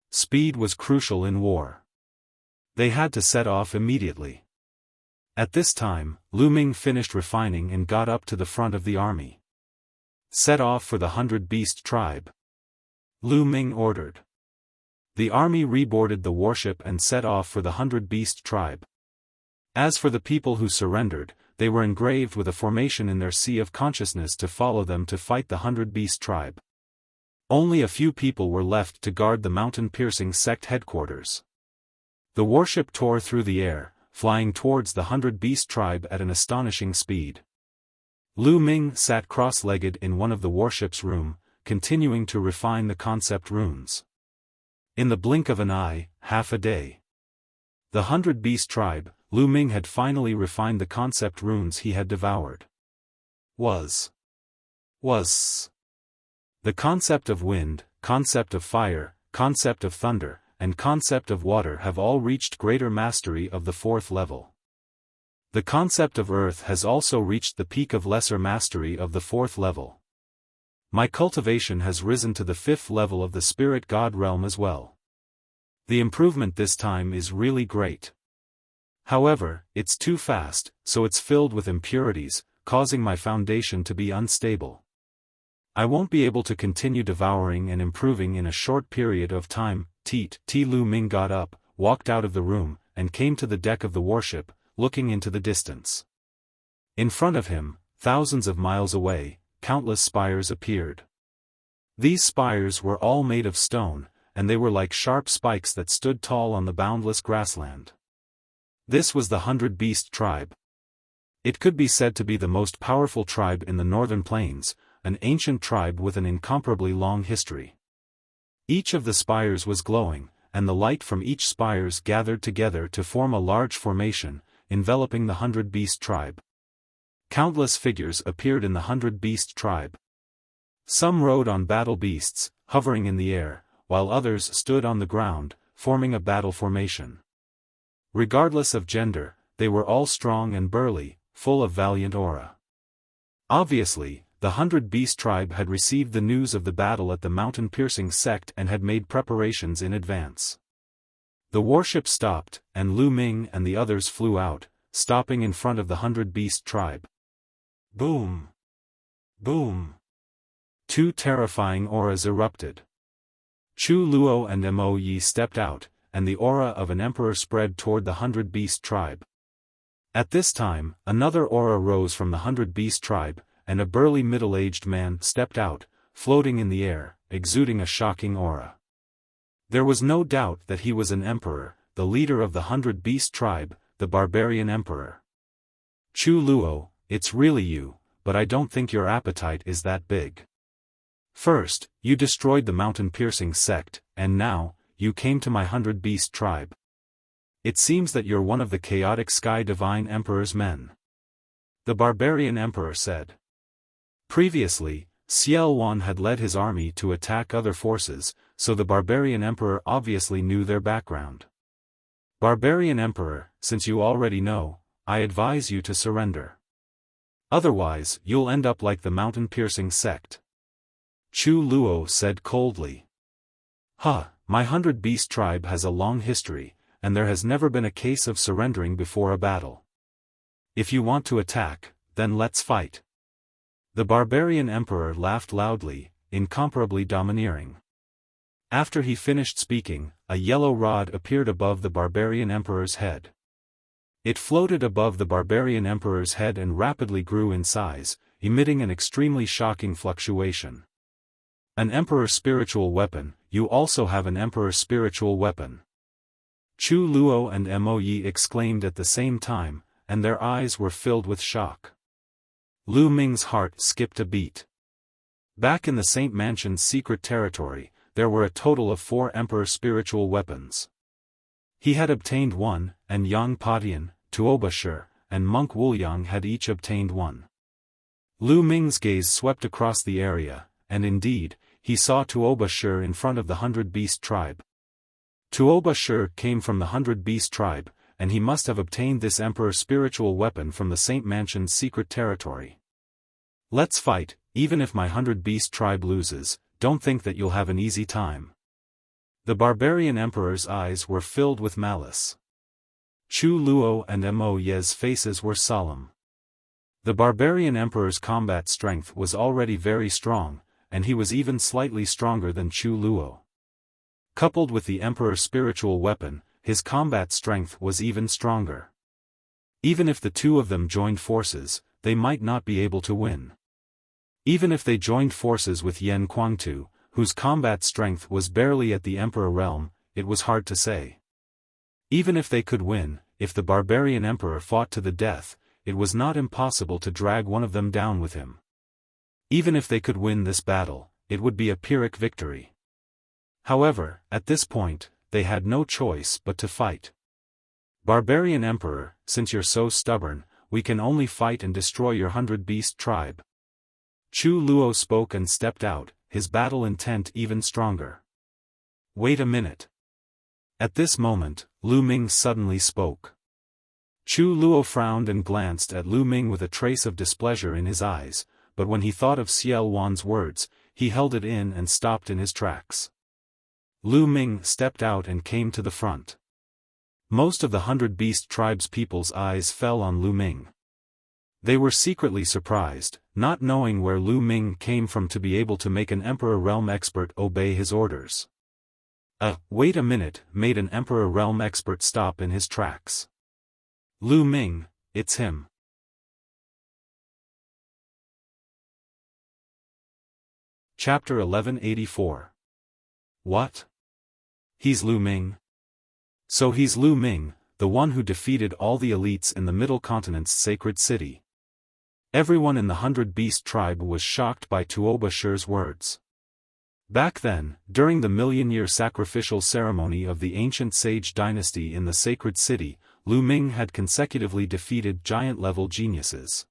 Speed was crucial in war. They had to set off immediately. At this time, Lu Ming finished refining and got up to the front of the army. Set off for the 100 Beast tribe. Lu Ming ordered. The army reboarded the warship and set off for the 100 Beast tribe. As for the people who surrendered, they were engraved with a formation in their sea of consciousness to follow them to fight the 100 Beast tribe. Only a few people were left to guard the mountain-piercing sect headquarters. The warship tore through the air, flying towards the 100 Beast tribe at an astonishing speed. Lu Ming sat cross-legged in one of the warship's room, continuing to refine the concept runes. In the blink of an eye, half a day. The 100 Beast tribe, Lu Ming had finally refined the concept runes he had devoured. Was. The concept of wind, concept of fire, concept of thunder, and concept of water have all reached greater mastery of the 4th level. The concept of earth has also reached the peak of lesser mastery of the 4th level. My cultivation has risen to the 5th level of the spirit god realm as well. The improvement this time is really great. However, it's too fast, so it's filled with impurities, causing my foundation to be unstable. I won't be able to continue devouring and improving in a short period of time. Lu Ming got up, walked out of the room, and came to the deck of the warship, looking into the distance. In front of him, thousands of miles away, countless spires appeared. These spires were all made of stone, and they were like sharp spikes that stood tall on the boundless grassland. This was the 100 Beast tribe. It could be said to be the most powerful tribe in the northern plains, an ancient tribe with an incomparably long history. Each of the spires was glowing, and the light from each spires gathered together to form a large formation, enveloping the 100 Beast tribe. Countless figures appeared in the 100 Beast tribe. Some rode on battle beasts, hovering in the air, while others stood on the ground, forming a battle formation. Regardless of gender, they were all strong and burly, full of valiant aura. Obviously, the 100 Beast tribe had received the news of the battle at the mountain-piercing sect and had made preparations in advance. The warship stopped, and Lu Ming and the others flew out, stopping in front of the 100 Beast tribe. Boom! Boom! 2 terrifying auras erupted. Chu Luo and Mo Yi stepped out, and the aura of an emperor spread toward the 100 Beast tribe. At this time, another aura rose from the 100 Beast tribe, and a burly middle-aged man stepped out, floating in the air, exuding a shocking aura. There was no doubt that he was an emperor, the leader of the 100 Beast tribe, the barbarian emperor. Chu Luo, it's really you, but I don't think your appetite is that big. First, you destroyed the mountain-piercing sect, and now, you came to my 100-beast tribe. It seems that you're one of the chaotic Sky Divine Emperor's men. The barbarian emperor said. Previously, Xiaofan had led his army to attack other forces, so the barbarian emperor obviously knew their background. Barbarian emperor, since you already know, I advise you to surrender. Otherwise, you'll end up like the mountain-piercing sect. Chu Luo said coldly. My 100-beast tribe has a long history, and there has never been a case of surrendering before a battle. If you want to attack, then let's fight. The barbarian emperor laughed loudly, incomparably domineering. After he finished speaking, a yellow rod appeared above the barbarian emperor's head. It floated above the barbarian emperor's head and rapidly grew in size, emitting an extremely shocking fluctuation. An emperor spiritual weapon. You also have an emperor spiritual weapon. Chu Luo and Mo Yi exclaimed at the same time, and their eyes were filled with shock. Lu Ming's heart skipped a beat. Back in the Saint Mansion's secret territory, there were a total of 4 emperor spiritual weapons. He had obtained one, and Yang Patian, Tuoba Shi, and Monk Wuliang had each obtained one. Lu Ming's gaze swept across the area, and indeed, he saw Tuoba Shi in front of the 100-beast tribe. Tuoba Shi came from the 100-beast tribe, and he must have obtained this emperor spiritual weapon from the Saint Mansion's secret territory. Let's fight, even if my 100-beast tribe loses, don't think that you'll have an easy time. The barbarian emperor's eyes were filled with malice. Chu Luo and Mo Yi's faces were solemn. The barbarian emperor's combat strength was already very strong, and he was even slightly stronger than Chu Luo. Coupled with the emperor's spiritual weapon, his combat strength was even stronger. Even if the two of them joined forces, they might not be able to win. Even if they joined forces with Yan Kuangtu, whose combat strength was barely at the emperor realm, it was hard to say. Even if they could win, if the barbarian emperor fought to the death, it was not impossible to drag one of them down with him. Even if they could win this battle, it would be a Pyrrhic victory. However, at this point, they had no choice but to fight. Barbarian Emperor, since you're so stubborn, we can only fight and destroy your 100-beast tribe. Chu Luo spoke and stepped out, his battle intent even stronger. Wait a minute. At this moment, Lu Ming suddenly spoke. Chu Luo frowned and glanced at Lu Ming with a trace of displeasure in his eyes, but when he thought of Xiaofan's words, he held it in and stopped in his tracks. Lu Ming stepped out and came to the front. Most of the 100-beast tribe's people's eyes fell on Lu Ming. They were secretly surprised, not knowing where Lu Ming came from to be able to make an Emperor Realm expert obey his orders. Wait a minute, made an Emperor Realm expert stop in his tracks. Lu Ming, it's him. Chapter 1184. What? He's Lu Ming? So he's Lu Ming, the one who defeated all the elites in the Middle Continent's sacred city. Everyone in the 100-beast tribe was shocked by Tuoba Shi's words. Back then, during the million-year sacrificial ceremony of the ancient sage dynasty in the sacred city, Lu Ming had consecutively defeated giant-level geniuses.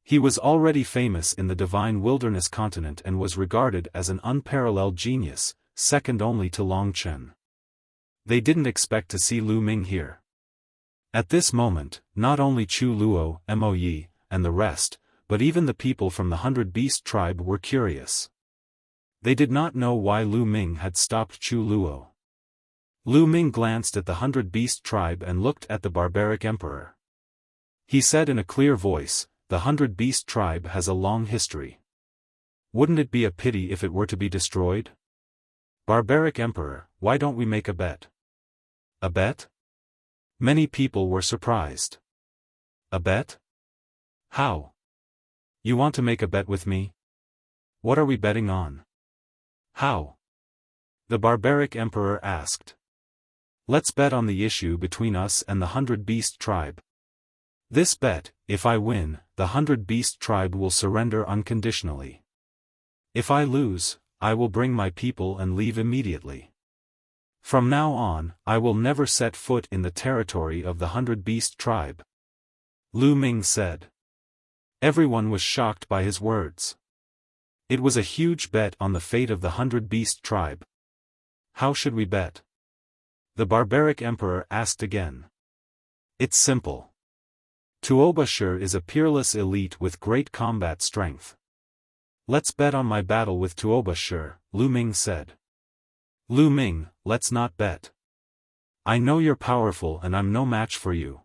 He was already famous in the divine wilderness continent and was regarded as an unparalleled genius, second only to Long Chen. They didn't expect to see Lu Ming here. At this moment, not only Chu Luo, Mo Yi, and the rest, but even the people from the 100-beast tribe were curious. They did not know why Lu Ming had stopped Chu Luo. Lu Ming glanced at the 100-beast tribe and looked at the barbaric emperor. He said in a clear voice, "The 100-beast tribe has a long history. Wouldn't it be a pity if it were to be destroyed? Barbaric Emperor, why don't we make a bet?" A bet? Many people were surprised. A bet? How? You want to make a bet with me? What are we betting on? How? The barbaric emperor asked. Let's bet on the issue between us and the 100-beast tribe. This bet, if I win, the 100-beast tribe will surrender unconditionally. If I lose, I will bring my people and leave immediately. From now on, I will never set foot in the territory of the 100-beast tribe. Lu Ming said. Everyone was shocked by his words. It was a huge bet on the fate of the 100-beast tribe. How should we bet? The barbaric emperor asked again. It's simple. Tuobashir is a peerless elite with great combat strength. Let's bet on my battle with Tuobashir, Lu Ming said. Lu Ming, let's not bet. I know you're powerful and I'm no match for you.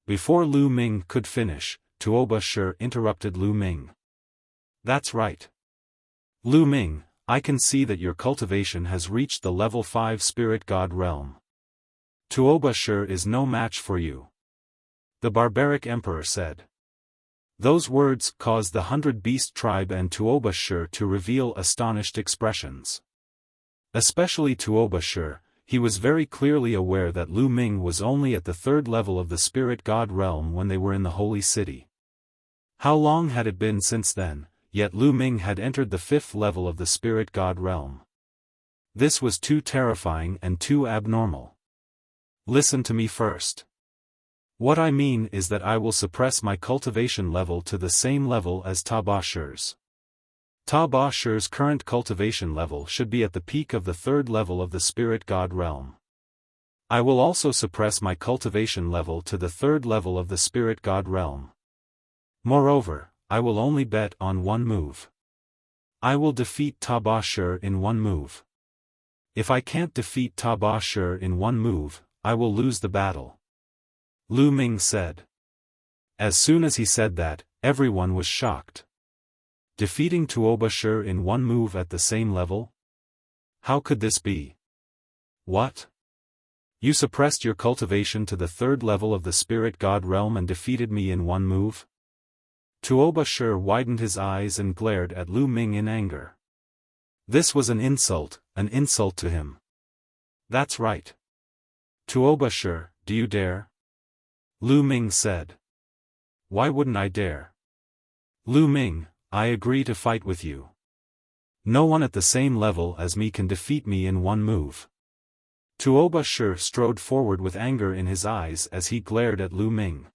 Before Lu Ming could finish, Tuobashir interrupted Lu Ming. That's right. Lu Ming, I can see that your cultivation has reached the level 5 spirit god realm. Tuobashir is no match for you. The barbaric emperor said. Those words caused the 100-beast tribe and Tuobashir to reveal astonished expressions. Especially Tuobashir, he was very clearly aware that Lu Ming was only at the 3rd level of the spirit god realm when they were in the holy city. How long had it been since then, yet Lu Ming had entered the 5th level of the spirit god realm. This was too terrifying and too abnormal. Listen to me first. What I mean is that I will suppress my cultivation level to the same level as Tuobashir's. Tuobashir's current cultivation level should be at the peak of the 3rd level of the spirit god realm. I will also suppress my cultivation level to the 3rd level of the spirit god realm. Moreover, I will only bet on one move. I will defeat Tuobashir in one move. If I can't defeat Tuobashir in one move, I will lose the battle. Lu Ming said. As soon as he said that, everyone was shocked. Defeating Tuobashir in one move at the same level? How could this be? What? You suppressed your cultivation to the 3rd level of the spirit god realm and defeated me in one move? Tuobashir widened his eyes and glared at Lu Ming in anger. This was an insult to him. That's right. Tuobashir, do you dare? Lu Ming said. Why wouldn't I dare? Lu Ming, I agree to fight with you. No one at the same level as me can defeat me in one move. Tuobashir strode forward with anger in his eyes as he glared at Lu Ming.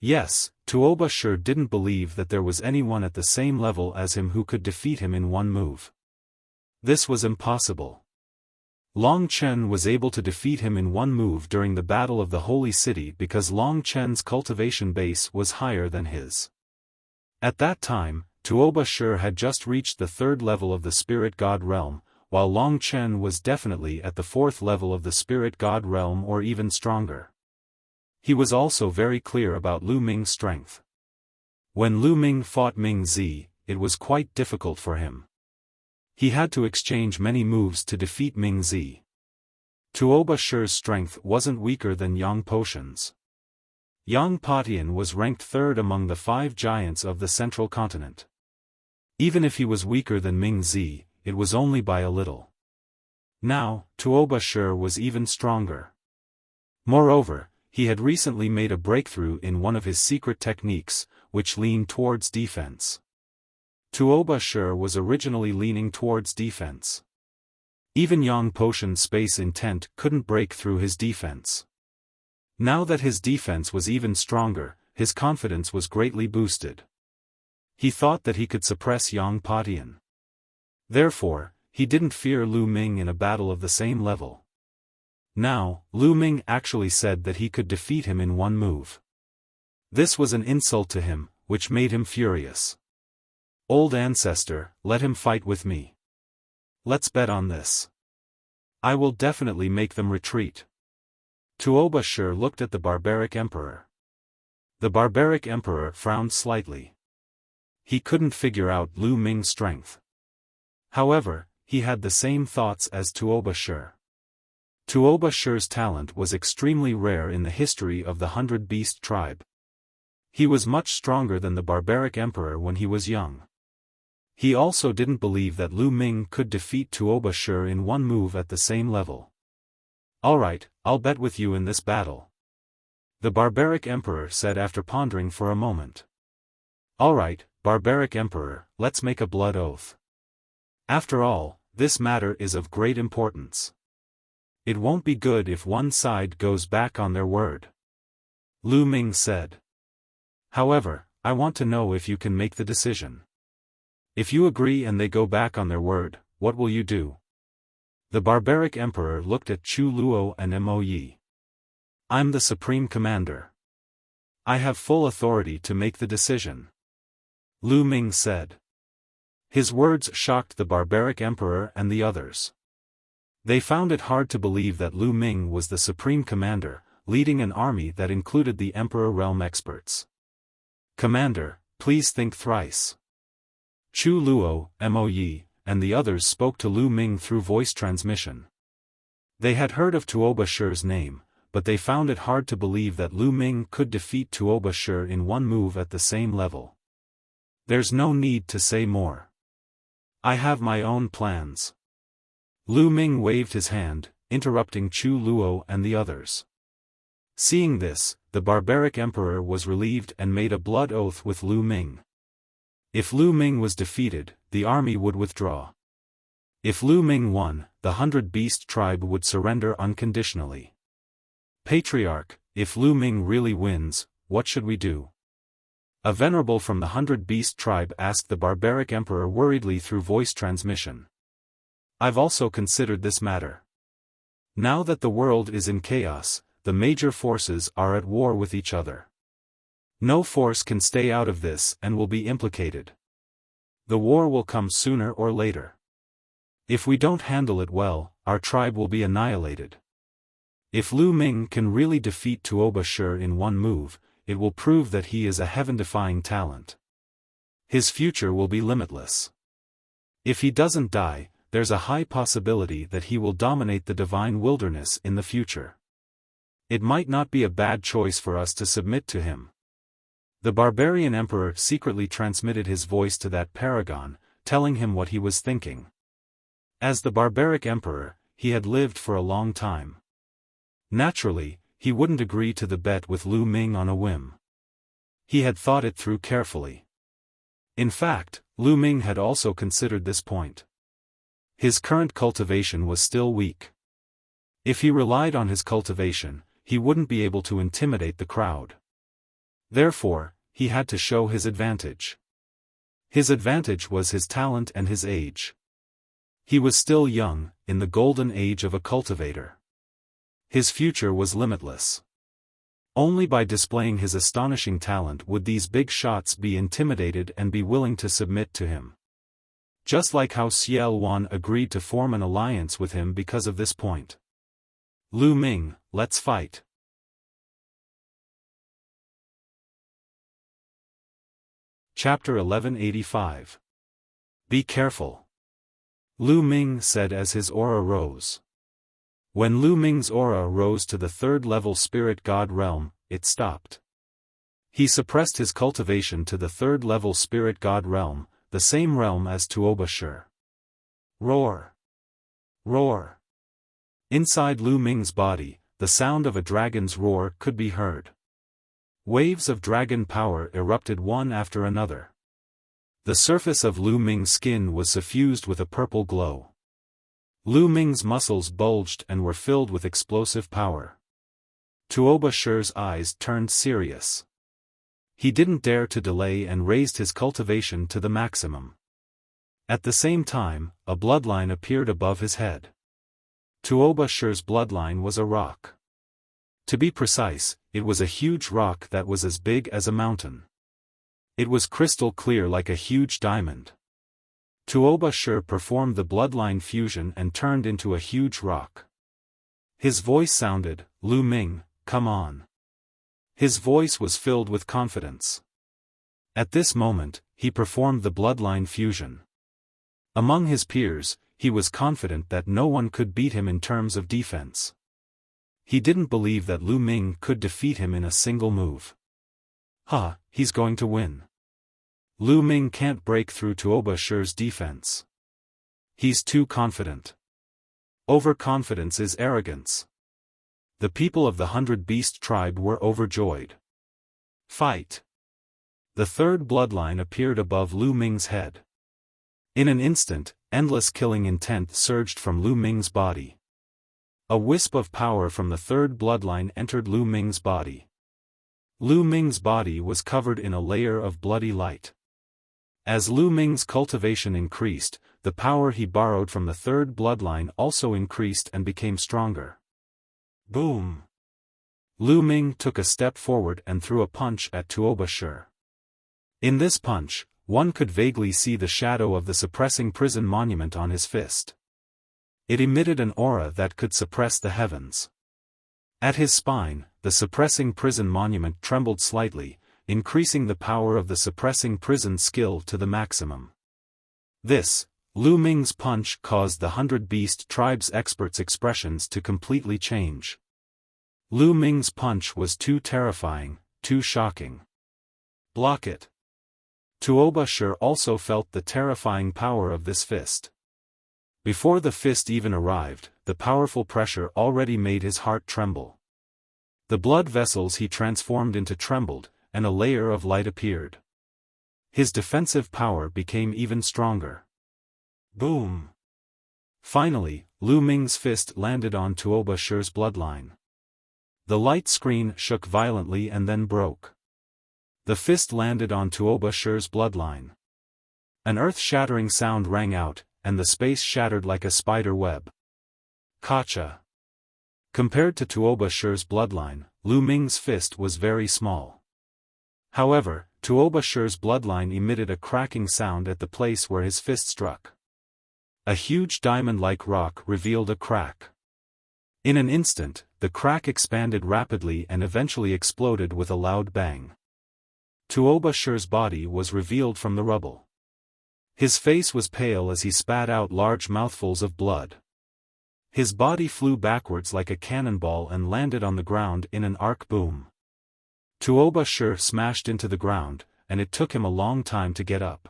Yes, Tuobashir didn't believe that there was anyone at the same level as him who could defeat him in one move. This was impossible. Long Chen was able to defeat him in one move during the Battle of the Holy City because Long Chen's cultivation base was higher than his. At that time, Tuobashir had just reached the 3rd level of the spirit god realm, while Long Chen was definitely at the 4th level of the spirit god realm or even stronger. He was also very clear about Lu Ming's strength. When Lu Ming fought Ming Zi, it was quite difficult for him. He had to exchange many moves to defeat Ming Zi. Tuobashir's strength wasn't weaker than Yang Potion's. Yang Potian was ranked 3rd among the 5 giants of the central continent. Even if he was weaker than Ming Zi, it was only by a little. Now, Tuobashir was even stronger. Moreover, he had recently made a breakthrough in one of his secret techniques, which leaned towards defense. Tuobashir was originally leaning towards defense. Even Yang Potion's space intent couldn't break through his defense. Now that his defense was even stronger, his confidence was greatly boosted. He thought that he could suppress Yang Potian. Therefore, he didn't fear Lu Ming in a battle of the same level. Now, Lu Ming actually said that he could defeat him in one move. This was an insult to him, which made him furious. Old ancestor, let him fight with me. Let's bet on this. I will definitely make them retreat. Tuobashir looked at the barbaric emperor. The barbaric emperor frowned slightly. He couldn't figure out Lu Ming's strength. However, he had the same thoughts as Tuobashir. Tuobashir's talent was extremely rare in the history of the 100-beast tribe. He was much stronger than the barbaric emperor when he was young. He also didn't believe that Lu Ming could defeat Tuobashir in one move at the same level. Alright, I'll bet with you in this battle. The barbaric emperor said after pondering for a moment. Alright, barbaric emperor, let's make a blood oath. After all, this matter is of great importance. It won't be good if one side goes back on their word. Lu Ming said. However, I want to know if you can make the decision. If you agree and they go back on their word, what will you do? The barbaric emperor looked at Chu Luo and Mo Yi. I'm the supreme commander. I have full authority to make the decision. Lu Ming said. His words shocked the barbaric emperor and the others. They found it hard to believe that Lu Ming was the supreme commander, leading an army that included the Emperor realm experts. Commander, please think thrice. Chu Luo, Mo Yi, and the others spoke to Lu Ming through voice transmission. They had heard of Tuoba Shi's name, but they found it hard to believe that Lu Ming could defeat Tuoba Shi in one move at the same level. There's no need to say more. I have my own plans. Lu Ming waved his hand, interrupting Chu Luo and the others. Seeing this, the barbaric emperor was relieved and made a blood oath with Lu Ming. If Lu Ming was defeated, the army would withdraw. If Lu Ming won, the 100-beast tribe would surrender unconditionally. Patriarch, if Lu Ming really wins, what should we do? A venerable from the 100-beast tribe asked the barbaric emperor worriedly through voice transmission. I've also considered this matter. Now that the world is in chaos, the major forces are at war with each other. No force can stay out of this and will be implicated. The war will come sooner or later. If we don't handle it well, our tribe will be annihilated. If Lu Ming can really defeat Tuoba Shi in one move, it will prove that he is a heaven-defying talent. His future will be limitless. If he doesn't die, there's a high possibility that he will dominate the divine wilderness in the future. It might not be a bad choice for us to submit to him. The barbarian emperor secretly transmitted his voice to that paragon, telling him what he was thinking. As the barbaric emperor, he had lived for a long time. Naturally, he wouldn't agree to the bet with Lu Ming on a whim. He had thought it through carefully. In fact, Lu Ming had also considered this point. His current cultivation was still weak. If he relied on his cultivation, he wouldn't be able to intimidate the crowd. Therefore, he had to show his advantage. His advantage was his talent and his age. He was still young, in the golden age of a cultivator. His future was limitless. Only by displaying his astonishing talent would these big shots be intimidated and be willing to submit to him. Just like how Xiaofan agreed to form an alliance with him because of this point. Lu Ming, let's fight. Chapter 1185. Be careful. Lu Ming said as his aura rose. When Lu Ming's aura rose to the third-level spirit god realm, it stopped. He suppressed his cultivation to the third-level spirit god realm, the same realm as Tuoba Shi. Roar! Roar! Inside Lu Ming's body, the sound of a dragon's roar could be heard. Waves of dragon power erupted one after another. The surface of Lu Ming's skin was suffused with a purple glow. Lu Ming's muscles bulged and were filled with explosive power. Tuoba Shi's eyes turned serious. He didn't dare to delay and raised his cultivation to the maximum. At the same time, a bloodline appeared above his head. Tuoba Shi's bloodline was a rock. To be precise, it was a huge rock that was as big as a mountain. It was crystal clear like a huge diamond. Tuoba Shi performed the bloodline fusion and turned into a huge rock. His voice sounded, Lu Ming, come on. His voice was filled with confidence. At this moment, he performed the bloodline fusion. Among his peers, he was confident that no one could beat him in terms of defense. He didn't believe that Lu Ming could defeat him in a single move. He's going to win. Lu Ming can't break through Tuoba Shi's defense. He's too confident. Overconfidence is arrogance. The people of the 100-beast tribe were overjoyed. Fight! The third bloodline appeared above Lu Ming's head. In an instant, endless killing intent surged from Lu Ming's body. A wisp of power from the third bloodline entered Lu Ming's body. Lu Ming's body was covered in a layer of bloody light. As Lu Ming's cultivation increased, the power he borrowed from the third bloodline also increased and became stronger. Boom! Lu Ming took a step forward and threw a punch at Tuoba Shi. In this punch, one could vaguely see the shadow of the suppressing prison monument on his fist. It emitted an aura that could suppress the heavens. At his spine, the suppressing prison monument trembled slightly, increasing the power of the suppressing prison skill to the maximum. This, Lu Ming's punch caused the 100 Beast Tribe's experts' expressions to completely change. Lu Ming's punch was too terrifying, too shocking. Block it. Tuoba Shi also felt the terrifying power of this fist. Before the fist even arrived, the powerful pressure already made his heart tremble. The blood vessels he transformed into trembled, and a layer of light appeared. His defensive power became even stronger. Boom! Finally, Lu Ming's fist landed on Tuoba Shi's bloodline. The light screen shook violently and then broke. The fist landed on Tuoba Shi's bloodline. An earth-shattering sound rang out, and the space shattered like a spider web. Kacha. Compared to Tuoba Shi's bloodline, Lu Ming's fist was very small. However, Tuoba Shi's bloodline emitted a cracking sound at the place where his fist struck. A huge diamond-like rock revealed a crack. In an instant, the crack expanded rapidly and eventually exploded with a loud bang. Tuoba Shi's body was revealed from the rubble. His face was pale as he spat out large mouthfuls of blood. His body flew backwards like a cannonball and landed on the ground in an arc boom. Tuoba Shi smashed into the ground, and it took him a long time to get up.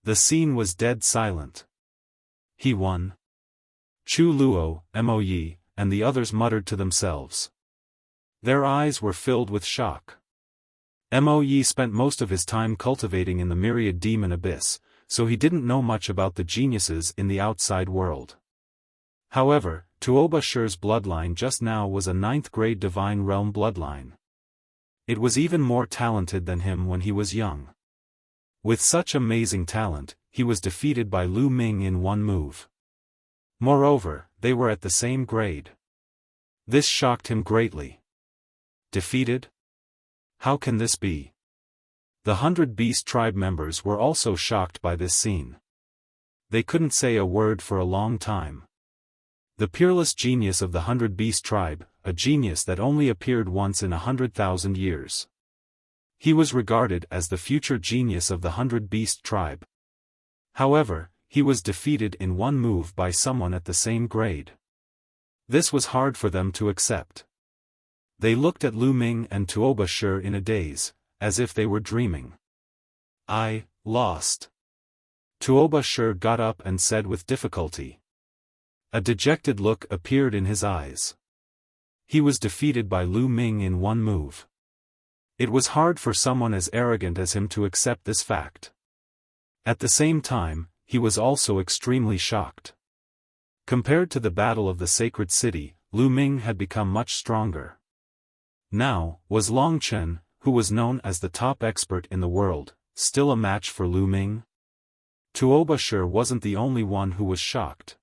The scene was dead silent. He won. Chu Luo, Mo Yi, and the others muttered to themselves. Their eyes were filled with shock. Mo Yi spent most of his time cultivating in the myriad demon abyss, so he didn't know much about the geniuses in the outside world. However, Tuoba Shi's bloodline just now was a 9th-grade divine realm bloodline. It was even more talented than him when he was young. With such amazing talent, he was defeated by Lu Ming in one move. Moreover, they were at the same grade. This shocked him greatly. Defeated? How can this be? The 100 Beast Tribe members were also shocked by this scene. They couldn't say a word for a long time. The peerless genius of the 100 Beast Tribe, a genius that only appeared once in 100,000 years. He was regarded as the future genius of the 100 Beast Tribe. However, he was defeated in one move by someone at the same grade. This was hard for them to accept. They looked at Lu Ming and Tuoba Shi in a daze, as if they were dreaming. I lost. Tuoba Shi got up and said with difficulty. A dejected look appeared in his eyes. He was defeated by Lu Ming in one move. It was hard for someone as arrogant as him to accept this fact. At the same time, he was also extremely shocked. Compared to the Battle of the Sacred City, Lu Ming had become much stronger. Now, was Long Chen, who was known as the top expert in the world, still a match for Lu Ming? Tuoba Shi wasn't the only one who was shocked.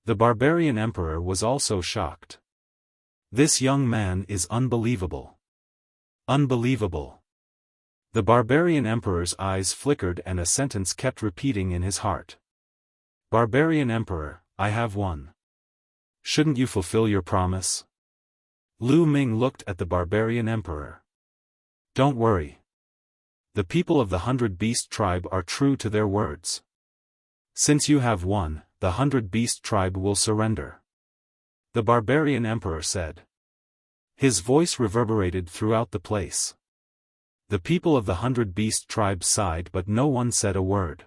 The Barbarian Emperor was also shocked. This young man is unbelievable. Unbelievable. The Barbarian Emperor's eyes flickered and a sentence kept repeating in his heart. Barbarian Emperor, I have won. Shouldn't you fulfill your promise? Lu Ming looked at the Barbarian Emperor. Don't worry. The people of the 100 Beast Tribe are true to their words. Since you have won, the 100 Beast Tribe will surrender. The Barbarian Emperor said. His voice reverberated throughout the place. The people of the 100 Beast Tribe sighed, but no one said a word.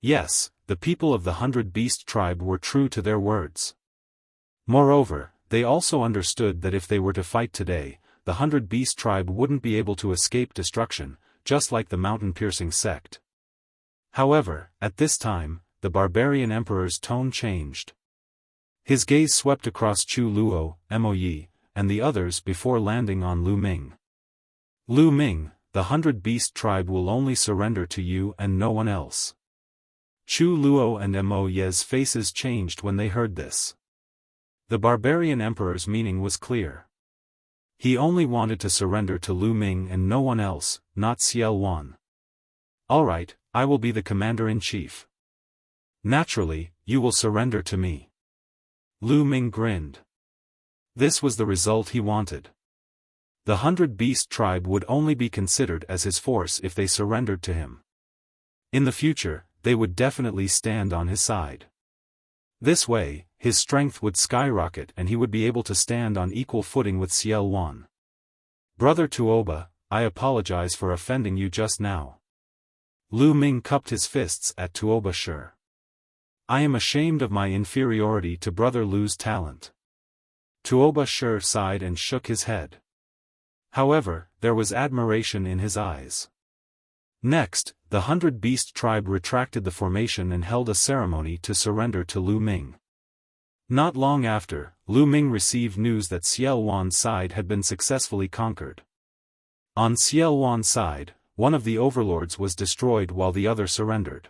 Yes, the people of the 100 Beast Tribe were true to their words. Moreover, they also understood that if they were to fight today, the 100 Beast Tribe wouldn't be able to escape destruction, just like the mountain-piercing sect. However, at this time, the barbarian emperor's tone changed. His gaze swept across Chu Luo, Mo Yi, and the others before landing on Lu Ming. Lu Ming, the 100-beast tribe will only surrender to you and no one else. Chu Luo and Mo Yi's faces changed when they heard this. The barbarian emperor's meaning was clear. He only wanted to surrender to Lu Ming and no one else, not Xiaofan. Alright, I will be the commander-in-chief. Naturally, you will surrender to me. Lu Ming grinned. This was the result he wanted. The 100-beast tribe would only be considered as his force if they surrendered to him. In the future, they would definitely stand on his side. This way, his strength would skyrocket and he would be able to stand on equal footing with Xiaofan. Brother Tuoba, I apologize for offending you just now. Lu Ming cupped his fists at Tuoba Shi. I am ashamed of my inferiority to Brother Lu's talent. Tuoba Shi sighed and shook his head. However, there was admiration in his eyes. Next, the 100-beast tribe retracted the formation and held a ceremony to surrender to Lu Ming. Not long after, Lu Ming received news that Xiaowan's side had been successfully conquered. On Xiaowan's side, one of the overlords was destroyed while the other surrendered.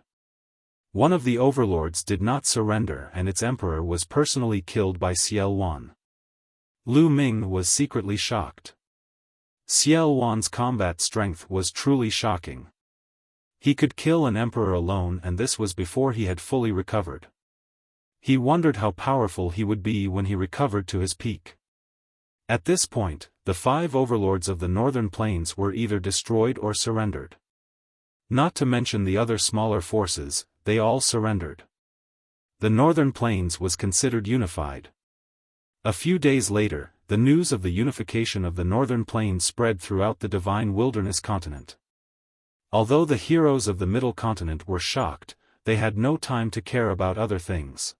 One of the overlords did not surrender and its emperor was personally killed by Xiaowan. Lu Ming was secretly shocked. Xiaowan's combat strength was truly shocking. He could kill an emperor alone and this was before he had fully recovered. He wondered how powerful he would be when he recovered to his peak. At this point, the 5 overlords of the northern plains were either destroyed or surrendered. Not to mention the other smaller forces, they all surrendered. The northern plains was considered unified. A few days later, the news of the unification of the northern plains spread throughout the Divine Wilderness continent. Although the heroes of the Middle Continent were shocked, they had no time to care about other things.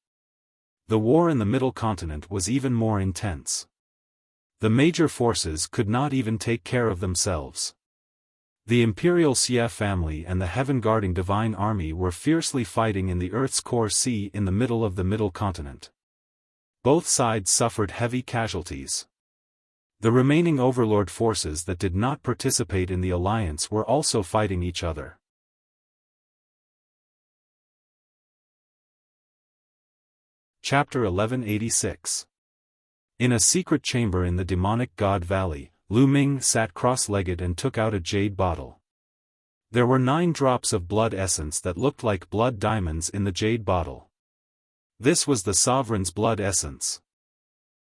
The war in the Middle Continent was even more intense. The major forces could not even take care of themselves. The Imperial Xia family and the heaven-guarding Divine Army were fiercely fighting in the Earth's core sea in the middle of the Middle Continent. Both sides suffered heavy casualties. The remaining overlord forces that did not participate in the alliance were also fighting each other. Chapter 1186. In a secret chamber in the demonic god valley, Lu Ming sat cross-legged and took out a jade bottle. There were 9 drops of blood essence that looked like blood diamonds in the jade bottle. This was the sovereign's blood essence.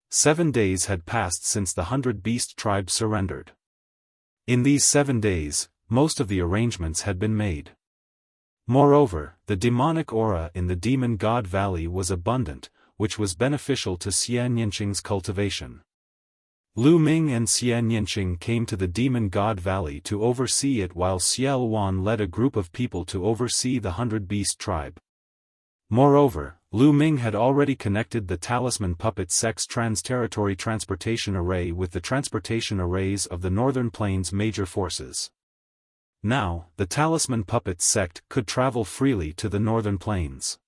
7 days had passed since the 100-beast tribe surrendered. In these 7 days, most of the arrangements had been made. Moreover, the demonic aura in the demon god valley was abundant, which was beneficial to Xia Nianqing's cultivation. Lu Ming and Xia Nianqing came to the demon god valley to oversee it while Xiaowan led a group of people to oversee the 100-beast tribe. Moreover, Lu Ming had already connected the Talisman Puppet Sect's trans-territory transportation array with the transportation arrays of the Northern Plains major forces. Now, the Talisman Puppet Sect could travel freely to the Northern Plains.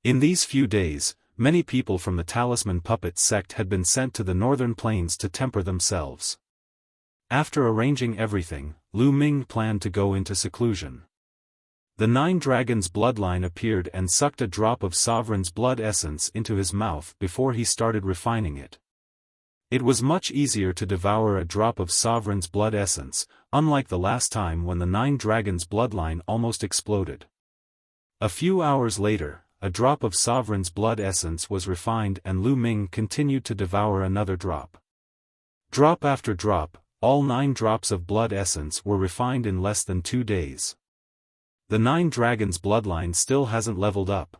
In these few days, many people from the Talisman Puppet Sect had been sent to the Northern Plains to temper themselves. After arranging everything, Lu Ming planned to go into seclusion. The 9 Dragons bloodline appeared and sucked a drop of Sovereign's blood essence into his mouth before he started refining it. It was much easier to devour a drop of Sovereign's blood essence, unlike the last time when the 9 Dragons bloodline almost exploded. A few hours later, a drop of Sovereign's blood essence was refined and Lu Ming continued to devour another drop. Drop after drop, all 9 drops of blood essence were refined in less than 2 days. The 9 Dragons bloodline still hasn't leveled up.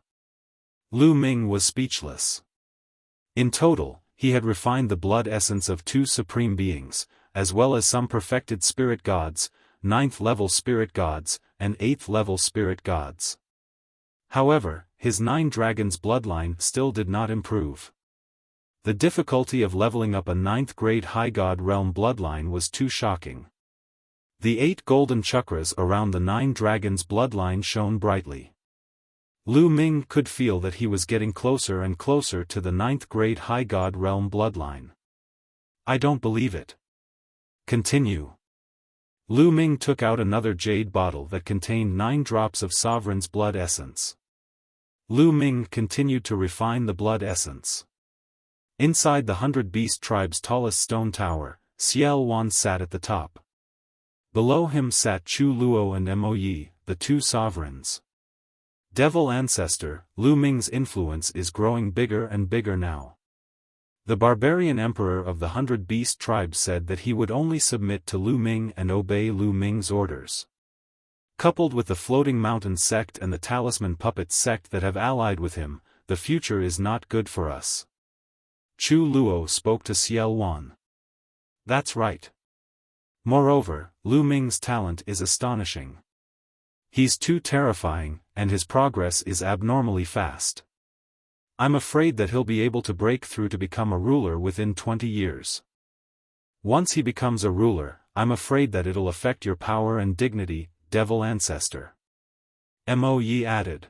Lu Ming was speechless. In total, he had refined the blood essence of 2 supreme beings, as well as some perfected spirit gods, 9th-level spirit gods, and 8th-level spirit gods. However, his 9 Dragons bloodline still did not improve. The difficulty of leveling up a 9th-grade high god realm bloodline was too shocking. The 8 golden chakras around the 9 dragons' bloodline shone brightly. Lu Ming could feel that he was getting closer and closer to the 9th grade High God Realm bloodline. I don't believe it. Continue. Lu Ming took out another jade bottle that contained 9 drops of Sovereign's blood essence. Lu Ming continued to refine the blood essence. Inside the 100 Beast Tribe's tallest stone tower, Xiaofan sat at the top. Below him sat Chu Luo and Mo Yi, the 2 sovereigns. Devil Ancestor, Lu Ming's influence is growing bigger and bigger now. The barbarian emperor of the 100 Beast Tribes said that he would only submit to Lu Ming and obey Lu Ming's orders. Coupled with the Floating Mountain sect and the Talisman Puppet sect that have allied with him, the future is not good for us. Chu Luo spoke to Xiaofan. That's right. Moreover, Lu Ming's talent is astonishing. He's too terrifying, and his progress is abnormally fast. I'm afraid that he'll be able to break through to become a ruler within 20 years. Once he becomes a ruler, I'm afraid that it'll affect your power and dignity, Devil Ancestor. Mo Yi added.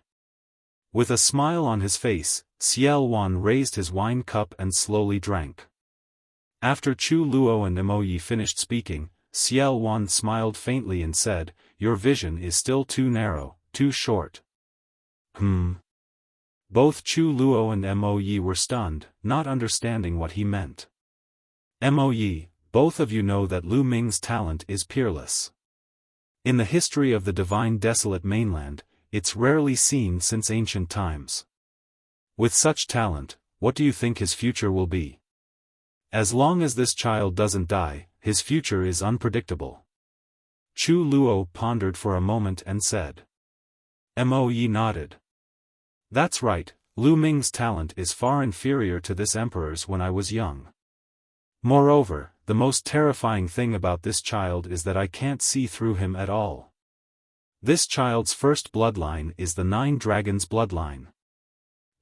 With a smile on his face, Xiaofan raised his wine cup and slowly drank. After Chu Luo and Mo Yi finished speaking, Xiaofan smiled faintly and said, "Your vision is still too narrow, too short." Both Chu Luo and Mo Yi were stunned, not understanding what he meant. Mo Yi, both of you know that Lu Ming's talent is peerless. In the history of the Divine Desolate Mainland, it's rarely seen since ancient times. With such talent, what do you think his future will be? As long as this child doesn't die, his future is unpredictable. Chu Luo pondered for a moment and said. Mo Yi nodded. That's right, Lu Ming's talent is far inferior to this emperor's when I was young. Moreover, the most terrifying thing about this child is that I can't see through him at all. This child's first bloodline is the 9 dragons bloodline.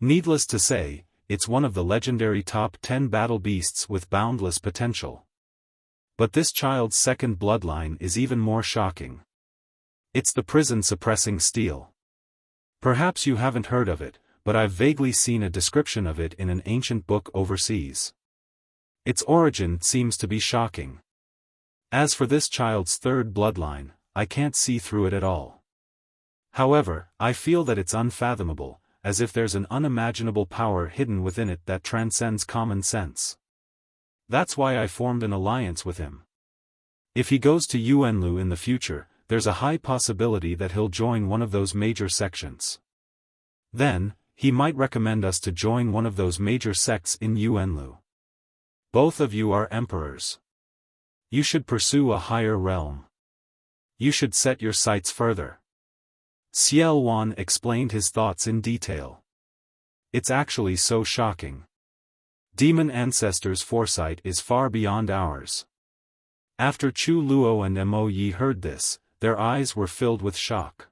Needless to say, it's one of the legendary top 10 battle beasts with boundless potential. But this child's second bloodline is even more shocking. It's the prison-suppressing steel. Perhaps you haven't heard of it, but I've vaguely seen a description of it in an ancient book overseas. Its origin seems to be shocking. As for this child's third bloodline, I can't see through it at all. However, I feel that it's unfathomable, as if there's an unimaginable power hidden within it that transcends common sense. That's why I formed an alliance with him. If he goes to Yuanlu in the future, there's a high possibility that he'll join one of those major sections. Then, he might recommend us to join one of those major sects in Yuanlu. Both of you are emperors. You should pursue a higher realm. You should set your sights further. Xiaofan explained his thoughts in detail. It's actually so shocking. Demon ancestors' foresight is far beyond ours. After Chu Luo and Mo Yi heard this, their eyes were filled with shock.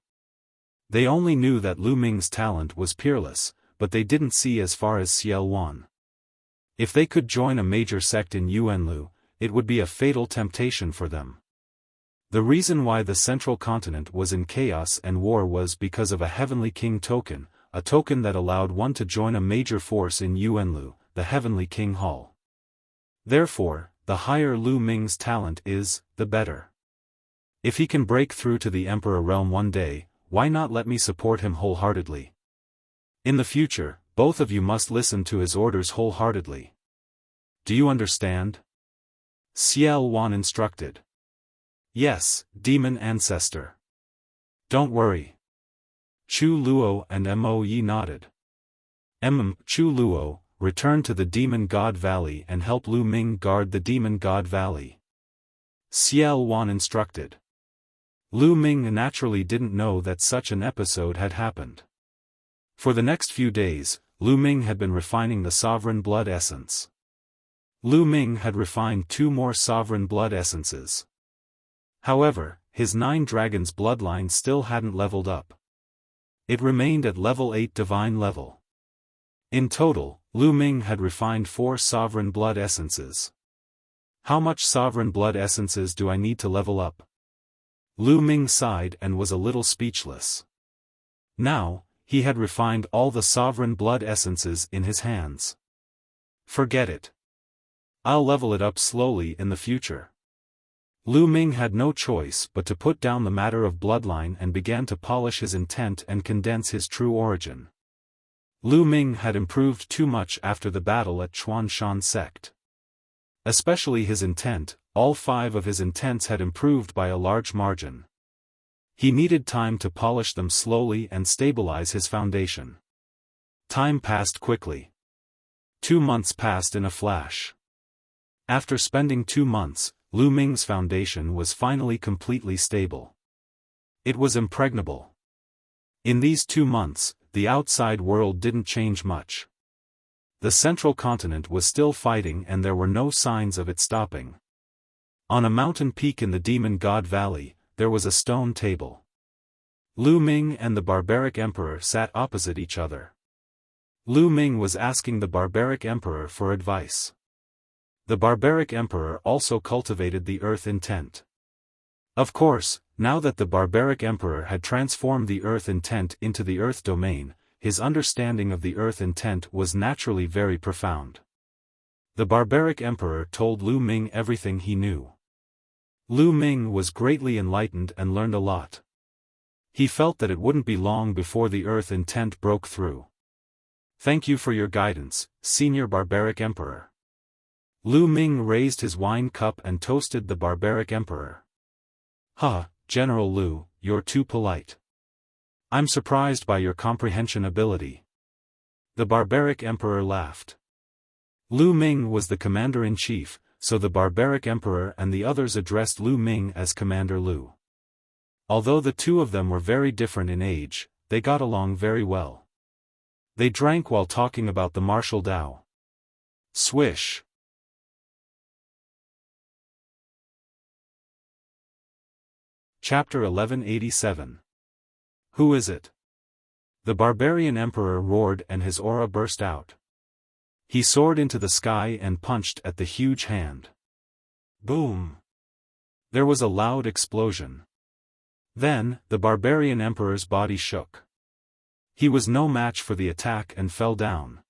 They only knew that Lu Ming's talent was peerless, but they didn't see as far as Xiaofan. If they could join a major sect in Yuanlu, it would be a fatal temptation for them. The reason why the central continent was in chaos and war was because of a Heavenly King token, a token that allowed one to join a major force in Yuanlu, the Heavenly King Hall. Therefore, the higher Lu Ming's talent is, the better. If he can break through to the Emperor realm one day, why not let me support him wholeheartedly? In the future, both of you must listen to his orders wholeheartedly. Do you understand? Xiaofan instructed. Yes, Demon Ancestor. Don't worry. Chu Luo and Mo Yi nodded. Chu Luo, return to the Demon God Valley and help Lu Ming guard the Demon God Valley. Xiaofan instructed. Lu Ming naturally didn't know that such an episode had happened. For the next few days, Lu Ming had been refining the sovereign blood essence. Lu Ming had refined 2 more sovereign blood essences. However, his 9 dragons bloodline still hadn't leveled up. It remained at level 8 divine level. In total, Lu Ming had refined 4 sovereign blood essences. How much sovereign blood essences do I need to level up? Lu Ming sighed and was a little speechless. Now, he had refined all the sovereign blood essences in his hands. Forget it. I'll level it up slowly in the future. Lu Ming had no choice but to put down the matter of bloodline and began to polish his intent and condense his true origin. Lu Ming had improved too much after the battle at Chuanshan sect. Especially his intent, all 5 of his intents had improved by a large margin. He needed time to polish them slowly and stabilize his foundation. Time passed quickly. 2 months passed in a flash. After spending 2 months, Lu Ming's foundation was finally completely stable. It was impregnable. In these 2 months, the outside world didn't change much. The central continent was still fighting and there were no signs of it stopping. On a mountain peak in the Demon God Valley, there was a stone table. Lu Ming and the barbaric emperor sat opposite each other. Lu Ming was asking the barbaric emperor for advice. The barbaric emperor also cultivated the earth intent. Of course, now that the barbaric emperor had transformed the earth intent into the earth domain, his understanding of the earth intent was naturally very profound. The barbaric emperor told Lu Ming everything he knew. Lu Ming was greatly enlightened and learned a lot. He felt that it wouldn't be long before the earth intent broke through. Thank you for your guidance, Senior Barbaric Emperor. Lu Ming raised his wine cup and toasted the barbaric emperor. General Lu, you're too polite. I'm surprised by your comprehension ability. The barbaric emperor laughed. Lu Ming was the commander-in-chief, so the barbaric emperor and the others addressed Lu Ming as Commander Lu. Although the 2 of them were very different in age, they got along very well. They drank while talking about the martial Tao. Swish. Chapter 1187. Who is it? The barbarian emperor roared and his aura burst out. He soared into the sky and punched at the huge hand. Boom! There was a loud explosion. Then, the barbarian emperor's body shook. He was no match for the attack and fell down.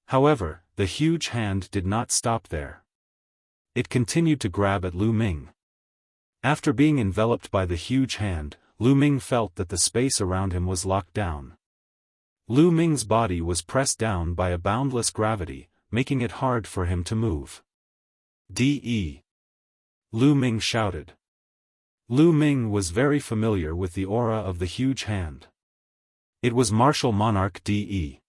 However, the huge hand did not stop there. It continued to grab at Lu Ming. After being enveloped by the huge hand, Lu Ming felt that the space around him was locked down. Lu Ming's body was pressed down by a boundless gravity, making it hard for him to move. "De!" Lu Ming shouted. Lu Ming was very familiar with the aura of the huge hand. It was Martial Monarch De.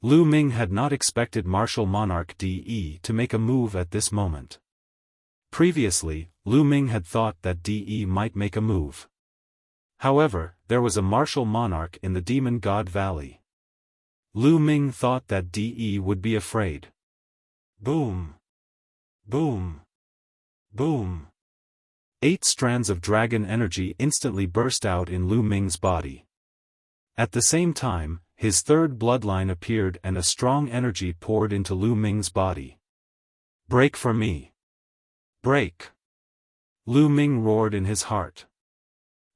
Lu Ming had not expected Martial Monarch De to make a move at this moment. Previously, Lu Ming had thought that De might make a move. However, there was a martial monarch in the Demon God Valley. Lu Ming thought that De would be afraid. Boom! Boom! Boom! 8 strands of dragon energy instantly burst out in Lu Ming's body. At the same time, his 3rd bloodline appeared and a strong energy poured into Lu Ming's body. Break for me! Break! Lu Ming roared in his heart.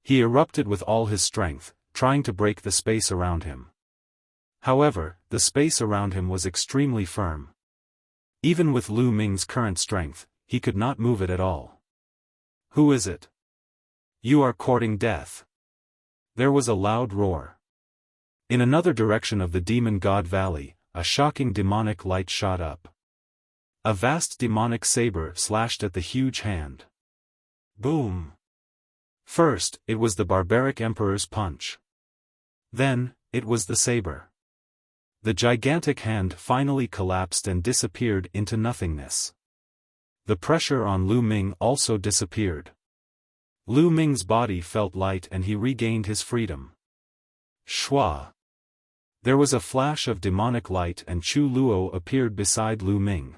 He erupted with all his strength, trying to break the space around him. However, the space around him was extremely firm. Even with Lu Ming's current strength, he could not move it at all. Who is it? You are courting death. There was a loud roar. In another direction of the Demon God Valley, a shocking demonic light shot up. A vast demonic saber slashed at the huge hand. Boom! First, it was the barbaric emperor's punch. Then, it was the saber. The gigantic hand finally collapsed and disappeared into nothingness. The pressure on Lu Ming also disappeared. Lu Ming's body felt light and he regained his freedom. Shwa! There was a flash of demonic light and Chu Luo appeared beside Lu Ming.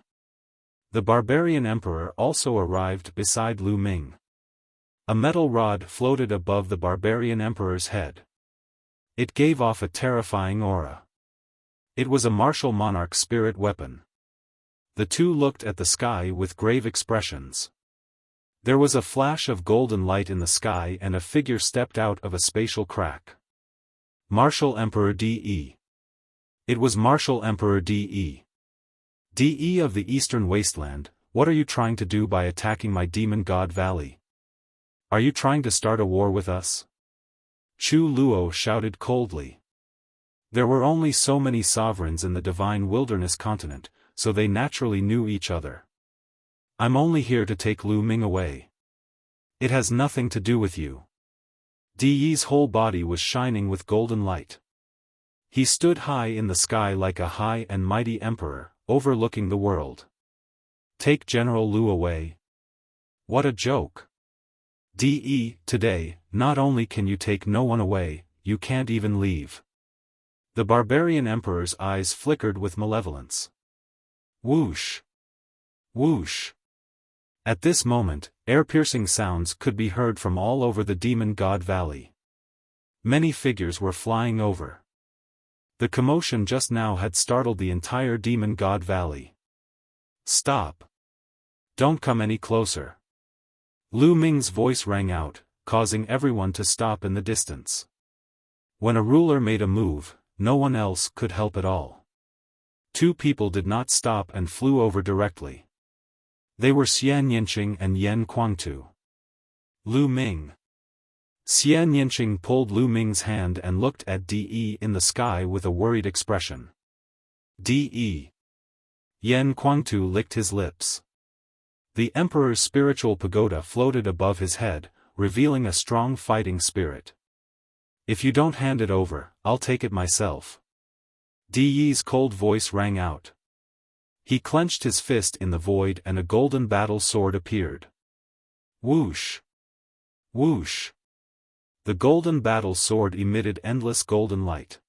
The barbarian emperor also arrived beside Lu Ming. A metal rod floated above the barbarian emperor's head. It gave off a terrifying aura. It was a martial monarch spirit weapon. The 2 looked at the sky with grave expressions. There was a flash of golden light in the sky and a figure stepped out of a spatial crack. Martial Emperor De. It was Martial Emperor De. De of the Eastern Wasteland, what are you trying to do by attacking my demon god valley? Are you trying to start a war with us? Chu Luo shouted coldly. There were only so many sovereigns in the divine wilderness continent, so they naturally knew each other. I'm only here to take Lu Ming away. It has nothing to do with you. De's whole body was shining with golden light. He stood high in the sky like a high and mighty emperor, overlooking the world. Take General Lu away? What a joke. De, today, not only can you take no one away, you can't even leave. The barbarian emperor's eyes flickered with malevolence. Whoosh! Whoosh! At this moment, ear-piercing sounds could be heard from all over the Demon God Valley. Many figures were flying over. The commotion just now had startled the entire Demon God Valley. Stop! Don't come any closer. Lu Ming's voice rang out, causing everyone to stop in the distance. When a ruler made a move, no one else could help at all. Two people did not stop and flew over directly. They were Xian Yinqing and Yen Guangtu. Lu Ming. Xian Yinqing pulled Lu Ming's hand and looked at De in the sky with a worried expression. De. Yen Guangtu licked his lips. The emperor's spiritual pagoda floated above his head, revealing a strong fighting spirit. If you don't hand it over, I'll take it myself. De's cold voice rang out. He clenched his fist in the void and a golden battle sword appeared. Whoosh! Whoosh! The golden battle sword emitted endless golden light.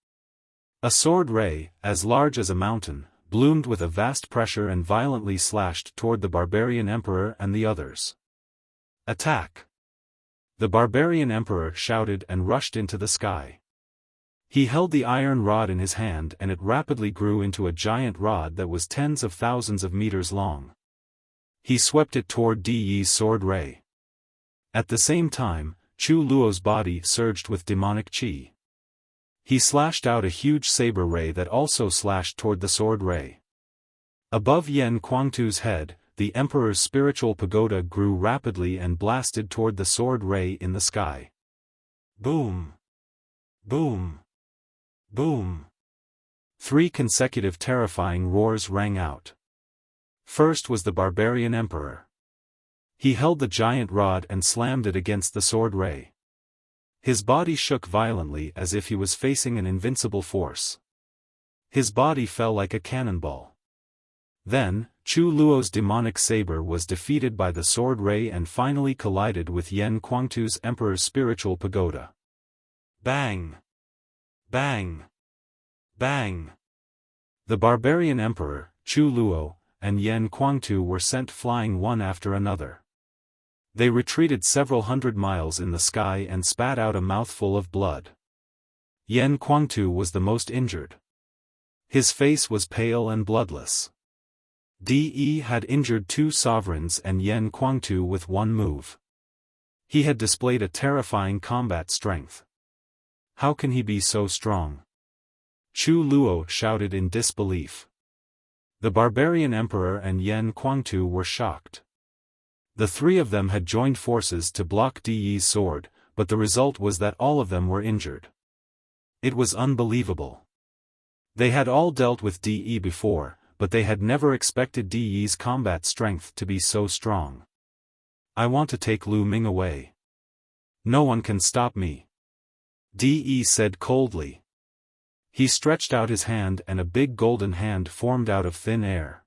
A sword ray, as large as a mountain, bloomed with a vast pressure and violently slashed toward the barbarian emperor and the others. Attack! The barbarian emperor shouted and rushed into the sky. He held the iron rod in his hand and it rapidly grew into a giant rod that was tens of thousands of meters long. He swept it toward De's sword ray. At the same time, Chu Luo's body surged with demonic qi. He slashed out a huge saber ray that also slashed toward the sword ray. Above Yen Guangtu's head, the emperor's spiritual pagoda grew rapidly and blasted toward the sword ray in the sky. Boom! Boom! Boom! 3 consecutive terrifying roars rang out. First was the barbarian emperor. He held the giant rod and slammed it against the sword ray. His body shook violently as if he was facing an invincible force. His body fell like a cannonball. Then, Chu Luo's demonic saber was defeated by the sword ray and finally collided with Yen Guangtu's emperor's spiritual pagoda. Bang! Bang! Bang! The barbarian emperor, Chu Luo, and Yen Guangtu were sent flying one after another. They retreated several hundred miles in the sky and spat out a mouthful of blood. Yen Guangtu was the most injured. His face was pale and bloodless. De had injured 2 sovereigns and Yen Guangtu with 1 move. He had displayed a terrifying combat strength. How can he be so strong? Chu Luo shouted in disbelief. The barbarian emperor and Yen Guangtu were shocked. The 3 of them had joined forces to block De's sword, but the result was that all of them were injured. It was unbelievable. They had all dealt with De before, but they had never expected De's combat strength to be so strong. I want to take Lu Ming away. No one can stop me. De said coldly. He stretched out his hand and a big golden hand formed out of thin air.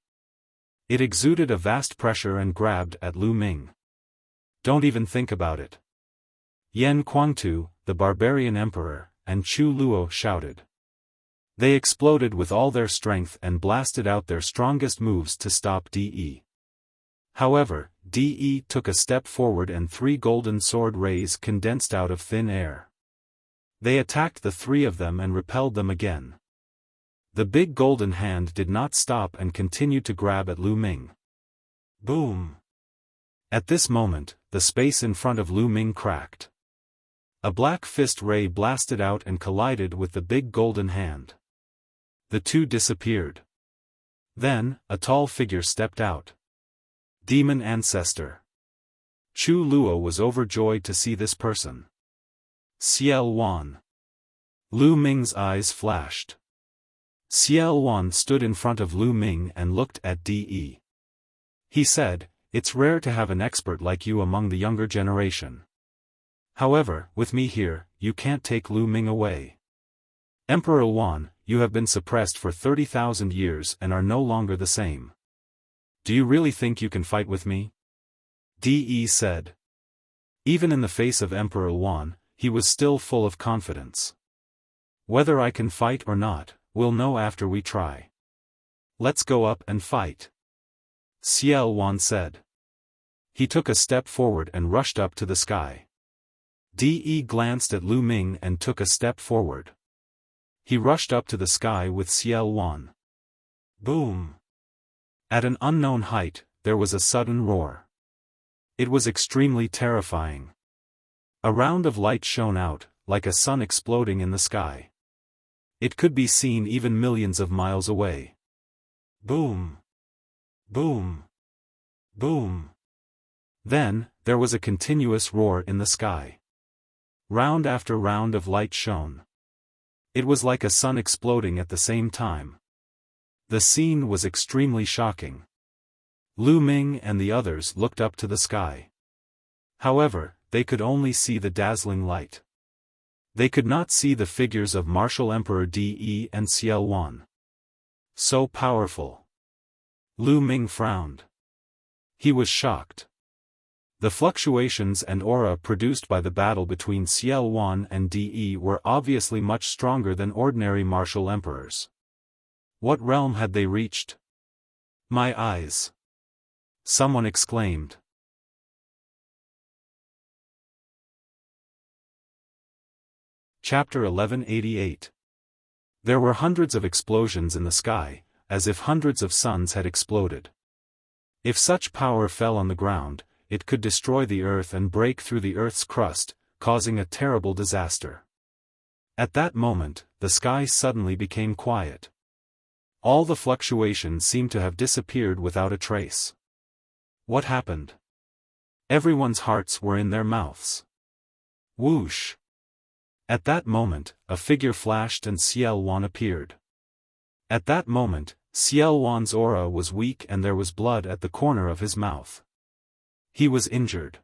It exuded a vast pressure and grabbed at Lu Ming. Don't even think about it. Yen Guangtu, the barbarian emperor, and Chu Luo shouted. They exploded with all their strength and blasted out their strongest moves to stop De. However, De took a step forward and 3 golden sword rays condensed out of thin air. They attacked the 3 of them and repelled them again. The big golden hand did not stop and continued to grab at Lu Ming. Boom! At this moment, the space in front of Lu Ming cracked. A black fist ray blasted out and collided with the big golden hand. The two disappeared. Then, a tall figure stepped out. Demon Ancestor. Chu Luo was overjoyed to see this person. Xiaofan. Lu Ming's eyes flashed. Xiaofan stood in front of Lu Ming and looked at De. He said, "It's rare to have an expert like you among the younger generation. However, with me here, you can't take Lu Ming away. Emperor Wan, you have been suppressed for 30,000 years and are no longer the same. Do you really think you can fight with me?" De said. Even in the face of Emperor Wan, he was still full of confidence. "Whether I can fight or not, we'll know after we try. Let's go up and fight," Xiaofan said. He took a step forward and rushed up to the sky. De glanced at Lu Ming and took a step forward. He rushed up to the sky with Xiaofan. Boom! At an unknown height, there was a sudden roar. It was extremely terrifying. A round of light shone out, like a sun exploding in the sky. It could be seen even millions of miles away. Boom! Boom! Boom! Then, there was a continuous roar in the sky. Round after round of light shone. It was like a sun exploding at the same time. The scene was extremely shocking. Lu Ming and the others looked up to the sky. However, they could only see the dazzling light. They could not see the figures of Martial Emperor De and Xiaofan. So powerful. Lu Ming frowned. He was shocked. The fluctuations and aura produced by the battle between Xiaofan and De were obviously much stronger than ordinary martial emperors. What realm had they reached? My eyes! Someone exclaimed. Chapter 1188. There were hundreds of explosions in the sky, as if hundreds of suns had exploded. If such power fell on the ground, it could destroy the earth and break through the earth's crust, causing a terrible disaster. At that moment, the sky suddenly became quiet. All the fluctuations seemed to have disappeared without a trace. What happened? Everyone's hearts were in their mouths. Whoosh! At that moment, a figure flashed and Xiaofan appeared. At that moment, Xiaofan's aura was weak and there was blood at the corner of his mouth. He was injured.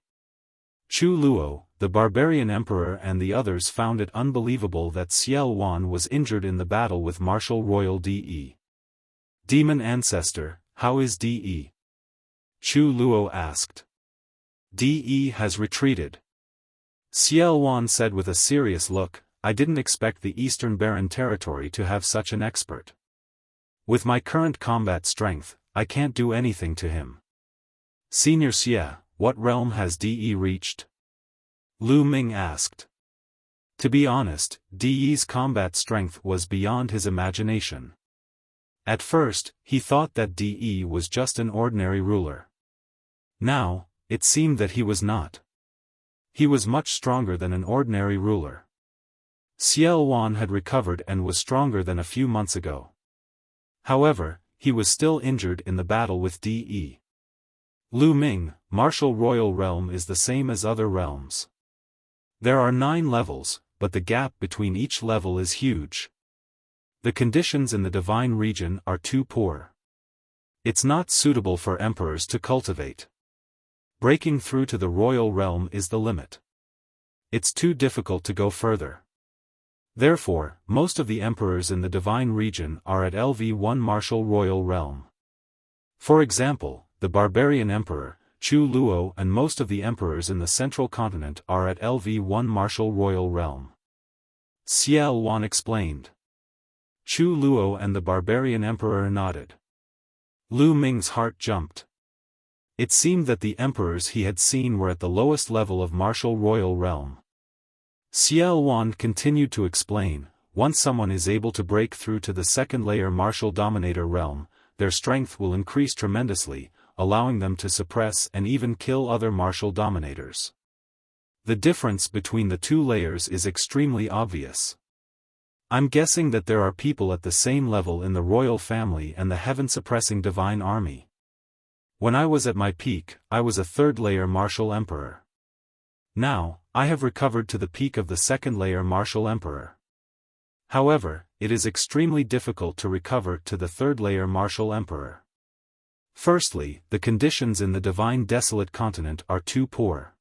Chu Luo, the barbarian emperor and the others found it unbelievable that Xiaofan was injured in the battle with Martial Royal De. Demon Ancestor, how is De? Chu Luo asked. De has retreated. Xiaofan said with a serious look, I didn't expect the Eastern Barren territory to have such an expert. With my current combat strength, I can't do anything to him. Senior Xia, what realm has De reached? Lu Ming asked. To be honest, De's combat strength was beyond his imagination. At first, he thought that De was just an ordinary ruler. Now, it seemed that he was not. He was much stronger than an ordinary ruler. Xiaofan had recovered and was stronger than a few months ago. However, he was still injured in the battle with De. Lu Ming, Martial Royal Realm is the same as other realms. There are 9 levels, but the gap between each level is huge. The conditions in the divine region are too poor. It's not suitable for emperors to cultivate. Breaking through to the royal realm is the limit. It's too difficult to go further. Therefore, most of the emperors in the divine region are at LV1 Martial Royal Realm. For example, the barbarian emperor, Chu Luo and most of the emperors in the central continent are at LV1 Martial Royal Realm. Xiaofan explained. Chu Luo and the barbarian emperor nodded. Lu Ming's heart jumped. It seemed that the emperors he had seen were at the lowest level of Martial Royal Realm. Xiaofan continued to explain, once someone is able to break through to the second layer Martial Dominator Realm, their strength will increase tremendously, allowing them to suppress and even kill other martial dominators. The difference between the two layers is extremely obvious. I'm guessing that there are people at the same level in the royal family and the heaven-suppressing divine army. When I was at my peak, I was a third-layer martial emperor. Now, I have recovered to the peak of the second-layer martial emperor. However, it is extremely difficult to recover to the third-layer martial emperor. Firstly, the conditions in the divine desolate continent are too poor.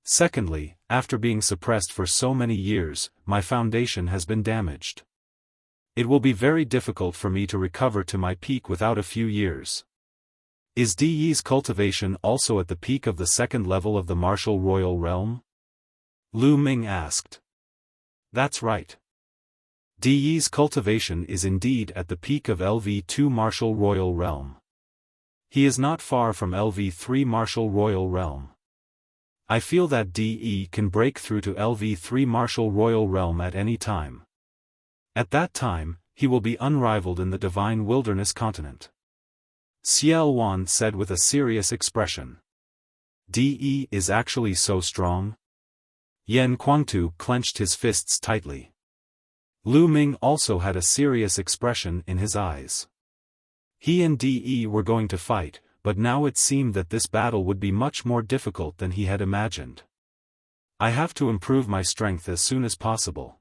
Secondly, after being suppressed for so many years, my foundation has been damaged. It will be very difficult for me to recover to my peak without a few years. Is Di's cultivation also at the peak of the second level of the martial royal realm? Lu Ming asked. That's right. Di's cultivation is indeed at the peak of LV2 martial royal realm. He is not far from LV3 martial royal realm. I feel that DE can break through to LV3 martial royal realm at any time. At that time, he will be unrivaled in the divine wilderness continent. Xiaofan said with a serious expression. DE is actually so strong? Yan Kuangtu clenched his fists tightly. Lu Ming also had a serious expression in his eyes. He and DE were going to fight, but now it seemed that this battle would be much more difficult than he had imagined. I have to improve my strength as soon as possible.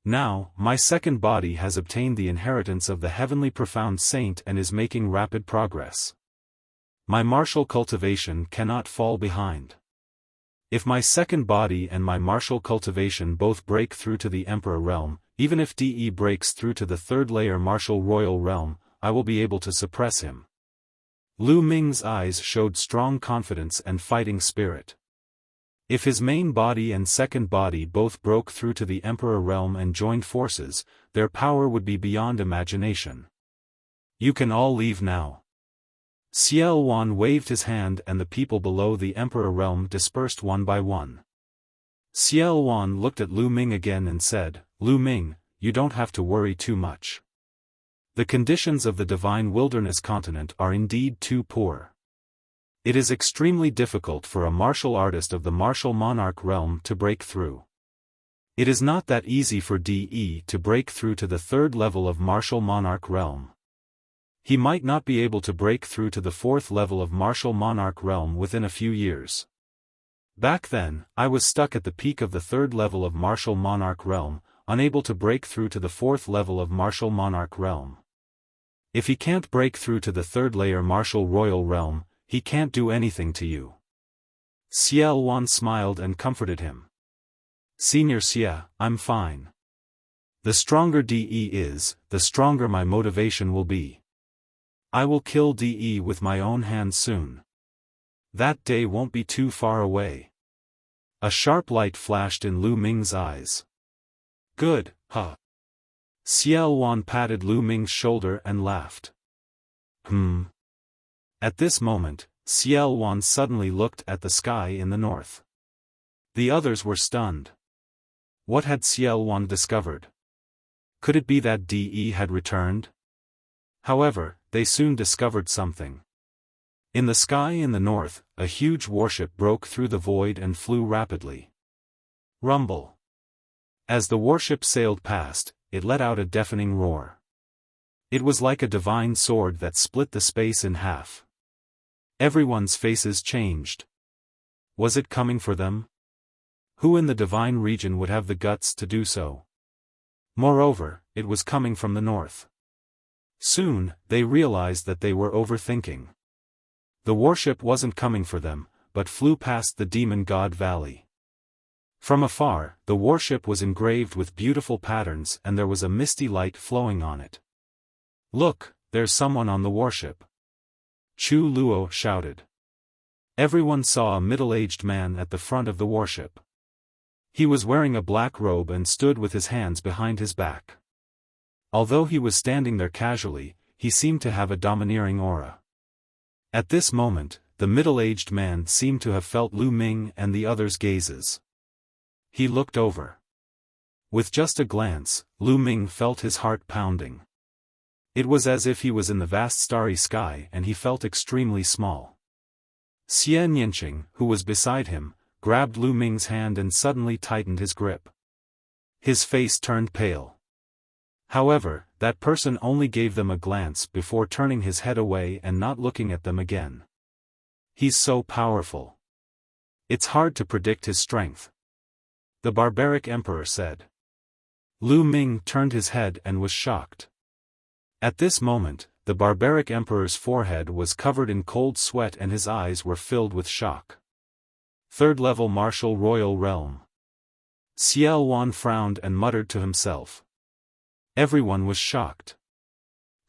Now, my second body has obtained the inheritance of the heavenly profound saint and is making rapid progress. My martial cultivation cannot fall behind. If my second body and my martial cultivation both break through to the emperor realm, even if DE breaks through to the third layer martial royal realm, I will be able to suppress him. Lu Ming's eyes showed strong confidence and fighting spirit. If his main body and second body both broke through to the emperor realm and joined forces, their power would be beyond imagination. You can all leave now. Xiaofan waved his hand and the people below the emperor realm dispersed one by one. Xiaofan looked at Lu Ming again and said, Lu Ming, you don't have to worry too much. The conditions of the divine wilderness continent are indeed too poor. It is extremely difficult for a martial artist of the martial monarch realm to break through. It is not that easy for DE to break through to the third level of martial monarch realm. He might not be able to break through to the fourth level of martial monarch realm within a few years. Back then, I was stuck at the peak of the third level of martial monarch realm, unable to break through to the fourth level of martial monarch realm. If he can't break through to the third layer martial royal realm, he can't do anything to you. Xiaofan smiled and comforted him. Senior Xia, I'm fine. The stronger DE is, the stronger my motivation will be. I will kill DE with my own hands soon. That day won't be too far away. A sharp light flashed in Lu Ming's eyes. Good, huh? Xiaofan patted Lu Ming's shoulder and laughed. At this moment, Xiaofan suddenly looked at the sky in the north. The others were stunned. What had Xiaofan discovered? Could it be that DE had returned? However, they soon discovered something. In the sky in the north, a huge warship broke through the void and flew rapidly. Rumble. As the warship sailed past, it let out a deafening roar. It was like a divine sword that split the space in half. Everyone's faces changed. Was it coming for them? Who in the divine region would have the guts to do so? Moreover, it was coming from the north. Soon, they realized that they were overthinking. The warship wasn't coming for them, but flew past the demon god valley. From afar, the warship was engraved with beautiful patterns and there was a misty light flowing on it. Look, there's someone on the warship. Chu Luo shouted. Everyone saw a middle-aged man at the front of the warship. He was wearing a black robe and stood with his hands behind his back. Although he was standing there casually, he seemed to have a domineering aura. At this moment, the middle-aged man seemed to have felt Lu Ming and the others' gazes. He looked over. With just a glance, Lu Ming felt his heart pounding. It was as if he was in the vast starry sky and he felt extremely small. Xian Yinqing, who was beside him, grabbed Lu Ming's hand and suddenly tightened his grip. His face turned pale. However, that person only gave them a glance before turning his head away and not looking at them again. He's so powerful. It's hard to predict his strength, the barbaric emperor said. Lu Ming turned his head and was shocked. At this moment, the barbaric emperor's forehead was covered in cold sweat and his eyes were filled with shock. Third-level martial royal realm. Xiaofan frowned and muttered to himself. Everyone was shocked.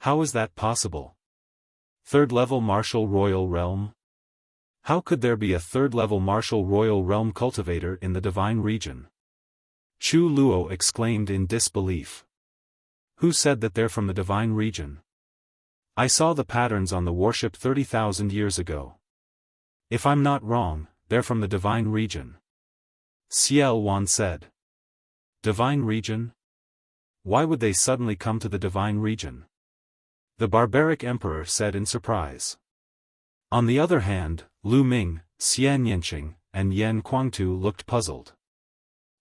How is that possible? Third-level martial royal realm? How could there be a third-level martial royal realm cultivator in the divine region? Chu Luo exclaimed in disbelief. Who said that they're from the divine region? I saw the patterns on the warship 30,000 years ago. If I'm not wrong, they're from the divine region. Xiaofan said. Divine region? Why would they suddenly come to the divine region? The barbaric emperor said in surprise. On the other hand, Lu Ming, Xian Yinqing, and Yan Kuangtu looked puzzled.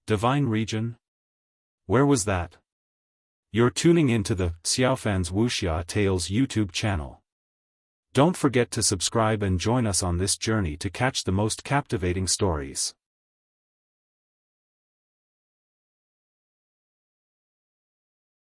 Divine region? Where was that? You're tuning into the Xiaofan's Wuxia Tales YouTube channel. Don't forget to subscribe and join us on this journey to catch the most captivating stories.